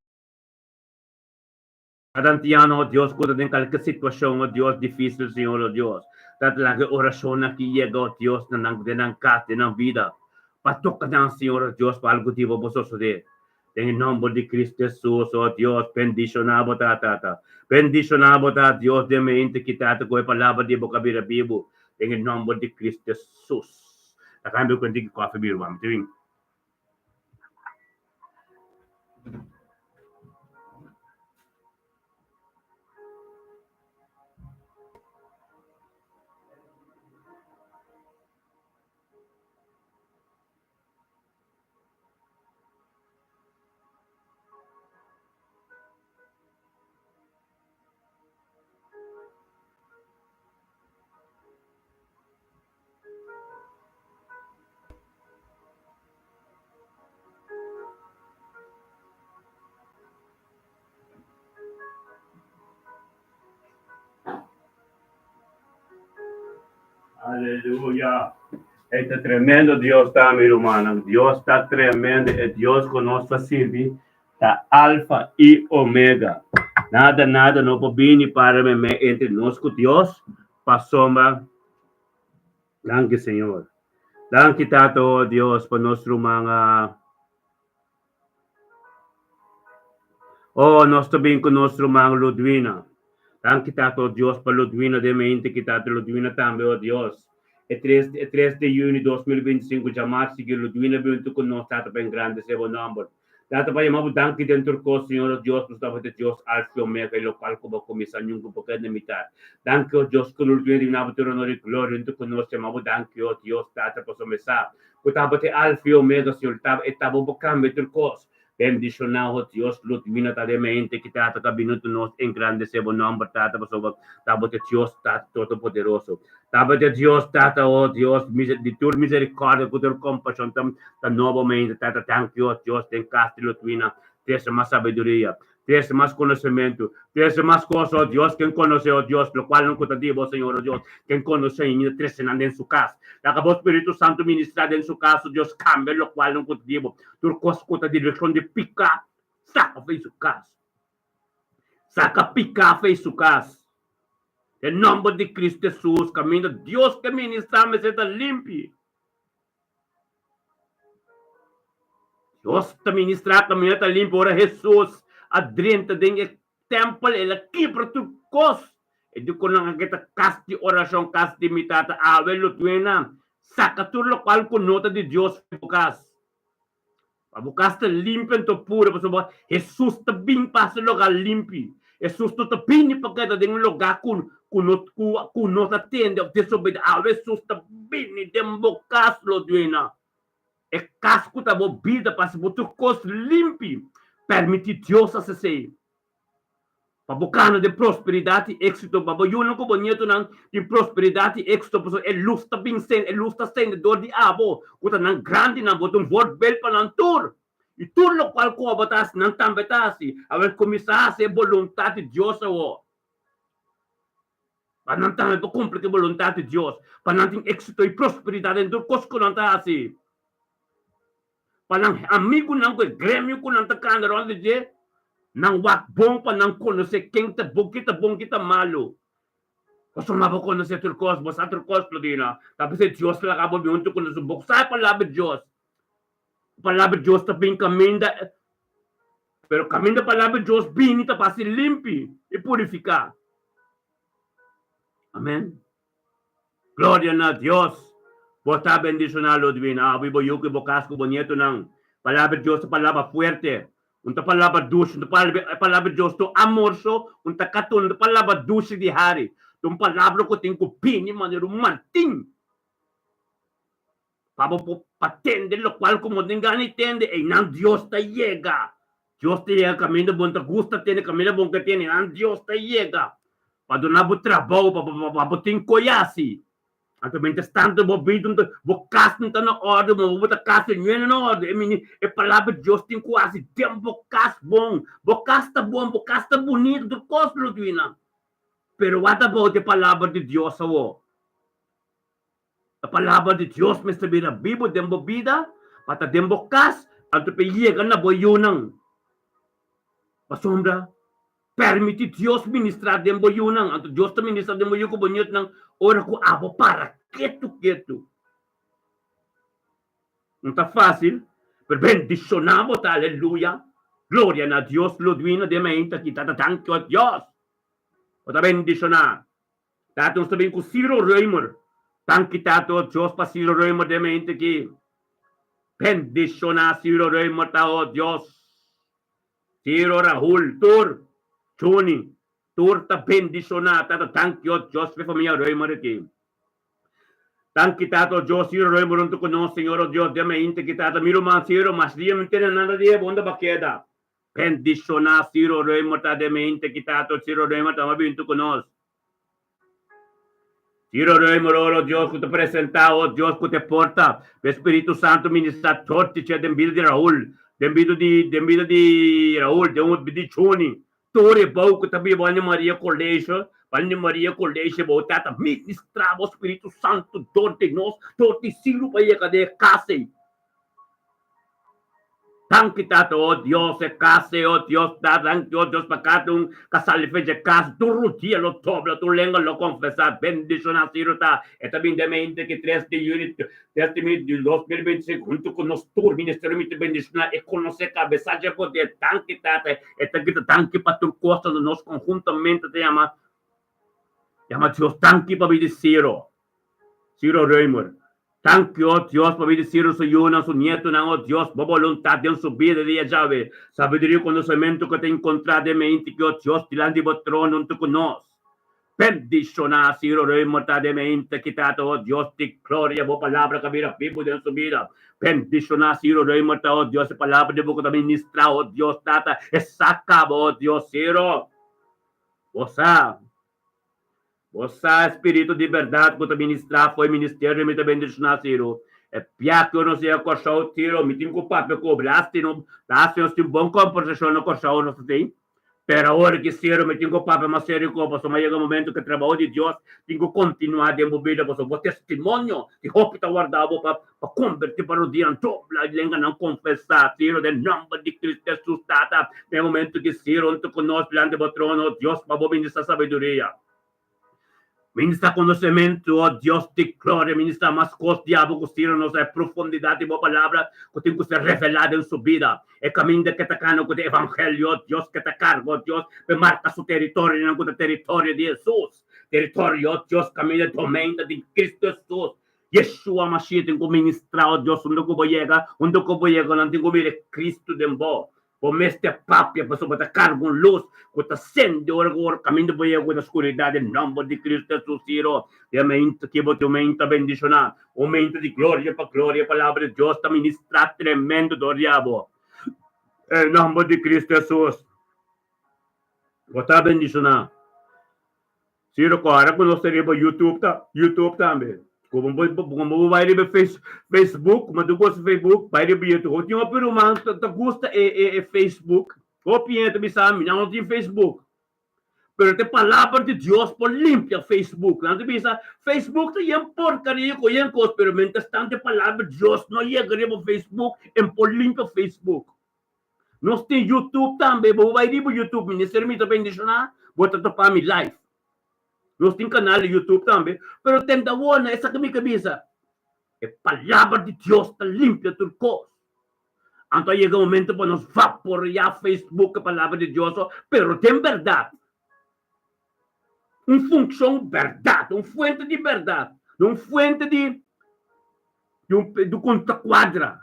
cada anciano, oh Deus, cuida de qualquer situação, oh Deus, difícil, Senhor, oh Deus. Tata, lagi oração aqui chega, oh Deus, ng casa, ng vida. Patok ka Senhor, oh Deus, para algo tipo po suceder. Em nome de Cristo Jesus, oh Deus, bendicionado, Tata. Bendicionado, Tata, Deus, de mente que Tata, com a palavra de boca vira vivo. Em nome de Cristo Jesus. Nakambio ko hindi ko coffee beer, ma'am. Tiwing. Aleluya. Este tremendo Dios está, mi hermano. Dios está tremendo. El Dios que nos sirve. Está alfa y omega. Nada no puede ni para mí entre nosotros Dios. Pasoma. Gracias, Señor. Gracias, Tato, Dios, por nuestro mga. Nós também com nosso irmão Ludwina. Gracias, Tato, Dios, por Ludwina, de mente que Tato Ludwina também, oh Dios. É 3 de junho de 2025, jamais que Ludwina veio com nós, Tato, bem grande, seu nome. Tato, para chamar o danke dentro do Senhor, Deus, por estar Deus, alfa e omega, e local como começar nenhum pouco de mitad. Danke, oh Deus, que Ludwina de nabo ter honor e glória, dentro com nós, chamamos danke, oh Deus, Tato, por começar. O tabo te alfa e omega, Senhor, tabo bocam dentro cos. Bendicionado, oh Dios, Ludwina, tademente, que Tata, cabinuto nos engrandece, bom nome, Tata, tabo de Dios, Tata, todo-poderoso. Tabo de Dios, Tata, oh Dios, de tua misericórdia, com tua compaixão, tan novamente, Tata, thank you, oh Dios, tem casti, Ludwina, tens mais sabedoria, tens mais conhecimento, tens mais coisas, oh Dios, quem conhece, oh Dios, lo qual não contadivo, Senhor, oh Dios, quem conhece ainda, tens em sua casa. Acabou o Espírito Santo ministrado em sua casa, Deus cambia, lo qual não contadivo. Turcos conta direção de pica, saca fez sua casa. Saca pica fez sua casa. Em nome de Cristo Jesus, caminho, Deus que ministra, me está limpo. Deus te ministra, caminho, está limpo, ora Jesus, adrenta dentro do templo, ela quebra turcos. E di ko lang kita kasti orasyon, kasti mitata, awe lutuena. Saka turlo kwal ko nota di Diyos bukas. Pabukas ta limpen to pura, paso Jesus ta bing paso logal limpi. Jesus to ta bing pagkata ding loga kunota tende of disobeyed, awe Jesus ta bing ni dem bukas lutuena. E casco ta bo bida paso butukos limpi. Permiti Diyos a sasay. Pabucano de prosperidade e êxito, babayunan ko bonito ng prosperidade e êxito, so lusta bingsen, lusta dor di abo, kuta ng grande na botong word bell pa ng tour. Itur lo qual ko abatas ng tambetasi, awer komisase voluntad de Dios o. Panantang ito cumple que voluntad de Dios, pananting êxito e prosperidade dor kosko ng tasi. Panang amigo ng ko, gremio ko ng takanda ron de nang wak bong pa nang kono se keng ta bong kita malo. Kasi mabo kono se turkos, bosa turkos lo dina. Tapos se Diyos lang abo biunto kono subok. Sa palabra Diyos. Palabra Diyos ta ping kaminda. Pero kaminda palabra Diyos bini ta pasi limpi e purifica. Amen. Gloria na Diyos. Bota bendicionalo divina. Abibo yuki bocasco bonito ng palabra Diyos, palabra fuerte. Unta palabra dulce, unta palabra Diyos, to amorso, unta katon, unta palabra dulce di hari. Tung palabra ko ting kupini, manero manting. Pabo po patende, lo cual como dingani tende, e nang Dios ta llega. Dios te llega, camino bon ta gusta tiene, camino bon que tiene, nang Dios ta llega. Padonabo trabaho, papating koyasi. Anto mentes tanto bo bidum bo casting na order mo bo ta casting yun na order e palabra Dios tin quase tempo cas bom bo casta bonito do coslo duina. Pero what about the palabra de Dios o? A palabra de Dios me sabi na bibo dembo bida pata dembo cas anto pe llega na boyunang. Pasombra permite Dios ministrar dembo yunang anto Dios ta ministrar dembo yuko bonyot ng ora ko abo para quieto. Não está fácil, pero bendicionamos, aleluya. Gloria a Dios, Ludwina de mente, que está tanto a Dios. O está bendicionar. Tato nos também com Ciro Reimer. Tan quitado a Dios para Ciro Reimer de mente que bendicionar Ciro Reimer, oh Dios. Ciro Rahul, Tur, Chuni. Turta bendicionata, thank you, Diyos, pe famiglia Reimer che. Thank you, Tato, Diyos, Siro Reimer, unto ko no, Senhor, Diyos, de me inte kitata, miro man, Siro, mas diya, mintena, nanda diya, bonda bakeda. Bendiciona, Siro Reimer, ta de me inte kitato, Siro Reimer, ta mabinto ko nos. Siro Reimer, oro, Diyos, ko te presenta, oh, Diyos, ko te porta, pe Espiritu Santo, ministra, torti, c'è dembido di Raul, dembido di Raul, dembido di Chuni. Tore bau ko tabi wani Maria College Palni Maria Colégio Botata, ministrava o Espírito Santo, torte nós, torte silo para ir cadê casa. Thank you, Tato, oh Dios, e case, oh Dios, thank you, oh Dios, para cada casal fece casa, tu rutia lo tobla, tu lengua lo confessar, bendición a Ciruta, e também de mente que 3 de junho, 3 de 2025, junto com nosso tour, Ministério de Bendição, e conhecer a mensagem poder, thank you, Tato, e thank you para tu costa, nós conjuntamente te chama Deus, thank you para me dizer, Ciro Reimer. Thank you, oh Dios, para bendecir su yuna, su nieto, oh Dios, por voluntad de su vida de llave. Sabiduría y conocimiento que te encontrado de mente, que oh Dios, delante de trono, junto con nos. Bendición a Ciro Rey, mortal de mente, quitado, oh Dios, de gloria, por palabra que mira, vivo de su vida. Bendición a Ciro Rey, mortal, oh Dios, palabra de boca de ministra, oh Dios, tata, saca, oh Dios, Ciro. Você, Espírito de verdade, que te ministrar, foi ministério, me te bendicionar, Ciro. É pior que eu não sei acochar o tiro, me tem que papel cobraste, não, tá, se eu tenho bom composição no cochão, não sei. Pero agora que Ciro, me tem que papel, mas sério, mas chega um momento que o trabalho de Deus tem que continuar de movida, mas o testemunho, que hope está guardado para converter para o dia, então, a língua não confessar, Ciro, de nome de Cristo Jesus, tata, no momento que Ciro, junto conosco, diante do trono, Deus, para bendizer a sabedoria. Ministra conhecimento, oh Deus de glória, ministra mais coisas, diabo, que tira nossa profundidade de boa palavra, que tem que ser revelada em sua vida. É caminho de que está com o evangelho, oh Deus, que está cargo, oh Deus, que marca seu território, não o território de Jesus. Território, oh Deus, caminho de domínio de Cristo Jesus. Yeshua Mashiach tem que ministrar, oh Deus, onde eu vou chegar, não tem que ver Cristo de boa. O mestre papia, pessoa para cargo luz, que acende o caminho de boia com a escuridão, em nome de Cristo Jesus, Ciro. E aumenta que você aumenta bendicionar, aumenta de glória, a palavra de Deus está ministrar tremendo do diabo. Em nome de Cristo Jesus. Você bendicionar. Ciro, agora que nós teremos YouTube também. Como vai ver Facebook, mas tu gosta de Facebook, vai ver YouTube. Tinha uma pergunta, tu gosta de Facebook? O pinheta me sabe, não tem Facebook. Pero a palavra de Deus por limpia Facebook. Não te pensa, Facebook tem porcaria com uma coisa, pero mientras tanto a palavra de Deus não chega no Facebook, por limpia Facebook. Nós tem YouTube também, vai ver YouTube, Ministério de Bendicionar, bota para mi live. Nós temos canal de YouTube também, pero tem da boa, essa que me cabeça. A palavra de Deus está limpa tudo coisa. Então chega um momento para nós vaporear Facebook, a palavra de Deus, pero tem verdade. Função verdade, fonte de verdade, fonte de conta quadra.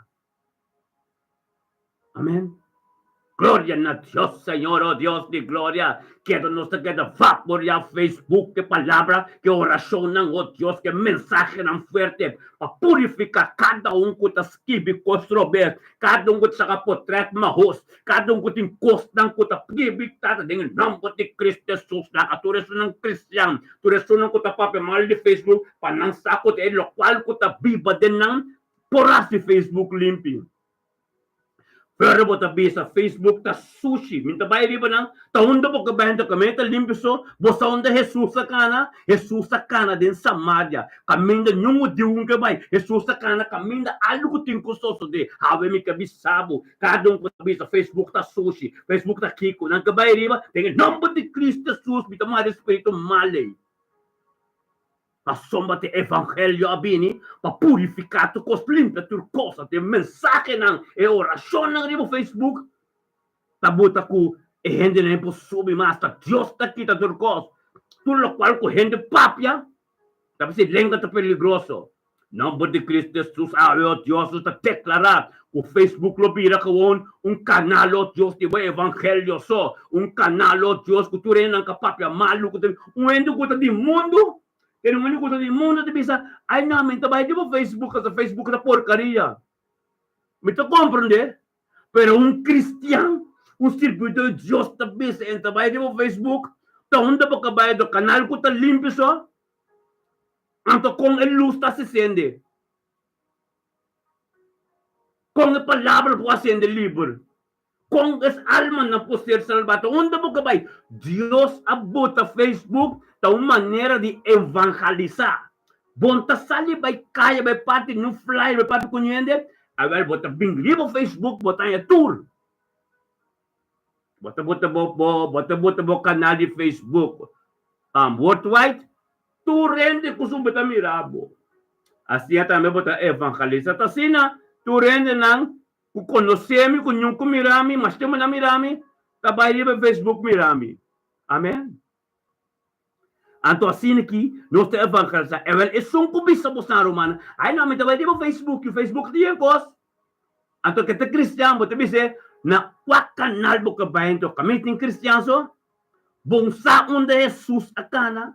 Amém? Glória a Deus, Senhor, oh Deus de glória, que nos queda vaporear Facebook, que palavra, que oração, oh Deus, que mensagem não forte, para purificar cada que está esquive, construir, cada que está portreto, marros, cada que tem encosta, que está purificado, em nome de Cristo Jesus, na tu és um cristão, tu és um que está papel mal de Facebook, para não saco de ele, o qual que está viva de não, porá se Facebook limpo. Pero bota bisa Facebook ta sushi minta bay riba nang taunda po kabayan ta kami ta limpiso bosa onda Jesus sa kana din Samaria kaminda nyungu diung kabay Jesus sa kana kaminda alu ko tingko so de hawe mi kabisabo kadong ko bisa Facebook ta sushi Facebook ta kiko nang kabay riba dengan nombre de Cristo Jesus minta ma espiritu malay. A sombra de evangelho abini para purificar tu cos limpa tu cosa de mensagem não e oração não no Facebook tabuta ku e gente não possui mais ta Deus ta kita tu cos tu lo qual ku gente papia tapi se lenga ta peligroso nome de Cristo Jesus o Deus está declarar o Facebook lo vira com canal o Deus de evangelho só canal o Deus que tu renan ka papia maluco endo que de mundo. Pero não coisa do mundo de bisa, ai não, me trabalho de Facebook, essa Facebook da porcaria. Me tá compreender? Pero cristiano, servidor de Deus da bisa, em trabalho de Facebook, tá onde para acabar do canal que tá limpo só, então com a luz tá se acende. Com a palavra para acender livre. Com as almas não pode ser salvado. Onde para acabar? Deus abota Facebook, Então, maneira de evangelizar. Bonta sali by kaya by parte no flyer by parte kunyende. Agora bota bingli no Facebook, bota em tour. Bota canal de Facebook. Worldwide, tu rende kusum beta mirabo. Assim também bota evangelizar. Tasina, tu rende nang ku conhecemi, ku nyung ku mirami, mas temo na mirami, tabay liba Facebook mirami. Amen. Anto assim aqui, nós temos evangelizar. É só bisa po sa romana. Ay namin tabay liba Facebook, yung Facebook diyan kos. Anto kita Cristiano, bota bise na kwa kanal bo kabayan to kami ting Cristiano. Bungsa onde Jesus akana.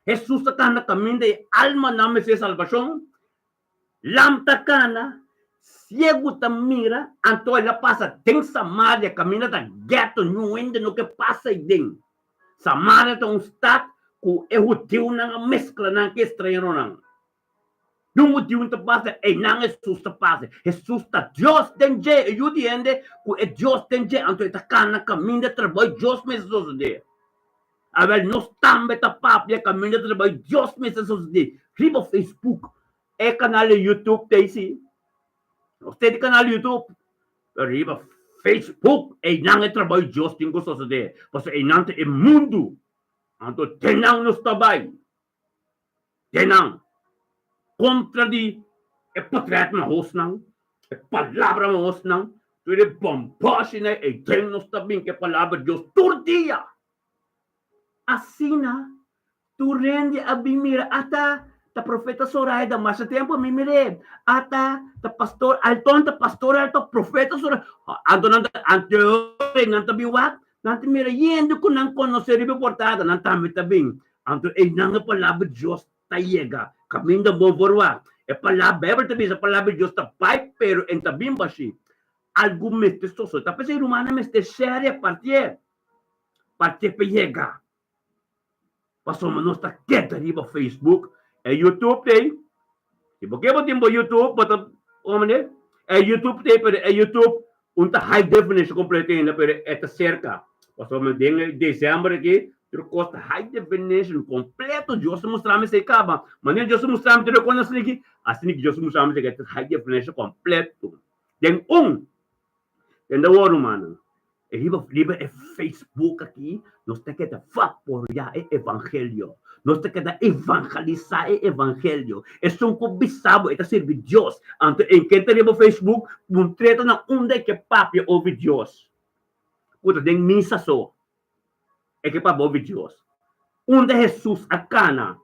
Jesus akana kami de alma namin sa salvación. Lamta kana. Ciego mira, anto ela passa, tem Samaria, caminha da ghetto, não ainda no que passa aí dentro. Samaria tem estado que é o tio na mescla, não que estranho não. Não o tio não passa, e não Jesus passa. Jesus está Deus tem je, e o diende que é Deus tem je, anto está cana caminha de trabalho, Deus mesmo de. Agora nós também tá papo, caminha de trabalho, Deus mesmo de. Riba Facebook, é canal de YouTube, tem sim. Você tem canal no YouTube, arriba Facebook, e não é trabalho de Deus, tem gostos de, porque é não é mundo, então tenang nos trabalho, tenang, contra de, é portrait na host não, é palavra na host não, tu é bombagem, né, e tem nos trabalho que é palavra de Deus, todo dia, assim, né, tu rende a bimira, até, ta profeta Zoraida, mas sa tempo mimire. Ata, ta pastor Alton, ta pastor Alton, profeta Zoraida. Ando nanta biwak, nanta mira, yendo ko nang conocer ibe portada, nanta mitabing. Ando, nang palabra Diyos tayega, kaminda mo borwa. Palabra, tabi sa palabra Diyos ta pipe, pero entabim ba si? Algo mestesoso. Tapos ay rumana mestesere, parte payega. Paso manos ta keta riba Facebook, YouTube tem. E porque eu tenho YouTube, bota homem, YouTube tem, pero YouTube unta high definition completo ainda, pero esta cerca. Passou me em dezembro aqui, tu costa high definition completo. Deus mostrar-me se acaba. Mas Deus mostrar-me tu reconhece aqui, assim que Deus mostrar-me que esta high definition completo. Tem tem da hora humana. E riba é Facebook aqui, nós temos que vaporar o evangelho. Nós temos que evangelizar o evangelho. É só um cobiçado, é servir Deus. Então, em quem está no Facebook, um treta na onde que papi ouve Deus. Puta, tem missa só. É que papi ouve Deus. Onde Jesus a cana.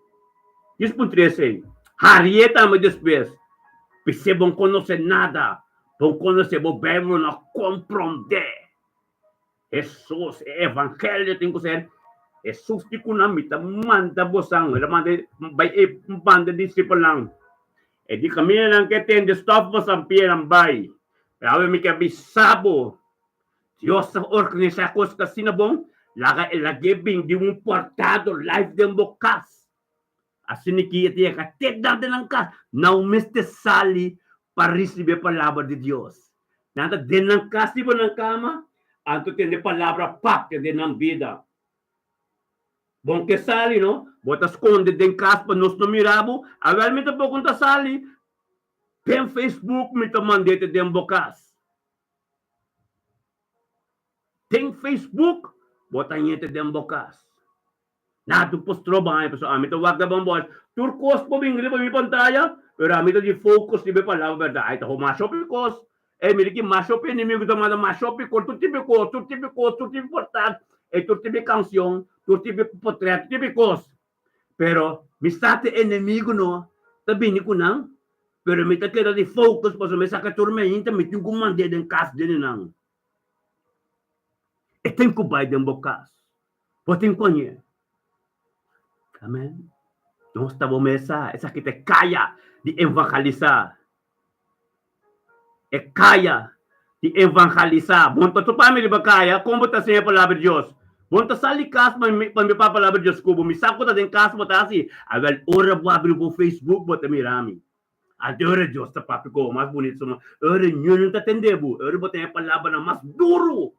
Isso por três aí. Harrieta me despês. Você não conhece nada. Não conhece o Bíblia, não compreende. Jesus, evangelho tem que ser. Jesus di ko na mita manda bosang, manda disciple lang. E di kami na lang keten, di stop mo sa ng bay. Kaya mi kabisabo. Diyos sa organisasyon sa sinabong, laga ilagibing di mong portado, life din bukas. Asin ni kiyat iya ka, natin ang kas, na umiste sali, para recibe palabra de Diyos. Nata din ng kasi mo ng kama, anto tiene palabra pak de ng vida. Bom que sali, no? Botas esconde den caspa nos no mirabo, agora me tapo conta sali. Tem Facebook me ta mandete den bocas. Tem Facebook, bota niente den bocas. Nado postro ba ay paso ami to wag na bambol. Turcos po bingri pa mi pantalla, pero ami to di focus di be palabra verdad. Ay to masho picos. Miliki masho pe inimigo da manda masho pe ko tutti importante. E tutti canción, tutti portrait, tutti cos. Pero mi state enemigo no, tabini ko nang, pero mi takeda di focus pa sa may saka tormenta, mi yung kumande den kas din nang. E tem ko bay den bokas. Potin ko niya. Amen. Nós estamos mesa, essa que te kaya de evangelizar. É kaya de evangelizar. Bom, para tu família ba kaya, como tá sem a palavra de Deus? Bom, tá sali kas, para me palavra de Deus, como me saco tá den kas, bota assim. Agora, ora vou abrir o Facebook, bota mirami. Adora Deus, tá papi ko, mais bonito, ora não tá tendebo, ora bota a palavra na mais duro.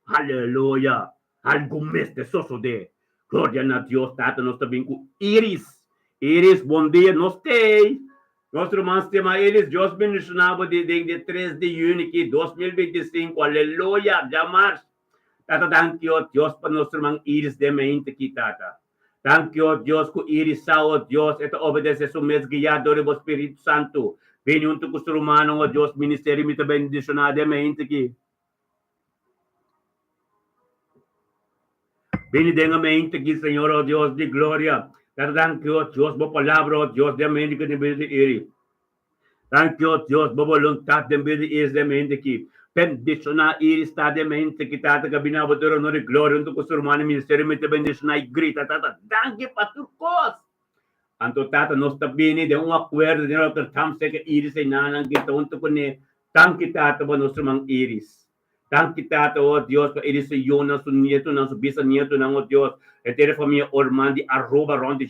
Aleluia. Algo mês de soso de. Glória a Deus, Tata, nós também com Iris. Iris, bom dia, nós temos. Nosso irmão tema Iris, Deus mencionava de 3 de junho de 2025, aleluia, jamais. Tata, thank you, Deus, para nosso irmão Iris de mente aqui, Tata. Thank you, Deus, com Iris, sao, Deus, ito obedece su mes guiado do Espírito Santo. Vem junto com o ser humano, oh Deus, ministério, me também bendicionado de mente aqui. Bendiga-mente aqui, Senhor, oh Deus de glória. Thank you, Deus, por palavra, oh Deus, de mente que tem de Iris. Thank you, Deus, por vontade de Iris de mente aqui. Bendicionar Iris, está de mente que Tata, que binabotero, no de glória, junto com o ser humano, ministério, me também bendicionar e grita, Tata, thank you, Pastor Cos. Anto Tata, nós também de acordo, de nós estamos que Iris é nanang kita, junto com ele. Thank you, Tata, por nosso irmão Iris. Thank you, Tata, oh Deus, para Iris e eu, nosso nieto, nosso bisnieto, oh Deus, e ter a família Ormandi, arroba, ronde,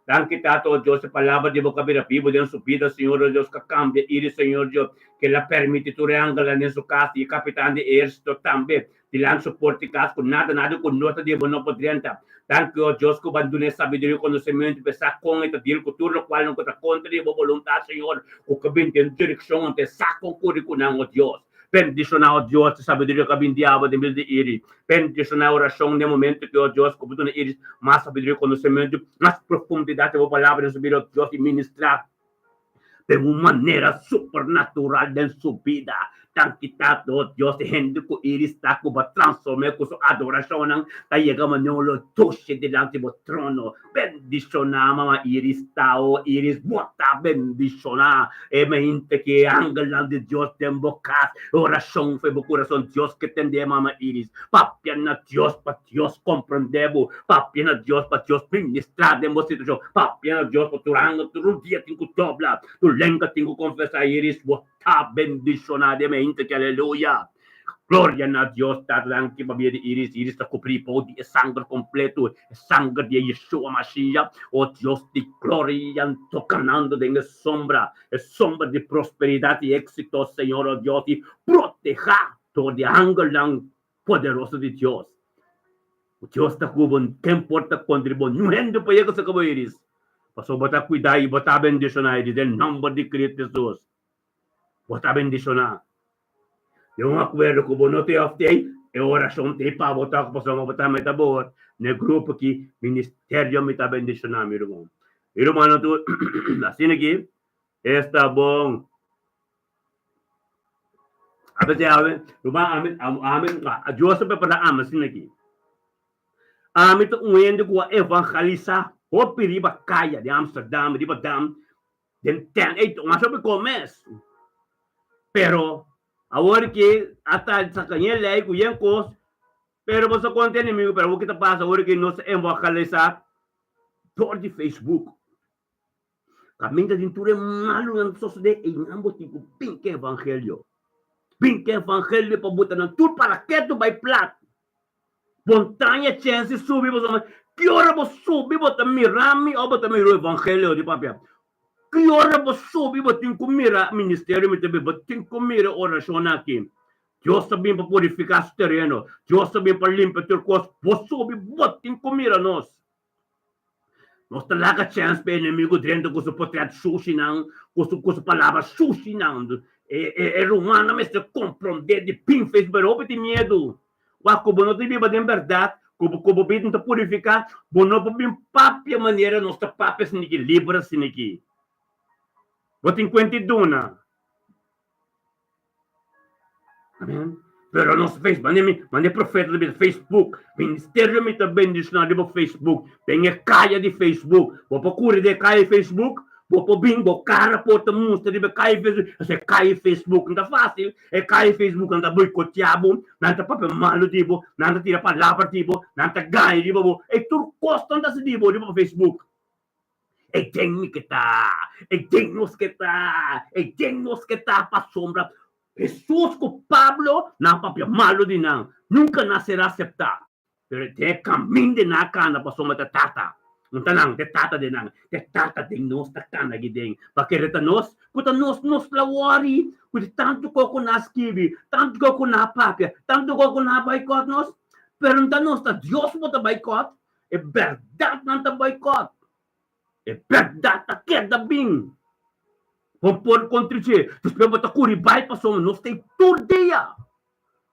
Thank you, Tata, oh Deus, a palavra de boca vida, de nossa vida, Senhor, oh Deus, que cambia, Iris, Senhor, Deus, que ela permite tu reangala nessa casa, e capitão de exército também, de lá suporte casa, com nada, com nota de bono podrianta. Thank you, oh Deus, que abandone sabedoria e conhecimento, pensar com esta deal, com tudo, qual não conta contra de boa vontade, Senhor, o que vem em direção, ante saco, currículo, oh Deus. Bendicionar, oh Deus, sabedoria que vem diabo de mil de Iris. Bendicionar a oração no momento que, oh Deus, que abandone Iris, mais sabedoria e conhecimento, mais profundidade, oh palavra, subir, oh Deus, e ministrar de uma maneira supernatural em sua vida. Tantitato, oh Deus, gente que Iris está com a transformar com sua adoração, está chegando no toche delante do trono. Bendicionar, mama Iris, está, oh Iris, bota bendicionar. E mente que ángel de Deus tem boca, oração foi o coração de Deus que tem de mama Iris. Papia na Deus, para Deus compreendemos. Papia na Deus, para Deus ministrar de uma situação. Papia na Deus, para tu anga, tu dia tem que dobrar. Tu lenga tem que confessar Iris, bota bendicionar de mente que aleluia. Glória a Deus, tá lang que babia de Iris está cobrir por de sangue completo, sangue de Yeshua Mashiach, oh Deus de glória, tocando de sombra, sombra de prosperidade e êxito, Senhor, oh Deus, e proteja todo ângulo poderoso de Deus. O Deus está com quem importa contribuir, não é para ele que se acabou Iris. Passou botar cuidar e botar bendicionar Iris, em nome de Cristo Jesus. Botar bendicionar. Eu acordo com o bonote of day, é oração de para botar com a botar metabor, no grupo aqui, ministério me está bendicionando, meu irmão. Irmão, tu, assim aqui, está bom. Amen, Joseph para amen, assim aqui. Amen, tu uende com a evangelizar, o periba caia de Amsterdam, de Badam, de tem, mas eu começo. Pero, agora que até sa kanya lei com yan cos, pero você conta inimigo, pero o que está passa agora que nós evangelizar todo de Facebook. Caminho de tudo é malo na sociedade e não tipo pink evangelho. Pink evangelho para botar na tudo para que tu vai plat. Montanha chance subir você, que hora você subir botar mirami ou botar miro evangelho de papel. Que hora você subir botar com mira ministério me também botar com mira oração aqui. Deus também para purificar o terreno. Deus também para limpar o corpo. Você subir botar com mira nós. Nós talaga chance para inimigo dentro com seu portrait sushi não, com sua palavra sushi não. É romano mas se compreender de pin fez barulho de medo. O como não tem viva de verdade, como bem não purificar, não para bem papia maneira nós tá papia assim que livre assim aqui. Você encontra duna. Amém. Pero nos Facebook, mande profeta do Facebook, ministério me também diz na do Facebook, tem a caia de Facebook, vou procurar de caia Facebook, vou pro bingo, cara porta monstro de caia Facebook, você caia Facebook, não tá fácil, é caia Facebook, não tá boicoteado, não tá papel malo tipo, não tá tira palavra tipo, não tá ganha tipo, é tudo custa não tá se tipo no Facebook. E tem que tá, para sombra. Jesus com Pablo não papel malo de não, nunca nascerá aceitar. Pero tem caminho de na cana para sombra de tata. Não tá não, de tata de nós tá cana aqui dentro. Porque reta nós, puta nós lawari, puta tanto coco nas kiwi, tanto coco na papia, tanto coco na boicot nós. Pero não tá nós, tá Deus puta boicot. É verdade não tá boicot. É verdade tá queda bem. Por contribuir. Tu espera botar curibay pa so nós tem todo dia.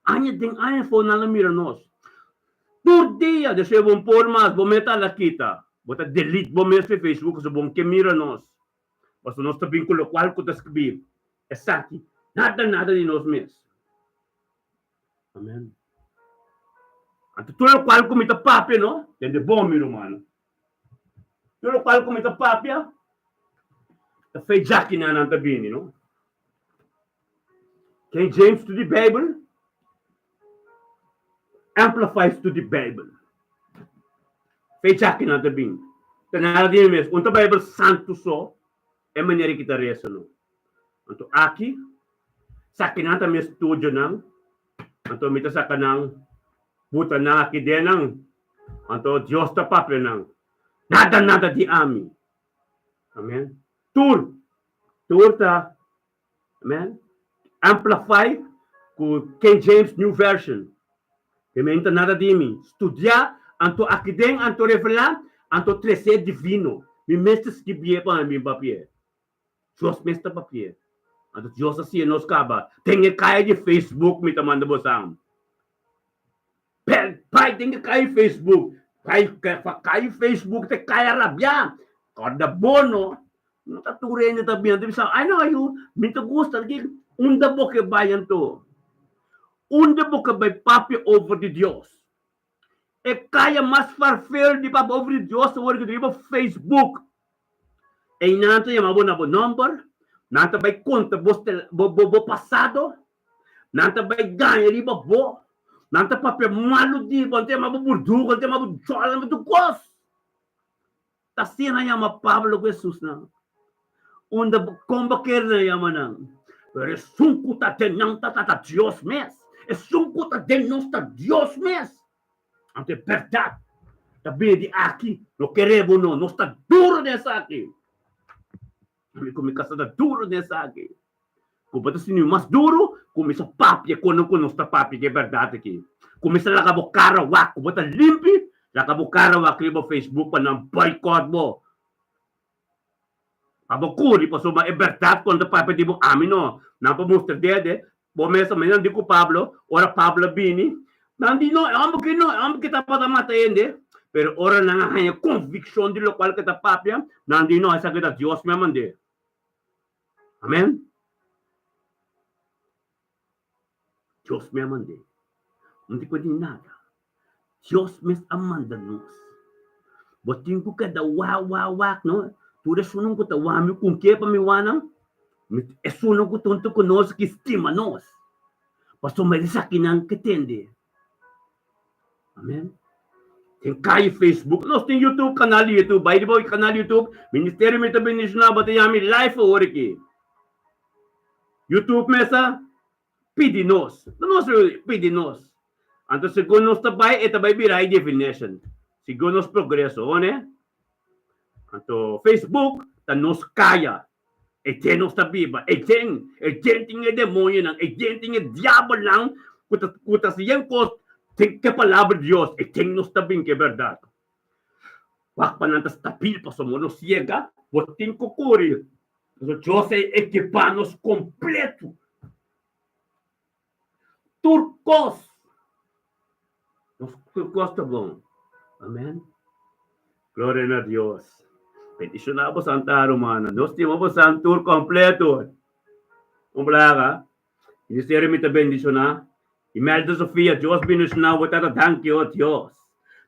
Anya ding anya fo na lamira nós. Todo dia de se bom por mas bom meta la kita. Bota delete bom mes Facebook so bom que mira nós. Basta nós tá vinculo qual ko tas escrever. É saki. Nada de nós mes. Amen. Anto tudo qual comita papia no? Tende bom miro mano. Tudo qual comita papia. The fake Jackie na nantabini, no? King James to the Bible amplifies to the Bible. Fake Jackie na nantabini. Tanara din mes, unta Bible santo so, e manera kita reso no. Anto aki, sa kinanta mes studio nang, anto mita sa kanang, buta na aki denang, anto Diyos ta paple nang, nada di ami. Amen. Tur ta, amen, amplify ku King James New Version. Kementa nada di mi. Studia, anto akideng, anto revelan, anto trece divino. Mi mestre skibie pa mi papie. Diyos mestre papie. Anto Diyos asi nos kaba. Tenge kaya di Facebook mi tamanda bosang. Pai tenge kaya Facebook. Kaya Facebook te kaya rabya. Kada bono. Natature niya tabihan. Bisa, ano ayo, minta gusto. Unda bo ke bayan to. Unda bo ke bay papi over the Diyos. E kaya mas farfel di papi over the Diyos sa word di ba Facebook. E nanto yung mabo na bo number. Nanto bay konta bo pasado. Nanto bay ganyan di ba bo. Nanto papi malo di ba. Nanto yung mabo burdugo. Nanto yung mabo jola. Nanto kos. Tasina niya ma Pablo Jesus na. Unda combaquer na yamanang. Pero sungkuta den tata Dios mes. Sungkuta den nosta Dios mes. Ante verdad. Tabi di aki. No queremos no. Nosta duro nessa aqui. Kami kumikasa da duro nessa aqui. Kung bato sino mas duro, kumisa papia. Kung nosta papia. Que verdade aqui. Kumisa lakabokara wak. Kung bato limpi. Lakabokara wak. Libo Facebook pa ng boycott mo. Abokuri pa suma é verdade quando papai dibo amino não para mostrar dede bomesa mas não digo Pablo ora Pablo bini não dino amo que tá para matar ende pero ora não há convicção de lo qual que tá papia não dino essa que tá Deus me mande amém Deus me mande não digo de nada Deus me amanda nos botin ko kada wak no Tudo sunong ko tawami kung kaya pamiwanang, sunong ko tunto ko nos que estima nos. Pasto may sakin ang ketende. Amen. Tem kaya Facebook, nos tem YouTube, canal YouTube, by the way, canal YouTube, Ministério Mita Benishna, batayami live o oriki. YouTube mesa, pidi nos. Nos pidi nos. Anto segundo nos tabay, etabay biray definition. Segundo nos progreso, one? Anto Facebook ta nos kaya e nos ta biba e tinha demonyo nang e tinha diabo lang kuta siyan ko ting que palavra de Dios e nos ta bin que verdade wak panantas tapil pa somono ciega botin ko kuri so Dios e equipanos completo turcos nos turcos ta bom amen glória a Deus. Peticionamos Santa Romana. Nós temos um tour completo. Umbraga. Ministério Mita Bendicionar. Imelda Sofia. Deus bendicionar. Botata thank you, Deus.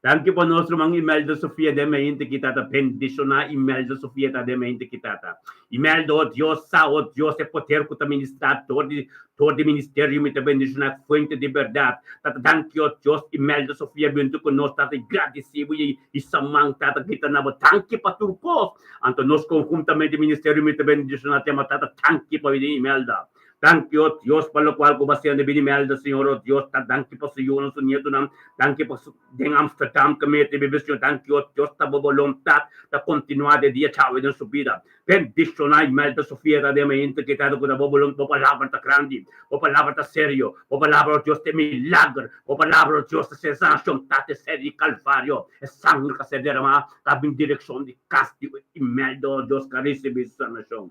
Thank you po nosso mga Imelda Sofia. De mente kita ta bendicionar. Imelda Sofia ta de mente kita ta. Imelda o Deus sa o Deus é poder que ta ministrar todo Ministério Mita Bendicionar. Fuente de verdade. Tata thank you, Deus. Imelda Sofia bintu ko nos tata agradecido e isamang tata kita na bo thank you pa turcos. Anto nos conjuntamente Ministério Mita Bendicionar tema tata thank you pa Imelda. Thank you, Dios, para lo cual kubasihan de Binimelda, Señor, oh Dios, thank you po sa iyo, sa nieto nam, thank you po sa ding Amsterdam, kami, tibibisyon, thank you, Dios, tabobolontat, ta continuare dia chave ng subida. Bendisyon Imelda Sofia, de may integritado ko na bobolong, po palabra ta grandi, po palabra ta serio, po palabra, Dios, de milagro, po palabra, Dios, ta sensasyon, tate seri Calvario, e sangre ka sa derama, tabing direksyon di casti, Imelda, Dios, carissimi sanasyon.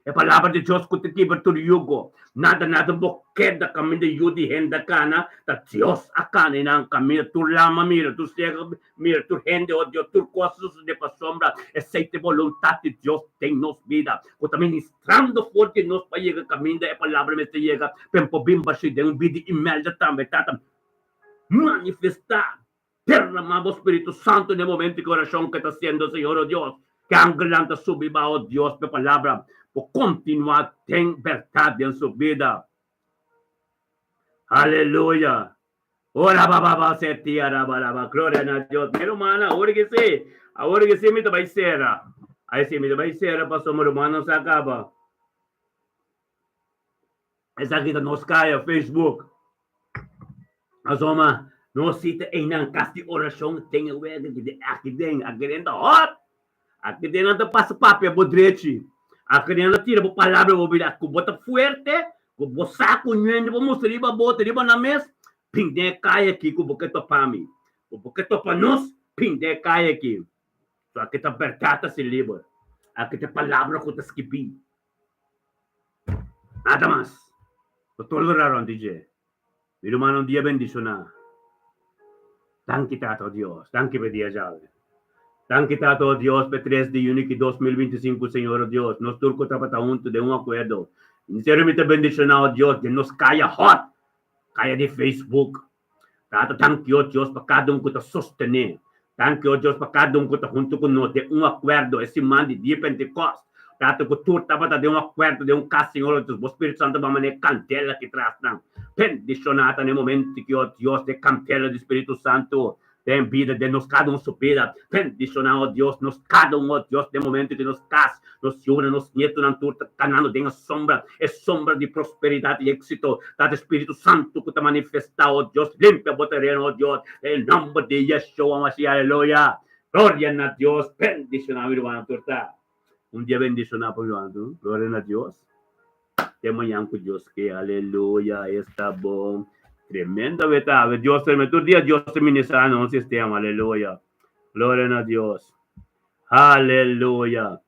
E palavra de Deus cultiva tudo yugo. Nada boqueda caminho de yudi renda cana. Da Deus a cana e não caminho. Tu lama mira, tu cega mira, tu rende o Deus, tu costas de pa sombra. E seite vontade de Deus tem nos vida. O também ministrando forte nos pa chega caminho. E palavra me te chega. Pempo bimba se de vida imelda também. Tata manifestar. Derramar o Espírito Santo no momento de coração que está sendo, Senhor, oh Deus. Que angelanta subir, oh Deus, pela palavra. Por continuar tem verdade em sua vida. Aleluia. Ora bababa setia rabaraba. Glória a Deus. Meu irmão, agora que se me vai ser. Aí se me vai ser, pastor meu irmão, não se acaba. Essa aqui da nos caia, Facebook. Mas uma, nós cita em não casti oração, tem o aqui dentro hot. Aqui dentro passa papel bodrete. A criança tira a palavra, vou virar com bota forte, com o saco, vou mostrar a bota, riba na mesa, pinde cai aqui, com o boquete para mim. O boquete para nós, pinde cai aqui. Só que está abertada se livra. Aqui tem palavra que está escrito. Nada mais. Estou tolerando, DJ. Meu irmão, um dia bendicionar. Thank you, Tato Deus. Thank you, Dia Jave. Thank you, Tato Dios, por 3 de junio de 2025, Señor Dios. Nos turco trapata junto de un acuerdo. Sinceramente bendicionado, Dios, de nos caia hot, caia de Facebook. Tato, thank you, Dios, para cada um que está sostener. Thank you, Dios, para cada um que está junto conosco de um acordo, esse man de dia Pentecostes. Tato, que tu trapata de um acordo, de um caso, Senhor Deus, o Espírito Santo vai manejar cantela que traz, não. Bendicionado no momento que o Dios de cantela do Espírito Santo. Tem vida de nos cada subida. Bendicionar, oh Deus, nos cada oh Deus, de momento que nos casa, nos une, nos nieto, na turta, canando de sombra, é sombra de prosperidade e êxito. Tá Espírito Santo que te manifestar, oh Deus, limpa a botarena, oh Deus, em nome de Yeshua, Mashiach, aleluia. Glória a Deus, bendicionar, meu irmão, turta. Dia bendicionar, meu irmão, glória a Deus. De manhã com Deus, que aleluia, está bom. Tremenda verdad. Dios te tu día, Dios te ministra en un sistema. Aleluya. Gloria a Dios. Aleluya.